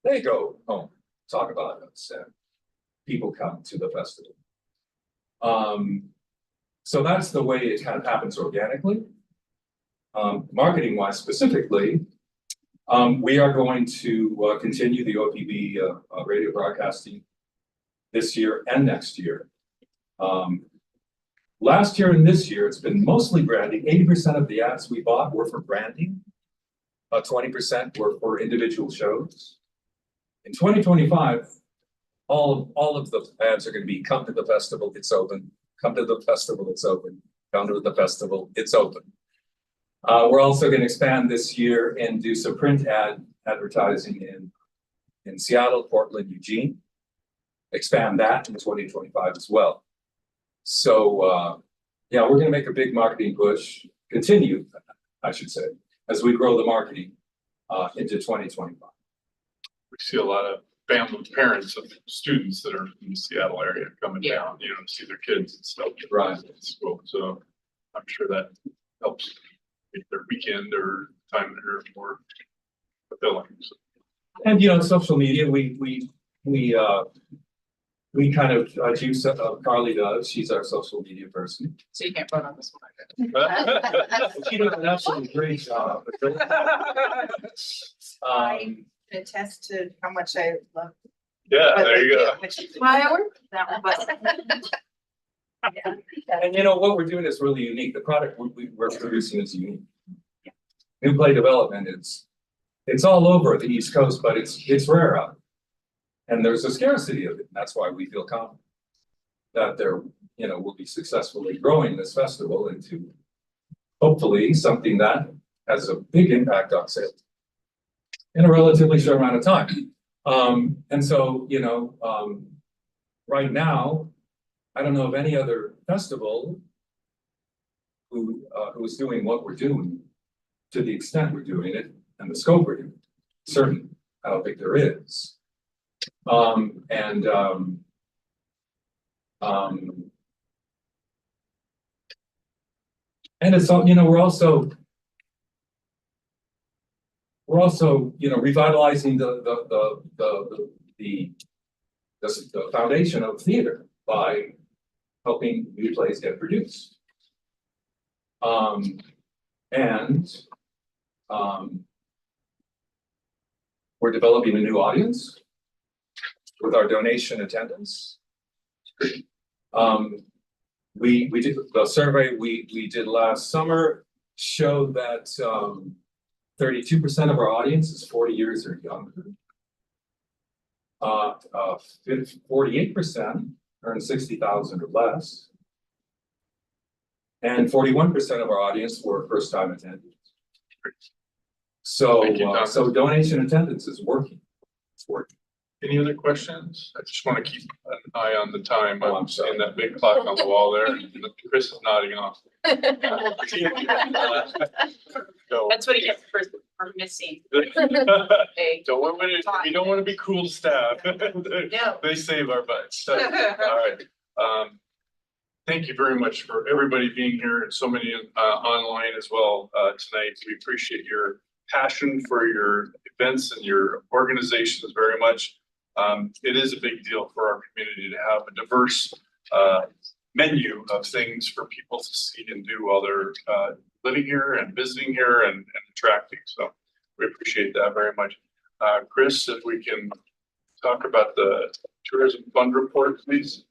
They go home, talk about us, and people come to the festival. So that's the way it kind of happens organically. Marketing wise specifically, we are going to continue the OPB radio broadcasting this year and next year. Last year and this year, it's been mostly branding. 80% of the ads we bought were for branding. 20% were for individual shows. In 2025, all of the ads are going to be come to the festival, it's open. Come to the festival, it's open. Come to the festival, it's open. We're also going to expand this year and do some print advertising in Seattle, Portland, Eugene. Expand that in 2025 as well. So yeah, we're going to make a big marketing push, continue, I should say, as we grow the marketing into 2025. We see a lot of family, parents of students that are in the Seattle area coming down, you know, to see their kids and stuff. Right. At school. So I'm sure that helps make their weekend or time there more fulfilling. So. And you know, social media, we kind of juice Carly does. She's our social media person. So you can't vote on this one. She does an absolutely great job. I can attest to how much I love. Yeah, what there they you do, go. which is why I work for them, but. And you know, what we're doing is really unique. The product we're producing is unique. New play development, it's all over the East Coast, but it's rare out. And there's a scarcity of it. And that's why we feel confident that we'll be successfully growing this festival into hopefully something that has a big impact on sales in a relatively short amount of time. And so, right now, I don't know of any other festival who is doing what we're doing to the extent we're doing it and the scope we're doing. Certainly, I don't think there is. And it's all, we're also revitalizing the foundation of theater by helping new plays get produced. We're developing a new audience with our donation attendance. We did the survey we did last summer showed that 32% of our audience is 40 years or younger. 48% earn 60,000 or less. And 41% of our audience were first-time attendees. So, so donation attendance is working. It's working. Any other questions? I just want to keep an eye on the time. I'm seeing that big clock on the wall there. Chris is nodding off. So, That's what he gets for missing. we don't want to be cruel to staff. They save our butts. So, all right. Thank you very much for everybody being here and so many online as well tonight. We appreciate your passion for your events and your organizations very much. It is a big deal for our community to have a diverse menu of things for people to see and do while they're living here and visiting here and attracting. So we appreciate that very much. Chris, if we can talk about the tourism fund report, please.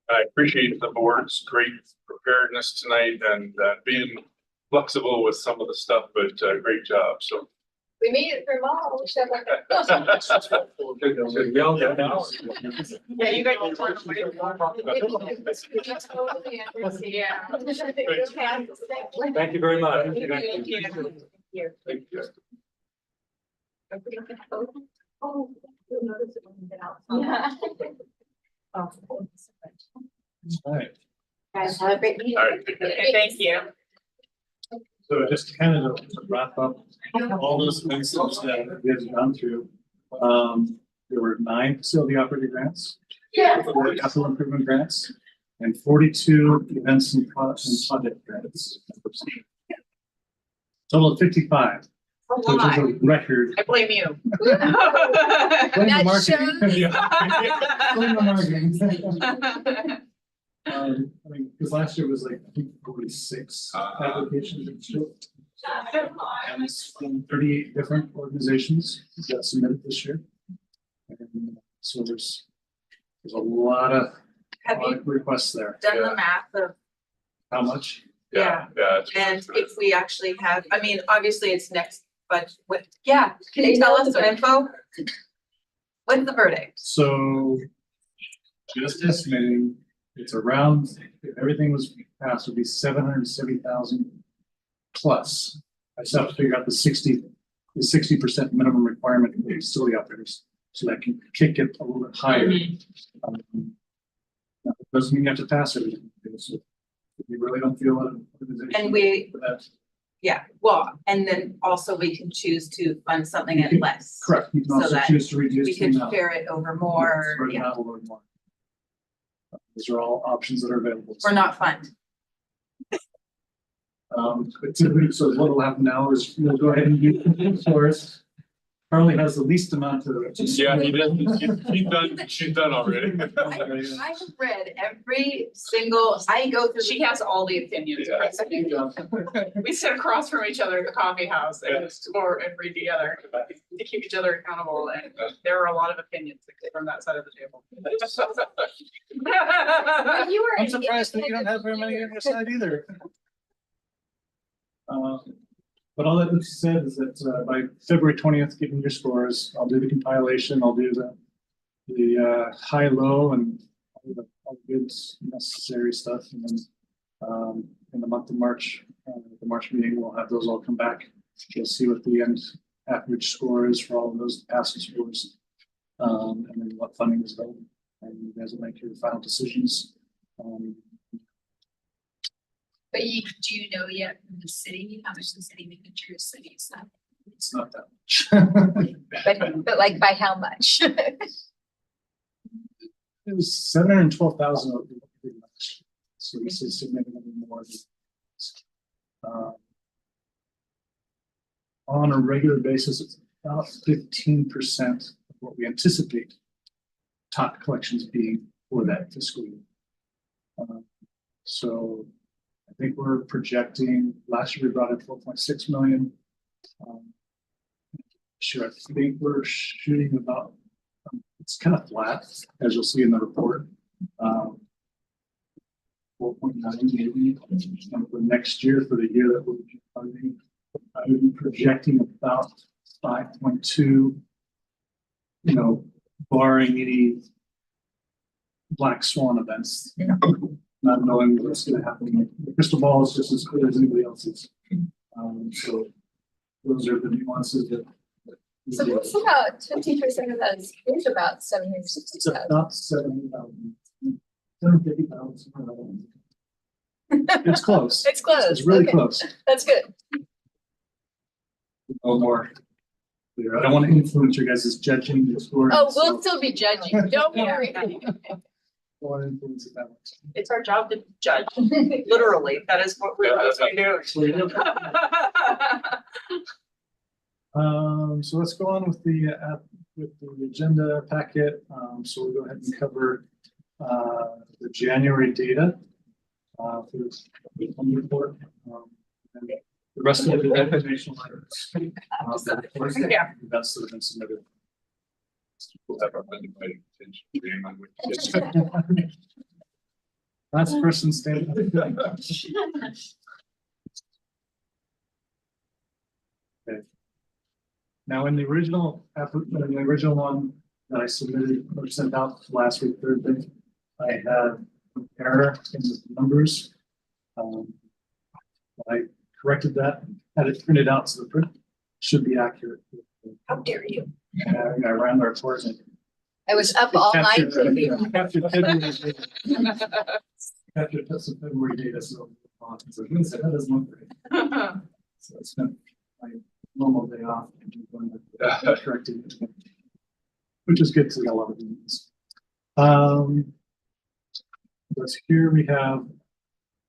I appreciate the board's great preparedness tonight and being flexible with some of the stuff, but great job. So We made it through all. Yeah, you guys. Thank you very much. Thank you. Oh, you'll notice it when you get out. All right. Guys, have a great meeting. All right. Okay, thank you. So just kind of to wrap up all those things that we have gone through. There were 9 facility operating grants. 4 capital improvement grants, and 42 events and project grants. Total of 55, which is a record. I blame you. Blame the marketing. shows. Yeah. Blame the marketing. I mean, because last year was like, I think 46 applications. And it's from 38 different organizations that submitted this year. And so there's a lot of requests there. Done the math of, How much? yeah, Yeah. and if we actually have, I mean, obviously it's next, but what, yeah, can you tell us some info? What's the verdict? So just estimating, it's around, if everything was passed, would be 770,000 plus. I just have to figure out the 60% minimum requirement for the facility operators, so that can kick it a little bit higher. Doesn't mean you have to pass everything. So if you really don't feel an organization. And we, for that, yeah, well, and then also we can choose to fund something at less. correct, you can So also that choose to reduce. we the can amount. share it over more, Spread it yeah, out a little more. Those are all options that are available. or not fund. But typically, so what will happen now is we'll go ahead and do it for us. Carly has the least amount to. Yeah, she's done already. I have read every single, I go through. She has all the opinions. We sit across from each other at the coffee house and explore and read together to keep each other accountable, and there are a lot of opinions that come from that side of the table. You were. I'm surprised that you don't have very many on your side either. But all that said is that by February 20th, give me your scores. I'll do the compilation. I'll do the high, low, and all the good necessary stuff. And then in the month of March, the March meeting, we'll have those all come back. You'll see what the end average score is for all of those passing scores, and then what funding is available. And you guys will make your final decisions. But do you know yet from the city, how much the city making sure city is not? It's not that much. But like by how much? It was 712,000 pretty much. So this is significantly more than, on a regular basis, it's about 15% of what we anticipate top collections being for that fiscal year. So I think we're projecting, last year we brought in 4.6 million. Sure, I think we're shooting about, it's kind of flat, as you'll see in the report. 4.9 maybe. And for next year, for the year that we'll be funding, I would be projecting about 5.2, you know, barring any black swan events. Not knowing what's going to happen. The crystal ball is just as good as anybody else's. So those are the nuances that. So what's about 50% of that is about 760,000. It's about 70,000. 750,000. It's close. It's close. It's really Okay. close. That's good. No more. I don't want to influence your guys' judging the score. Oh, we'll still be judging. Don't worry. It's our job to judge, literally, that is what we're doing. So let's go on with the agenda packet. So we'll go ahead and cover the January data for the report. And the rest of the information letters. That's that have been submitted. We'll have our undivided attention. Last person standing. Okay. Now, in the original one that I submitted or sent out last week, Thursday, I had an error in the numbers. I corrected that, had it printed out, so the print should be accurate. How dare you? I ran the report and I was up all night. captured February's data. After some February data, so so that doesn't look great. So it's been my normal day off and going to correcting it, which is good because we got a lot of meetings. But here we have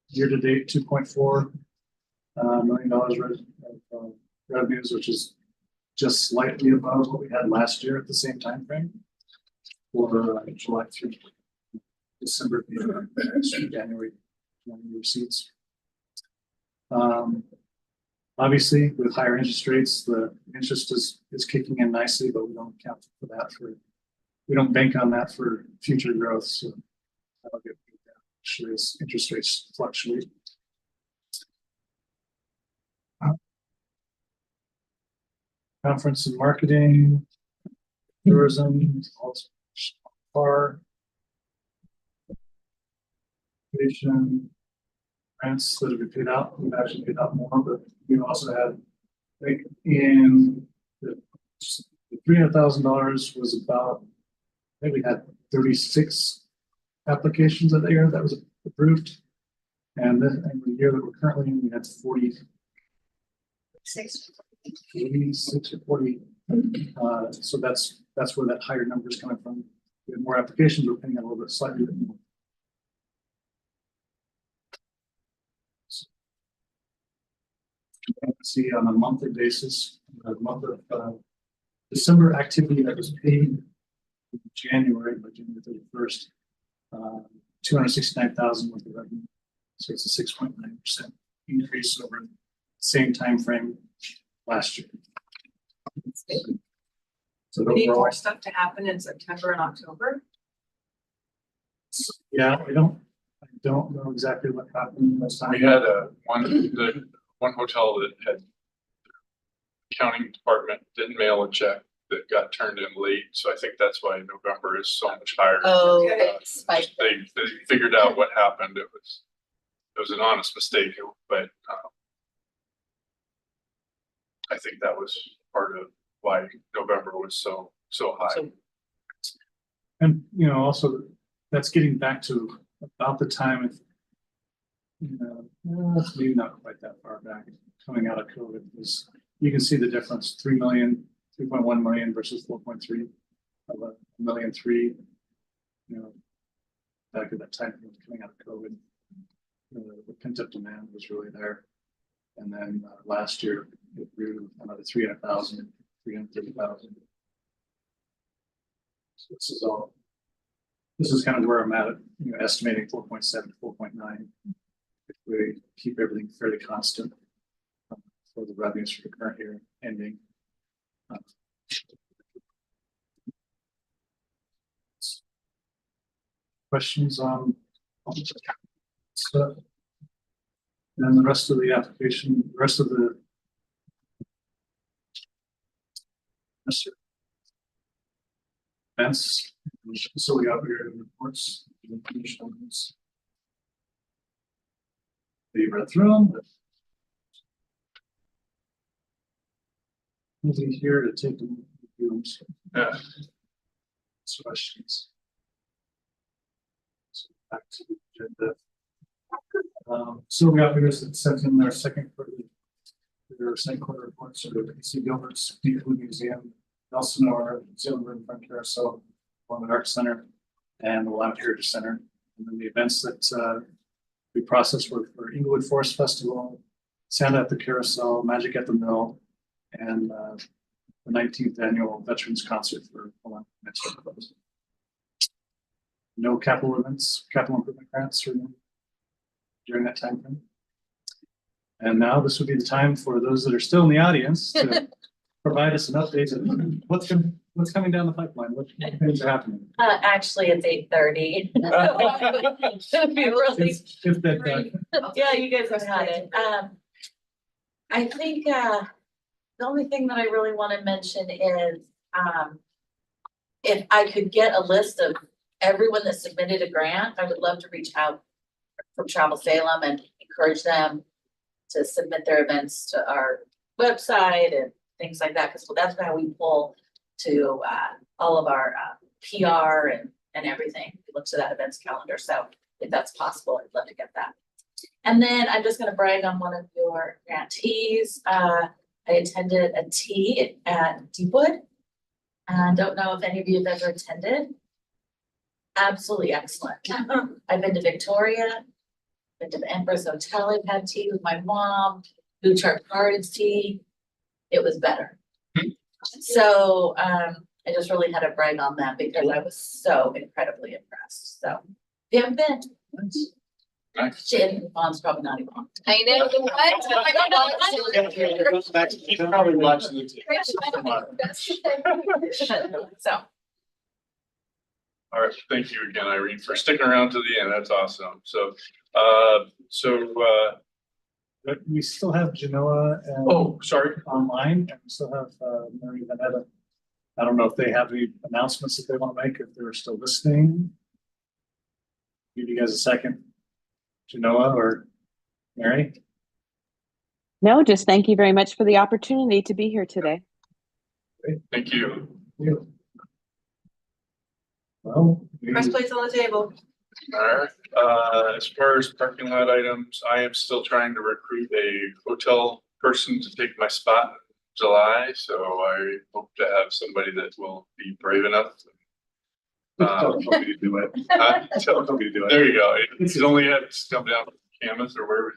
year-to-date $2.4 million of revenues, which is just slightly above what we had last year at the same time frame for July through December, January receipts. Obviously, with higher interest rates, the interest is kicking in nicely, but we don't account for that we don't bank on that for future growth. So that'll get paid down actually as interest rates fluctuate. Conference and marketing, tourism, also far. Grants that have been paid out, we've actually paid out more, but we've also had, like, in the $300,000 was about, I think we had 36 applications that year that was approved. And then in the year that we're currently in, we had 46 or 40. So that's where that higher number is coming from. We have more applications, we're paying a little bit slightly more. See on a monthly basis, the month of December activity that was paid in January, by January 31st, 269,000 worth of revenue. So it's a 6.9% increase over the same time frame last year. So We need overall, more stuff to happen in September and October. yeah, I don't know exactly what happened last time. We had one hotel that had accounting department didn't mail a check that got turned in late, so I think that's why November is so much higher. Oh, Okay. They figured out what happened. It was an honest mistake, but I think that was part of why November was so high. And also that's getting back to about the time, maybe not quite that far back, coming out of COVID, is you can see the difference: 3.1 million versus 4.3 of $1.3 million. Back at that time coming out of COVID, the pent-up demand was really there. And then last year it grew another 300,000, 330,000. So this is kind of where I'm at, estimating 4.7, 4.9. If we keep everything fairly constant for the revenues for the current year ending. Questions on stuff? And then the rest of the application, the rest of the events, so we operated reports, they read through them, but moving here to take them. Questions. So back to the agenda. So we operators that sent in their second quarter reports, so the PC Gilbert's Food Museum, Elsinore, Silver and Front Carousel, Walnut Arts Center, and the Lounge Heritage Center. And then the events that we processed were for Inglewood Forest Festival, Santa at the Carousel, Magic at the Mill, and the 19th annual Veterans Concert for next week. No capital improvement grants during that time frame. And now this would be the time for those that are still in the audience to provide us an update on what's coming down the pipeline, what things are happening. Actually, it's 8:30. It'd be really If that, yeah, you guys have had it. I think the only thing that I really want to mention is if I could get a list of everyone that submitted a grant, I would love to reach out from Travel Salem and encourage them to submit their events to our website and things like that, because that's how we pull to all of our PR and everything. We look to that events calendar. So if that's possible, I'd love to get that. And then I'm just gonna brag on one of your grantees. I attended a tea at Deepwood. And don't know if any of you have ever attended. Absolutely excellent. I've been to Victoria, been to the Empress Hotel, I've had tea with my mom, Bouchard Gardens tea. It was better. So, I just really had to brag on that because I was so incredibly impressed. So, if you haven't been. Jen, mom's probably not even on. I know, what? I don't know. He's probably watching the TV. So. All right, thank you again, Irene, for sticking around to the end. That's awesome. So, But we still have Genoa and. oh, sorry. Online, and we still have, Mary Vanetta. I don't know if they have any announcements that they want to make, if they're still listening. Give you guys a second. Genoa or Mary? No, just thank you very much for the opportunity to be here today. Thank you. Well. First place on the table. All right, as far as parking lot items, I am still trying to recruit a hotel person to take my spot in July, so I hope to have somebody that will be brave enough. Tell me to do it. Tell me to do it. There you go. He's only had to come down from Camas or wherever.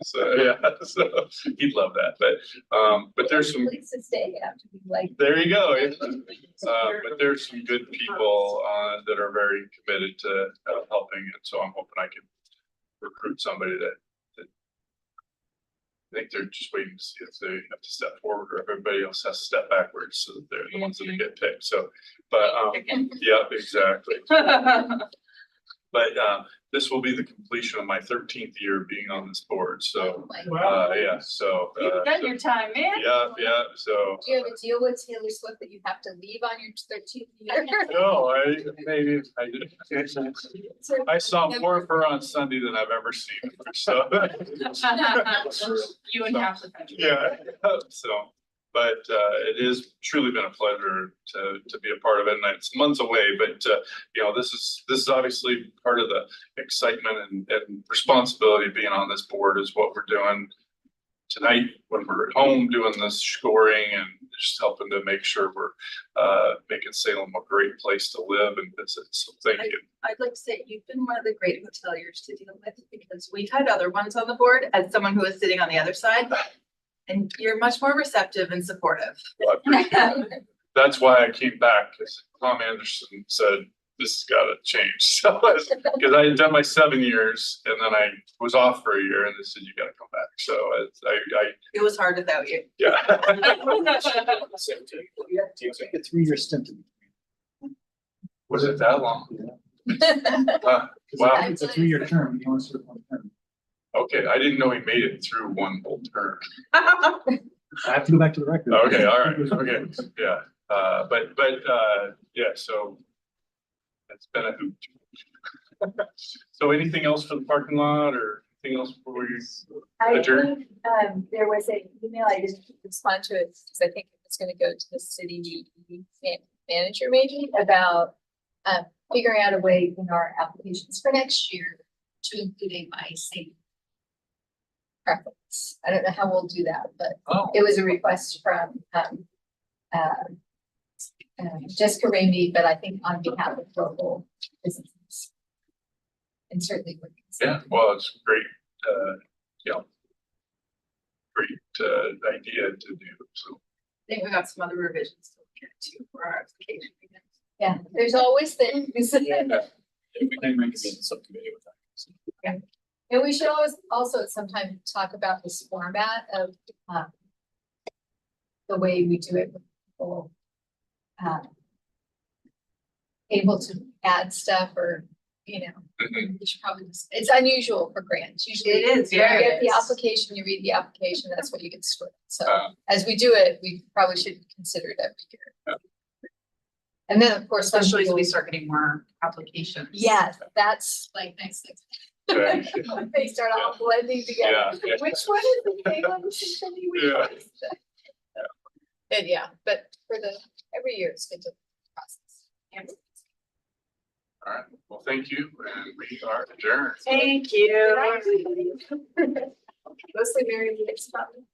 So, yeah, so he'd love that, but there's some. Place to stay after we like. There you go. But there's some good people that are very committed to helping, and so I'm hoping I can recruit somebody that I think they're just waiting to see if they have to step forward or if everybody else has to step backwards so that they're the ones that get picked. So, but yeah, exactly. But this will be the completion of my 13th year being on this board. So, yeah, so. You've done your time, man. Yeah, so. Do you have a deal with Taylor Swift that you have to leave on your 13th year? No, maybe I did. I saw more of her on Sunday than I've ever seen her, so. You and half the country. Yeah, so, but it has truly been a pleasure to be a part of it, and it's months away, but you know, this is obviously part of the excitement and responsibility of being on this board is what we're doing tonight when we're at home doing this scoring and just helping to make sure we're making Salem a great place to live and visit. So thank you. I'd like to say you've been one of the great hoteliers to deal with because we've had other ones on the board as someone who was sitting on the other side. And you're much more receptive and supportive. Well, I appreciate it. That's why I came back, because Tom Anderson said, this has got to change. So, because I had done my 7 years and then I was off for a year and they said, you got to come back. So It was hard without you. Yeah. Take a 3-year stint. Was it that long? Wow. It's a 3-year term. You want to serve one term. Okay, I didn't know he made it through one whole term. I have to go back to the record. Okay, all right, okay, yeah, but yeah, so it's been a hoot. So anything else for the parking lot or anything else before we adjourn? There was an email, I didn't respond to it because I think it's gonna go to the city manager maybe about figuring out a way in our applications for next year to include a my same preference. I don't know how we'll do that, but it was a request from Jessica Ramey, but I think on behalf of local businesses. And certainly would consider. Yeah, well, it's great, you know, great idea to do, so. I think we got some other revisions to look at too for our application. Yeah, there's always things. We can make a subcommittee with that. Yeah. And we should always also at some time talk about this format of the way we do it with people able to add stuff or, you know, we should probably just, it's unusual for grants. Usually It is, you yeah, get it the is. application, you read the application, that's what you get scored. So as we do it, we probably should consider it every year. And then of course, Especially as we start getting more applications. yes, that's like next thing. Okay. They start all blending together. Yeah. Which one is the big one? Which Yeah. one is the- And yeah, but for the every year it's good to process. All right, well, thank you, and we are adjourned. Thank you. Mostly Mary Lou's problem.